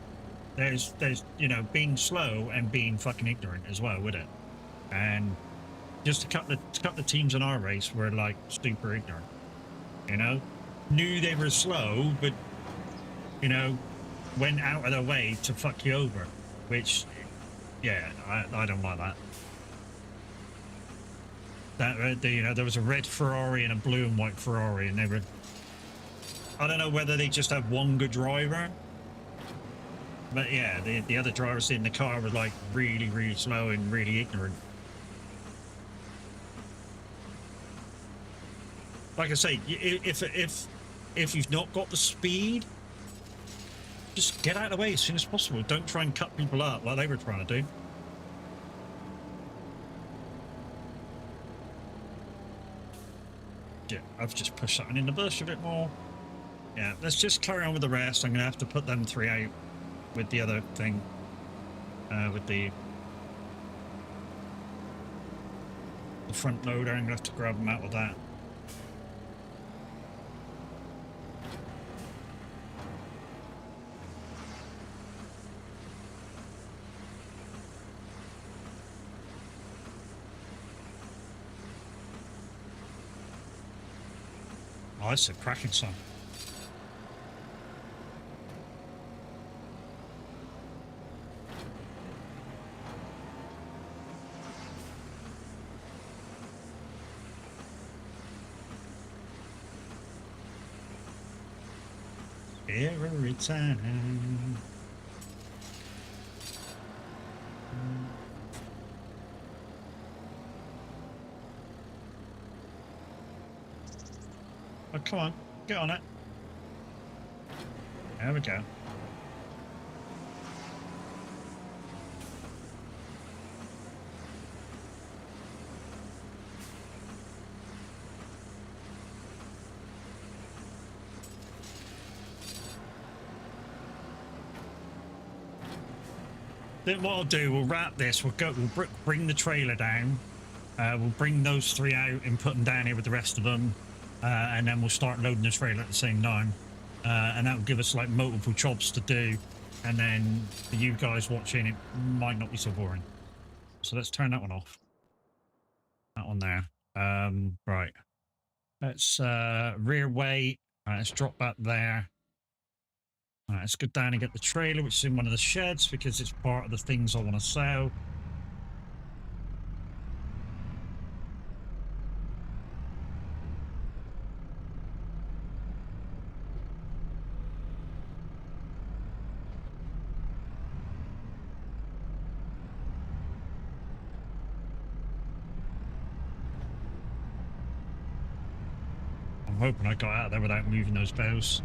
there's you know, being slow and being fucking ignorant as well with it. And just a couple of teams in our race were like super ignorant. You know, knew they were slow, but you know, went out of their way to fuck you over, which, yeah, I don't like that. That you know, there was a red Ferrari and a blue and white Ferrari, and they were, I don't know whether they just have one good driver, But yeah, the other drivers in the car were like really, really slow and really ignorant. Like I say, if you've not got the speed, just get out of the way as soon as possible. Don't try and cut people up like they were trying to do. Yeah, I've just pushed something in the bush a bit more. Yeah, let's just carry on with the rest. I'm going to have to put them 3 out with the other thing. With the front loader, I'm going to have to grab them out with that. Oh, that's a cracking song. Every time. Oh, come on, get on it. There we go. Then what I'll do, we'll wrap this. We'll bring the trailer down. We'll bring those 3 out and put them down here with the rest of them, and then we'll start loading the trailer at the same time. And that will give us like multiple jobs to do. And then for you guys watching, it might not be so boring. So let's turn that one off. That one there. Right. Let's rear weight. All right, let's drop that there. All right, let's go down and get the trailer, which is in one of the sheds because it's part of the things I want to sell. I'm hoping I got out of there without moving those bells.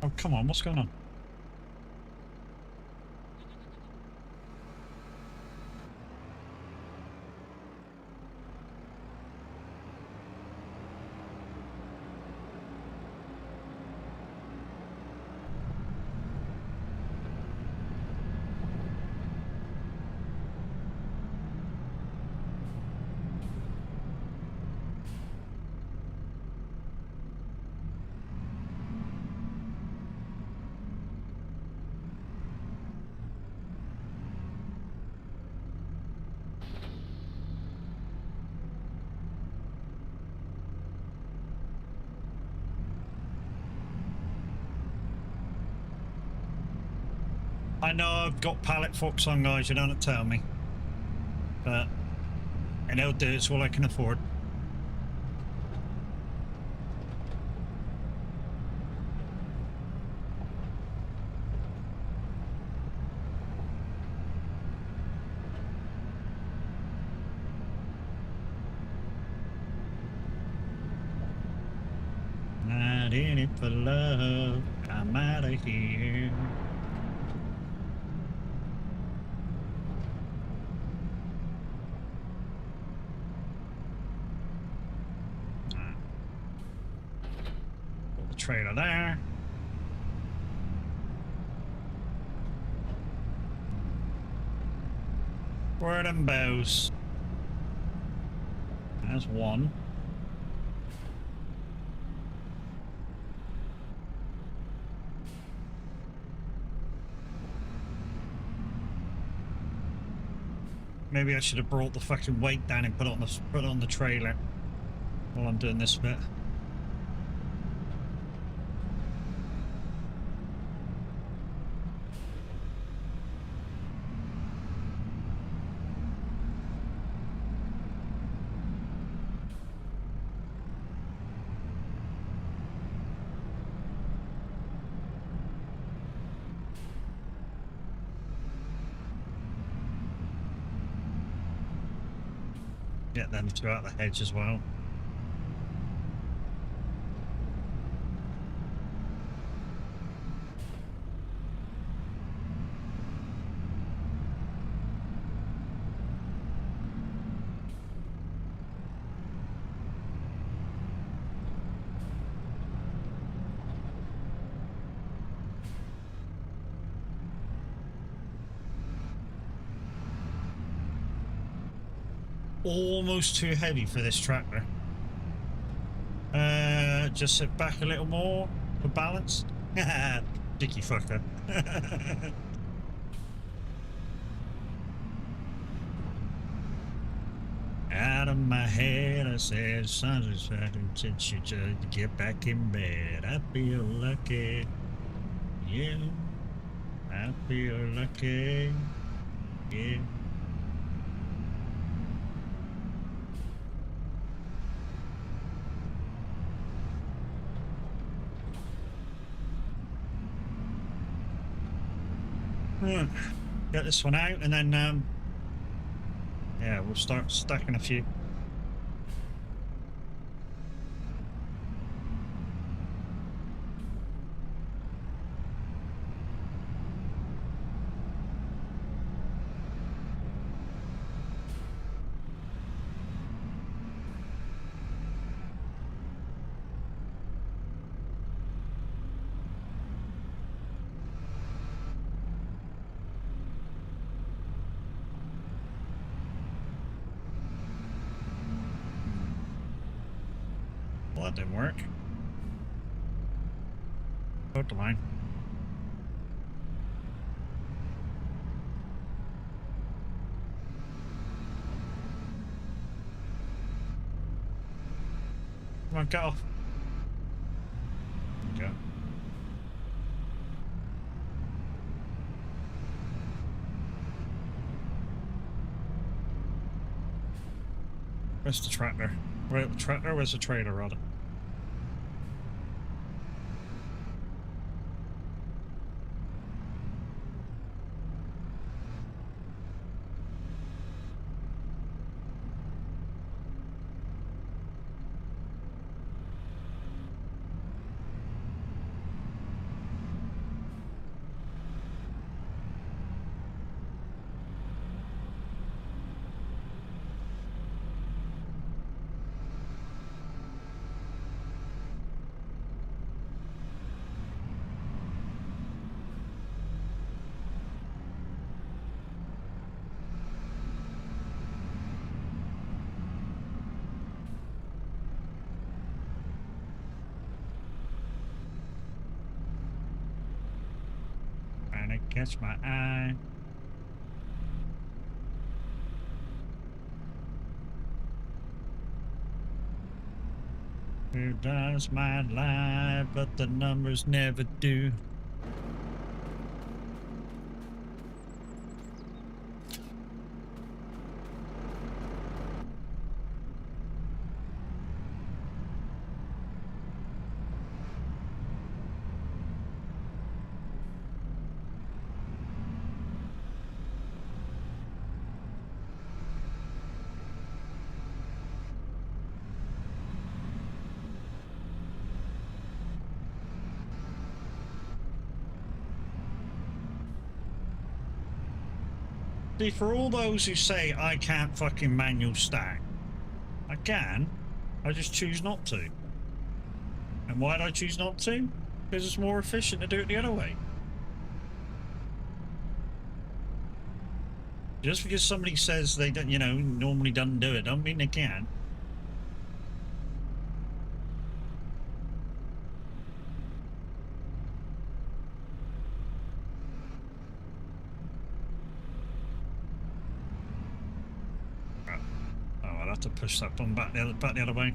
Oh, come on, what's going on? I know I've got pallet forks on, guys, you don't tell me. But, and it'll do, it's all I can afford. Not in it for love, I'm out of here. Trailer there. Word and bows. There's one. Maybe I should have brought the fucking weight down and put it on the trailer while I'm doing this bit. Get them two out of the hedge as well. Almost too heavy for this tractor. Just sit back a little more for balance. Dicky fucker. Out of my head, I said, son, since you just get back in bed, I feel lucky. Yeah, I feel lucky. Yeah. Get this one out, and then yeah, we'll start stacking a few. Well, that didn't work. Out the line. Come on, get off. Go. Where's the tractor? Where's the tractor? Where's the trailer, rather? Trying to catch my eye. Who does my lie, but the numbers never do. See, for all those who say I can't fucking manual stack, I can. I just choose not to. And why do I choose not to? Because it's more efficient to do it the other way. Just because somebody says they don't, you know, normally doesn't do it, don't mean they can. To push that one back the other way.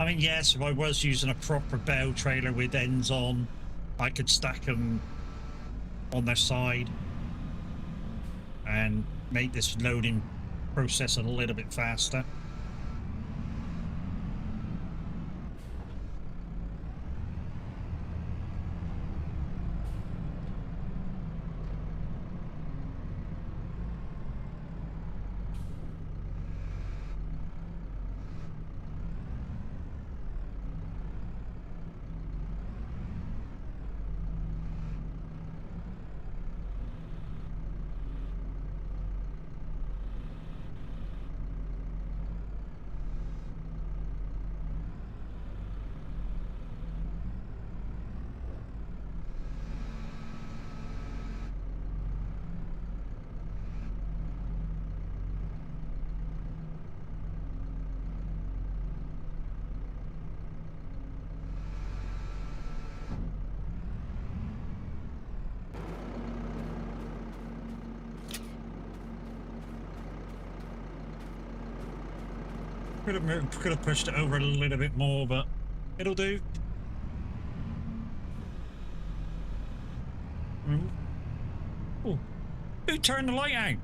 I mean, yes, if I was using a proper bell trailer with ends on, I could stack them on their side and make this loading process a little bit faster. Could have pushed it over a little bit more, but it'll do. Oh, who turned the light out?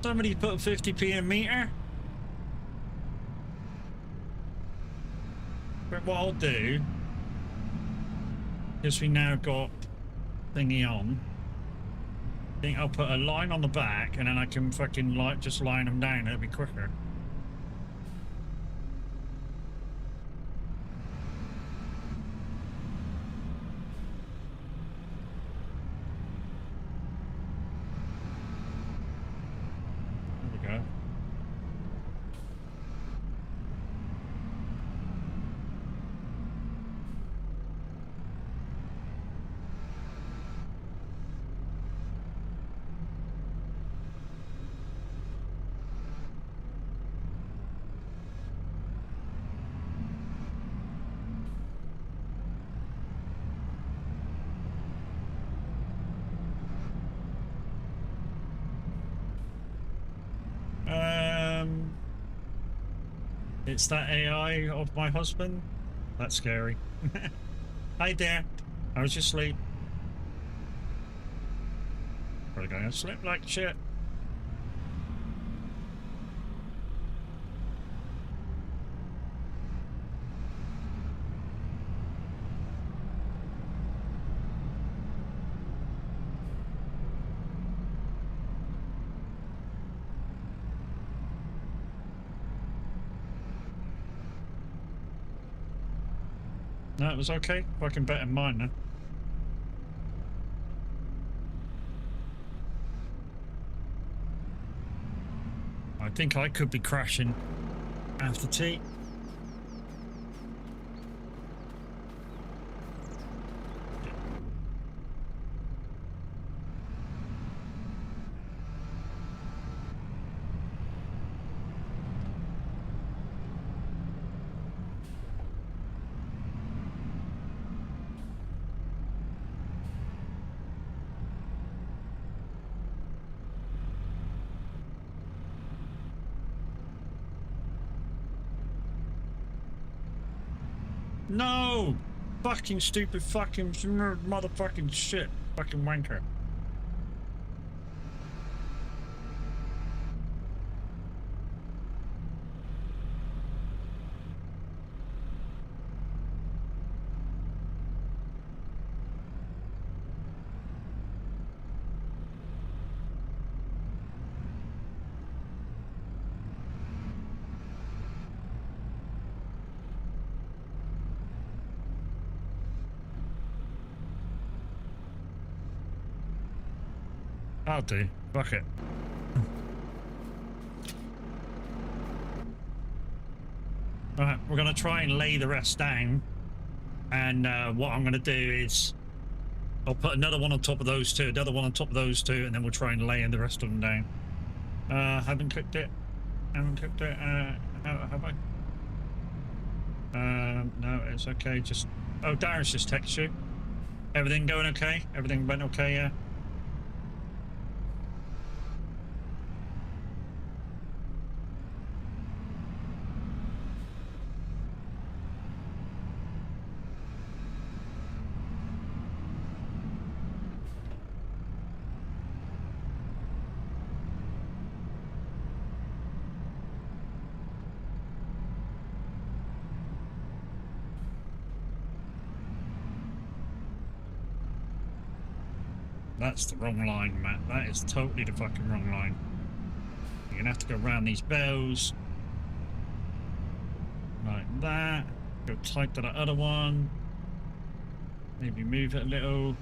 Somebody put 50p in a meter. But what I'll do, because we now got thingy on, I think I'll put a line on the back and then I can fucking just line them down. It'll be quicker. There we go. It's that AI of my husband. That's scary. Hi there. How was your sleep? Probably going to sleep like shit. No, it was okay. Fucking better than mine now. I think I could be crashing after tea. No! Fucking stupid fucking motherfucking shit. Fucking wanker. I'll do. Fuck it. Alright, we're going to try and lay the rest down. And what I'm going to do is I'll put another one on top of those two, another one on top of those two, and then we'll try and lay the rest of them down. Haven't cooked it. Haven't cooked it. Have I? No, it's okay. Just... Oh, Darren's just texted you. Everything going okay? Everything went okay, yeah? That's the wrong line, Matt. That is totally the fucking wrong line. You're gonna have to go around these bells. Like that. Go tight to that other one. Maybe move it a little.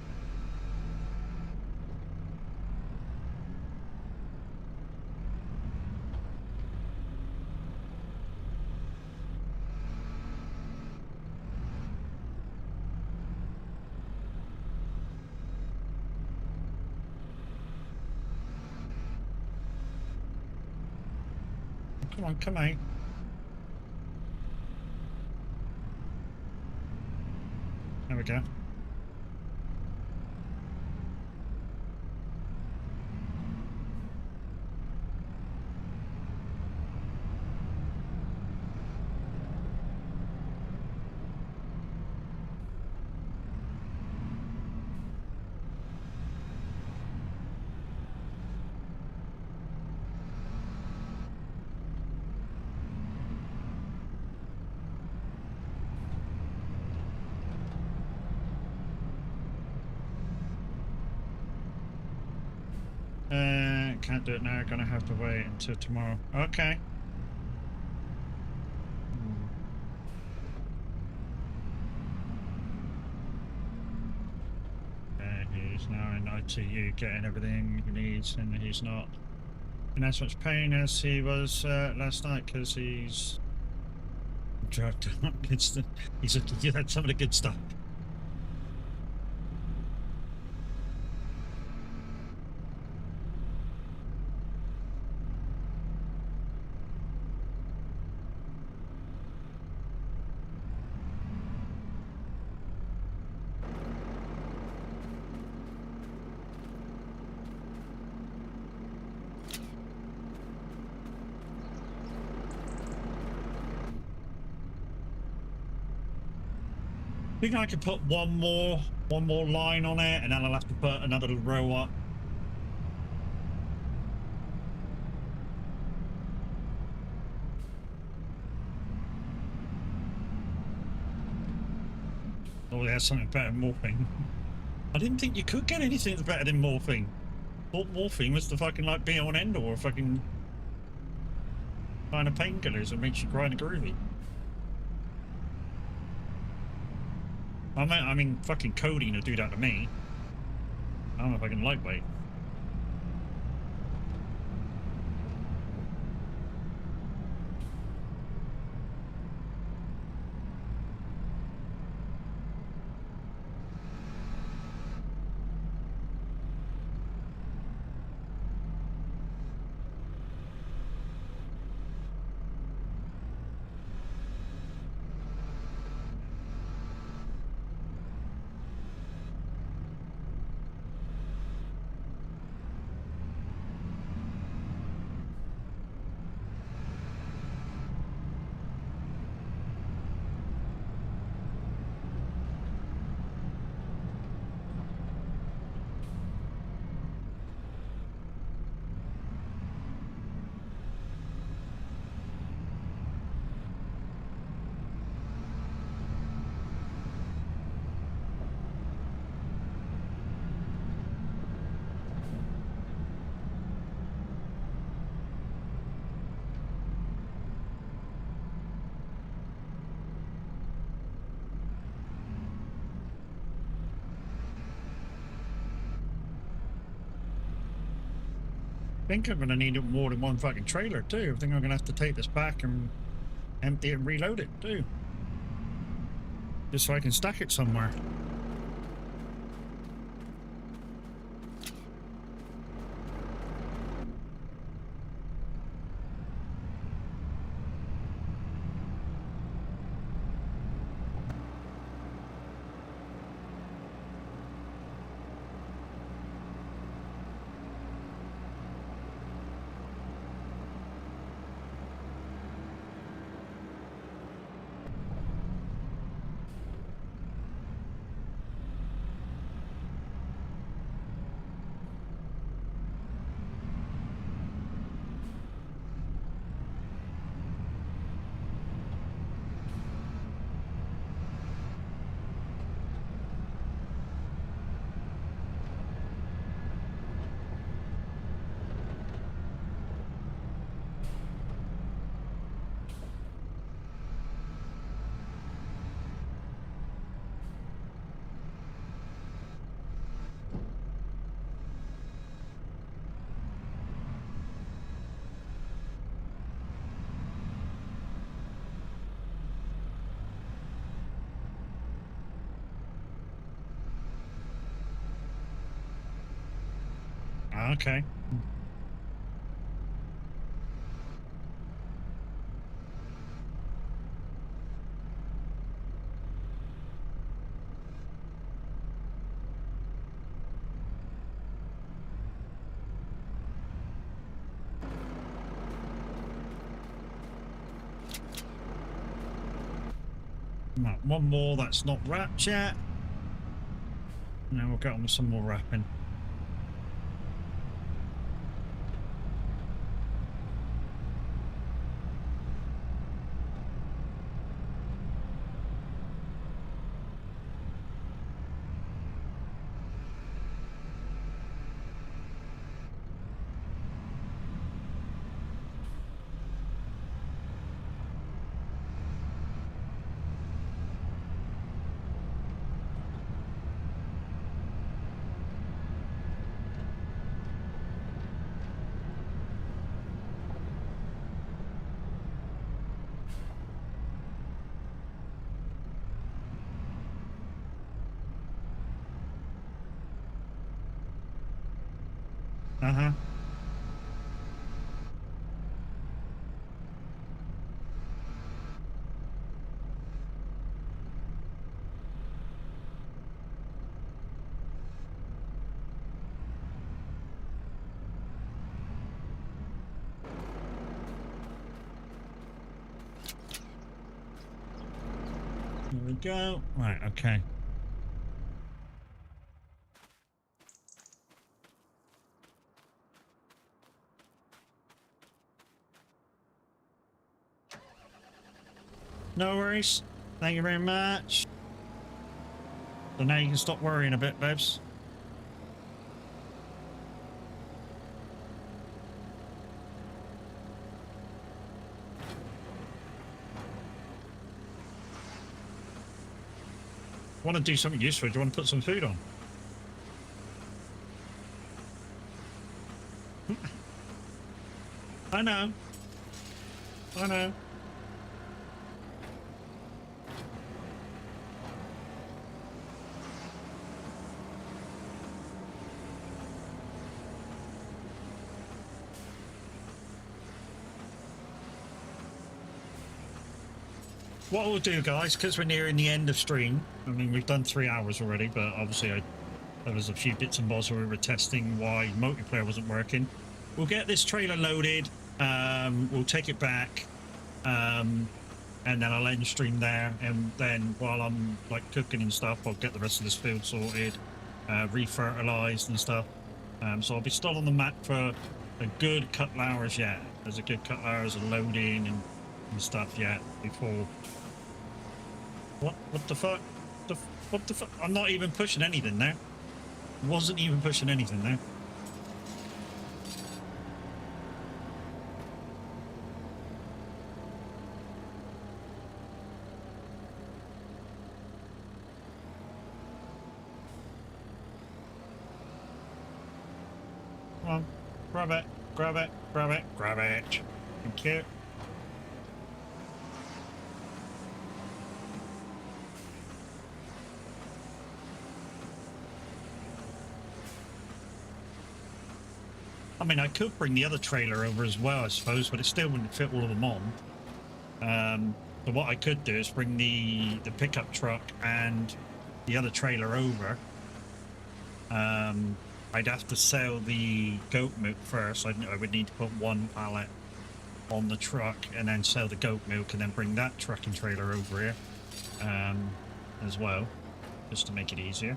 Come on, come out. There we go. Can't do it now. Gonna have to wait until tomorrow. Okay. He's now in ITU getting everything he needs, and he's not in as much pain as he was last night because he's drugged up. He's had some of the good stuff. I think I could put one more line on it, and then I'll have to put another row up. Oh, there's something better than morphine. I didn't think you could get anything that's better than morphine. Thought morphine was the fucking like be all and end all, or fucking kind of painkillers that makes you grind and groovy. I mean, fucking codeine will do that to me. I don't know if I can lightweight. I think I'm gonna need more than one fucking trailer too. I think I'm gonna have to take this back and empty it and reload it too. Just so I can stack it somewhere. Okay. Right, one more that's not wrapped yet. Now we'll get on with some more wrapping. Uh-huh. Here we go. Right, okay. No worries. Thank you very much. So now you can stop worrying a bit, babes. Want to do something useful? Do you want to put some food on? I know. I know. What we'll do, guys, because we're nearing the end of stream. I mean, we've done 3 hours already, but obviously there was a few bits and bobs where we were testing why multiplayer wasn't working. We'll get this trailer loaded. We'll take it back, and then I'll end stream there. And then while I'm like cooking and stuff, I'll get the rest of this field sorted, refertilized and stuff. So I'll be still on the map for a good couple hours yet. There's a good couple hours of loading and stuff yet before. What the fuck? What the fuck? I'm not even pushing anything there. Wasn't even pushing anything there. Come on, grab it, grab it, grab it, grab it. Thank you. I mean, I could bring the other trailer over as well, I suppose, but it still wouldn't fit all of them on. But what I could do is bring the pickup truck and the other trailer over. I'd have to sell the goat milk first. I would need to put one pallet on the truck and then sell the goat milk and then bring that truck and trailer over here as well, just to make it easier.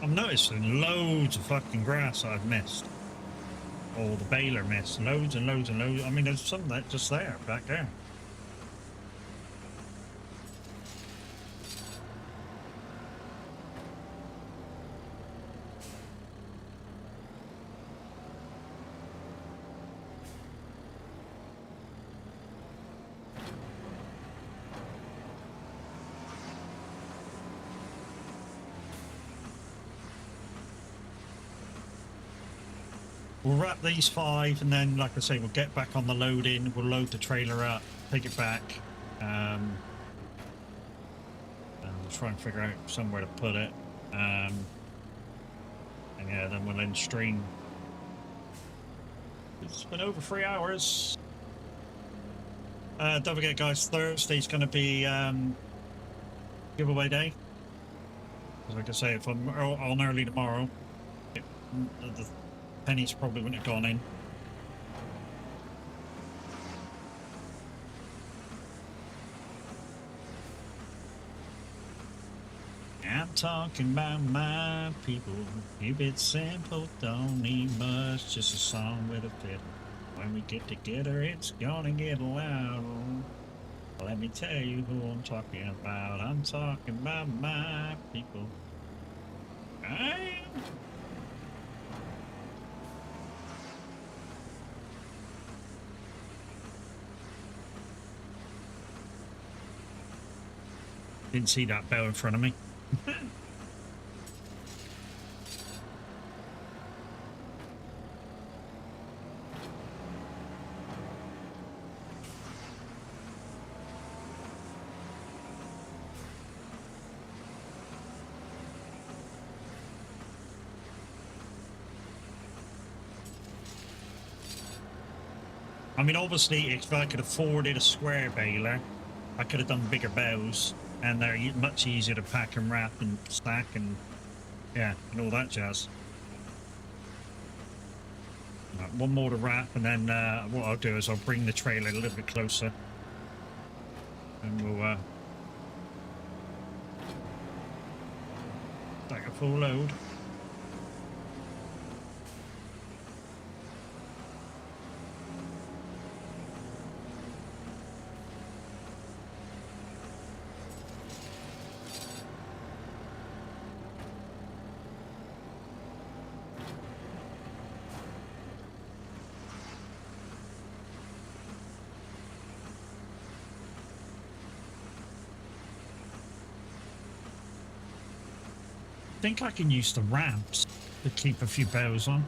I'm noticing loads of fucking grass I've missed. Or the baler missed. Loads and loads and loads. I mean, there's some that just there, back there. We'll wrap these 5 and then, like I say, we'll get back on the loading. We'll load the trailer up, take it back. And we'll try and figure out somewhere to put it. And yeah, then we'll end stream. It's been over 3 hours. Don't forget, guys, Thursday's going to be giveaway day. Like I say, if I'm on early tomorrow, pennies probably wouldn't have gone in. I'm talking about my people. Keep it simple, don't need much, just a song with a fiddle. When we get together, it's gonna get loud. Let me tell you who I'm talking about. I'm talking about my people. I am. Didn't see that bell in front of me. I mean, obviously, if I could afforded a square baler, I could have done bigger bales, and they're much easier to pack and wrap and stack and, yeah, and all that jazz. Right, one more to wrap, and then what I'll do is I'll bring the trailer a little bit closer, and we'll stack a full load. I think I can use the ramps to keep a few bales on.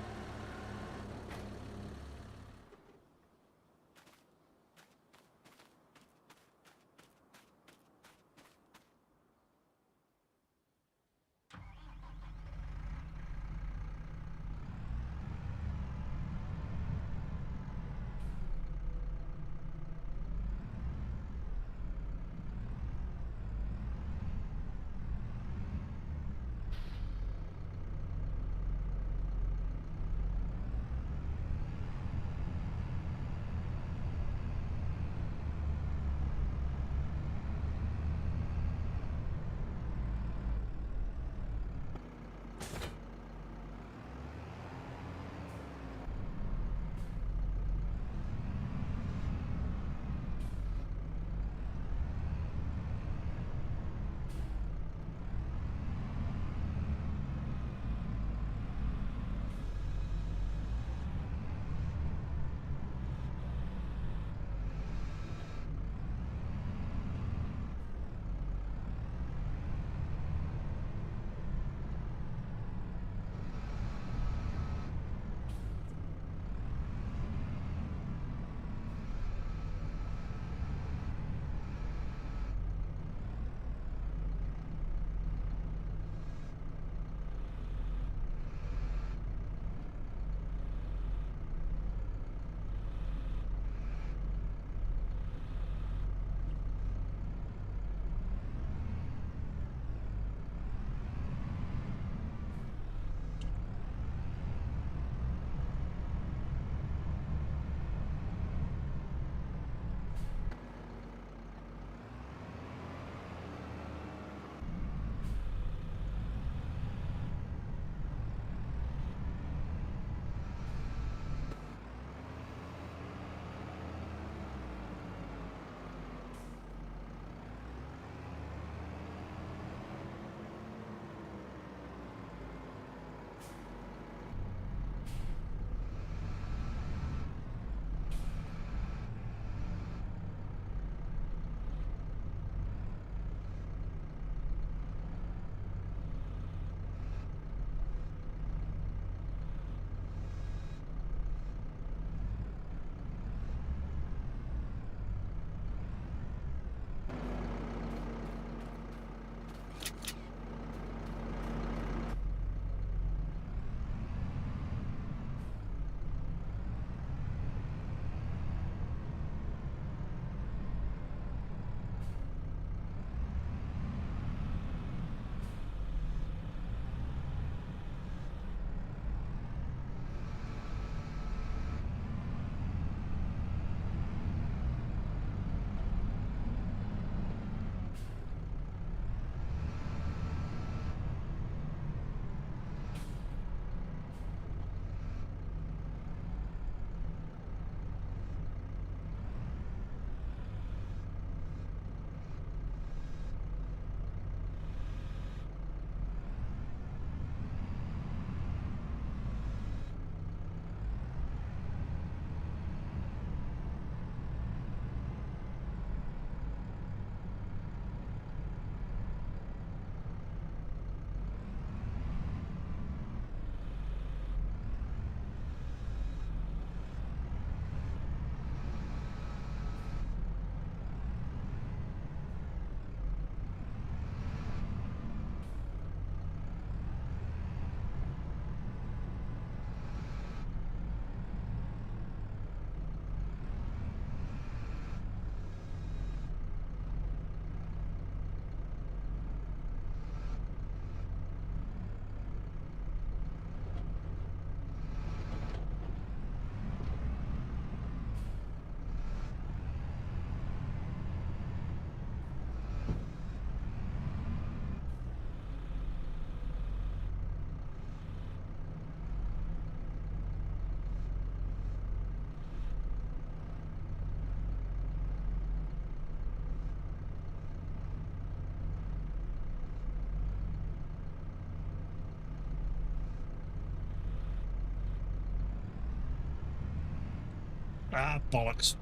Ah, bollocks.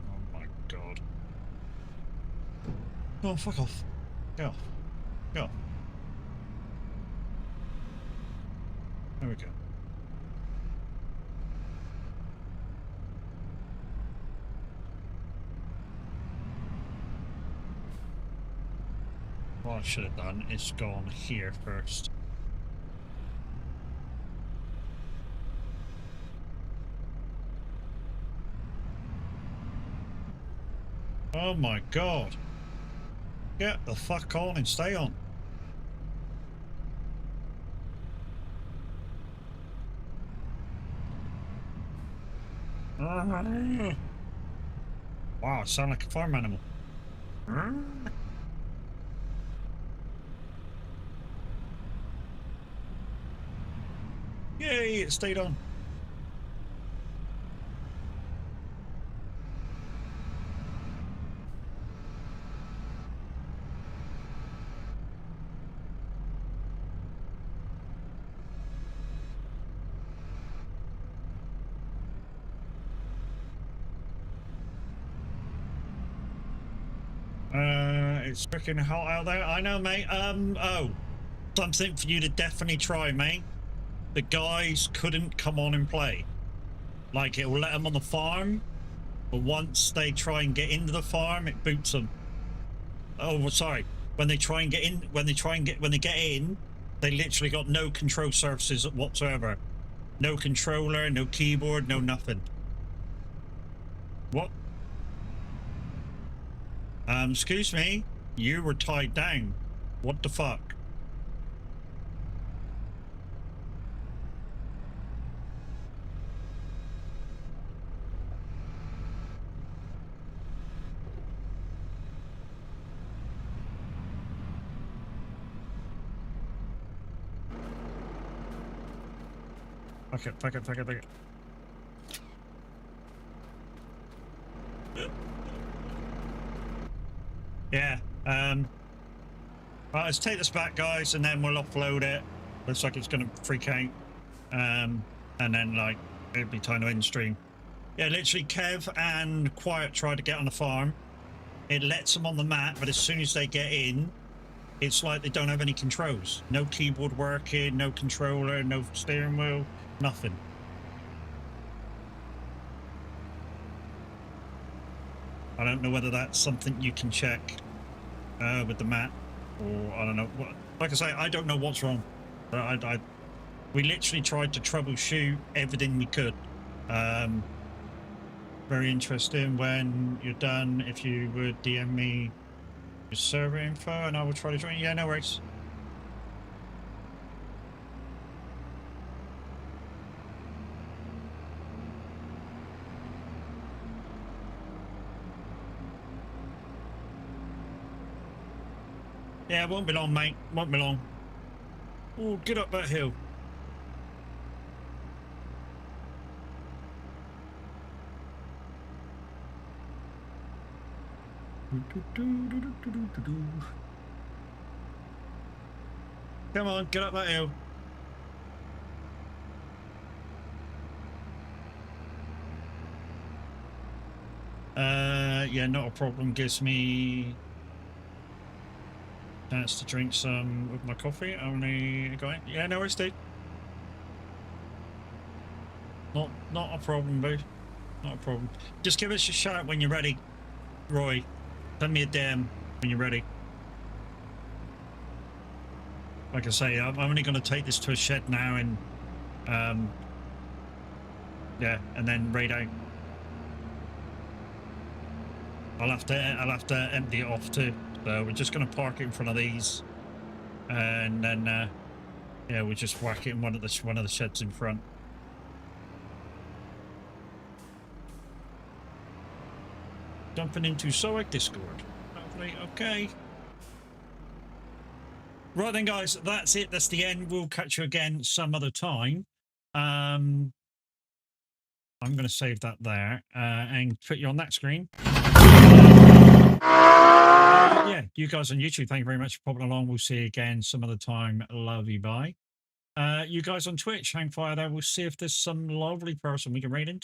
Oh my god. Oh, fuck off. Go. Go. There we go. What I should have done is gone here first. Oh my god. Get the fuck on and stay on. Wow, I sound like a farm animal. Yay, it stayed on. It's freaking hot out there. I know, mate. Oh, something for you to definitely try, mate. The guys couldn't come on and play. Like, it will let them on the farm, but once they try and get into the farm, it boots them. Oh, well, sorry. When they try and get in, when they get in, they literally got no control surfaces whatsoever. No controller, no keyboard, no nothing. What? Excuse me? You were tied down. What the fuck? Fuck it, fuck it, fuck it, fuck it. Yeah, right, let's take this back, guys, and then we'll offload it. Looks like it's gonna freak out. And then, like, it'll be time to end stream. Yeah, literally, Kev and Quiet tried to get on the farm. It lets them on the map, but as soon as they get in, it's like they don't have any controls. No keyboard working, no controller, no steering wheel, nothing. I don't know whether that's something you can check with the map, or I don't know. Like I say, I don't know what's wrong. We literally tried to troubleshoot everything we could. Very interesting. When you're done, if you would DM me your server info, and I will try to join. Yeah, no worries. Yeah, it won't be long, mate. Won't be long. Oh, get up that hill. Come on, get up that hill. Yeah, not a problem. Gives me chance to drink some with my coffee. Only going. Yeah, no worries, dude. Not a problem, dude. Not a problem. Just give us a shout when you're ready, Roy. Send me a DM when you're ready. Like I say, I'm only going to take this to a shed now and Yeah, and then raid out. I'll have to empty it off too. So we're just gonna park it in front of these, and then yeah, we'll just whack it in one of the sheds in front. Jumping into Soic Discord. Lovely. Okay. Right then, guys, that's it. That's the end. We'll catch you again some other time. I'm going to save that there and put you on that screen. Yeah, you guys on YouTube, thank you very much for popping along. We'll see you again some other time. Love you, bye. You guys on Twitch, hang fire there. We'll see if there's some lovely person we can raid into.